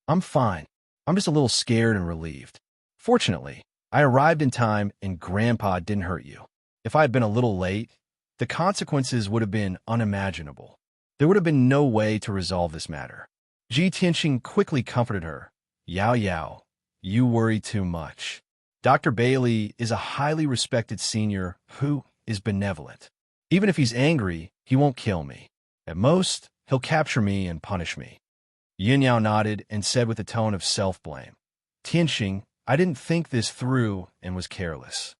I'm fine. I'm just a little scared and relieved. Fortunately, I arrived in time and Grandpa didn't hurt you. If I had been a little late, the consequences would have been unimaginable. There would have been no way to resolve this matter. Ji Tianxing quickly comforted her. Yao Yao, you worry too much. Dr. Bailey is a highly respected senior who is benevolent. Even if he's angry, he won't kill me. At most, he'll capture me and punish me. Yin Yao nodded and said with a tone of self-blame, Tianxing, I didn't think this through and was careless.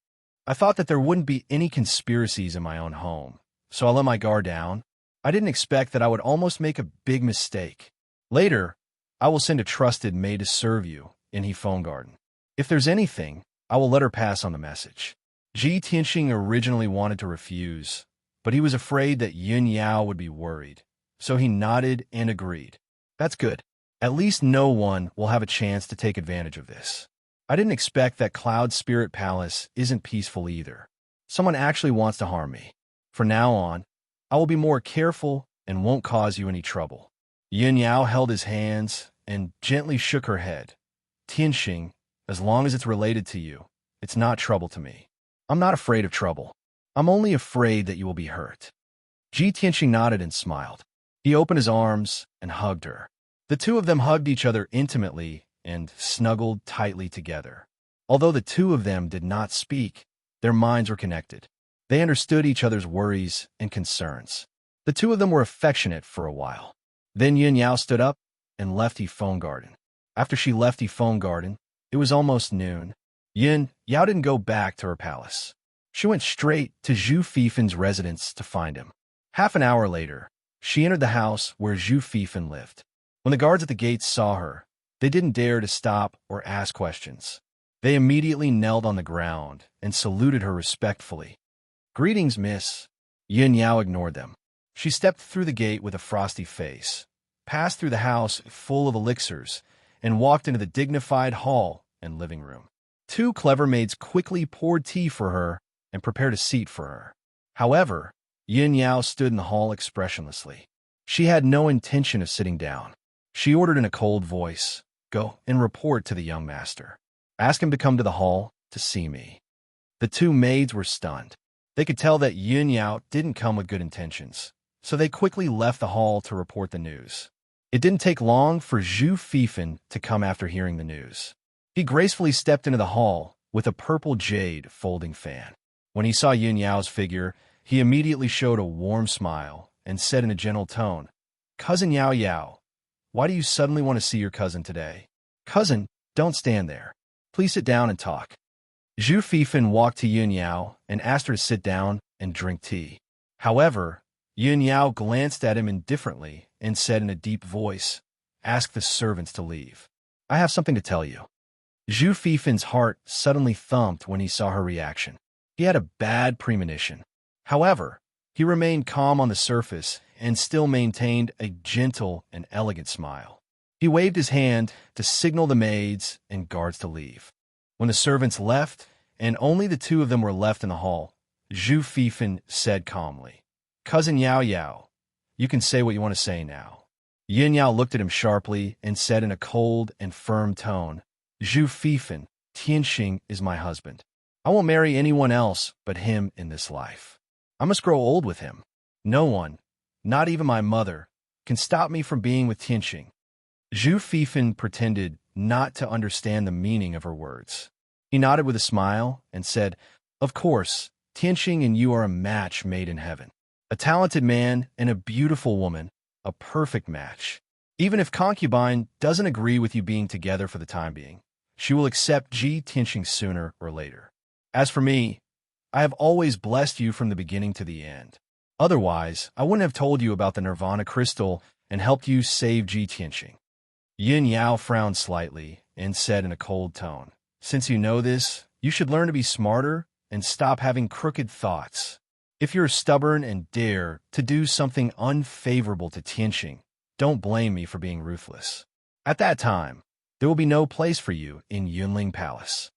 I thought that there wouldn't be any conspiracies in my own home, so I let my guard down. I didn't expect that I would almost make a big mistake. Later, I will send a trusted maid to serve you in He Phone Garden. If there's anything, I will let her pass on the message. Ji Tianxing originally wanted to refuse, but he was afraid that Yin Yao would be worried, so he nodded and agreed. That's good. At least no one will have a chance to take advantage of this. I didn't expect that Cloud Spirit Palace isn't peaceful either. Someone actually wants to harm me. From now on, I will be more careful and won't cause you any trouble. Yin Yao held his hands and gently shook her head. Tianxing, as long as it's related to you, it's not trouble to me. I'm not afraid of trouble. I'm only afraid that you will be hurt. Ji Tianxing nodded and smiled. He opened his arms and hugged her. The two of them hugged each other intimately and snuggled tightly together. Although the two of them did not speak, their minds were connected. They understood each other's worries and concerns. The two of them were affectionate for a while. Then Yin Yao stood up and left He Phone Garden. After she left He Phone Garden, it was almost noon. Yin Yao didn't go back to her palace. She went straight to Zhu Fifan's residence to find him. Half an hour later, she entered the house where Zhu Fifan lived. When the guards at the gates saw her, they didn't dare to stop or ask questions. They immediately knelt on the ground and saluted her respectfully. Greetings, miss. Yin Yao ignored them. She stepped through the gate with a frosty face, passed through the house full of elixirs, and walked into the dignified hall and living room. Two clever maids quickly poured tea for her and prepared a seat for her. However, Yin Yao stood in the hall expressionlessly. She had no intention of sitting down. She ordered in a cold voice, Go and report to the young master. Ask him to come to the hall to see me. The two maids were stunned. They could tell that Yin Yao didn't come with good intentions, so they quickly left the hall to report the news. It didn't take long for Zhu Fifan to come after hearing the news. He gracefully stepped into the hall with a purple jade folding fan. When he saw Yin Yao's figure, he immediately showed a warm smile and said in a gentle tone, Cousin Yao Yao, why do you suddenly want to see your cousin today? Cousin, don't stand there. Please sit down and talk. Zhu Fifan walked to Yin Yao and asked her to sit down and drink tea. However, Yin Yao glanced at him indifferently and said in a deep voice, Ask the servants to leave. I have something to tell you. Zhu Fifan's heart suddenly thumped when he saw her reaction. He had a bad premonition. However, he remained calm on the surface and still maintained a gentle and elegant smile. He waved his hand to signal the maids and guards to leave. When the servants left, and only the two of them were left in the hall, Zhu Fifan said calmly, Cousin Yao Yao, you can say what you want to say now. Yin Yao looked at him sharply and said in a cold and firm tone, Zhu Fifan, Tianxing is my husband. I won't marry anyone else but him in this life. I must grow old with him. No one, not even my mother, can stop me from being with Tianxing. Zhu Fifan pretended not to understand the meaning of her words. He nodded with a smile and said, Of course, Tianxing and you are a match made in heaven. A talented man and a beautiful woman, a perfect match. Even if concubine doesn't agree with you being together for the time being, she will accept Ji Tianxing sooner or later. As for me, I have always blessed you from the beginning to the end. Otherwise, I wouldn't have told you about the Nirvana crystal and helped you save Ji Tianxing. Yin Yao frowned slightly and said in a cold tone, Since you know this, you should learn to be smarter and stop having crooked thoughts. If you're stubborn and dare to do something unfavorable to Tianxing, don't blame me for being ruthless. At that time, there will be no place for you in Yunling Palace.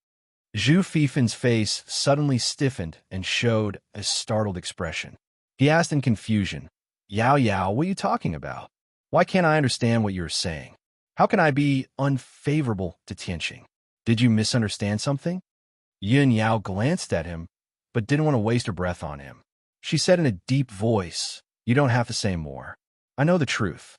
Zhu Fifan's face suddenly stiffened and showed a startled expression. He asked in confusion, Yao Yao, what are you talking about? Why can't I understand what you're saying? How can I be unfavorable to Tianqing? Did you misunderstand something? Yin Yao glanced at him, but didn't want to waste her breath on him. She said in a deep voice, "You don't have to say more. I know the truth.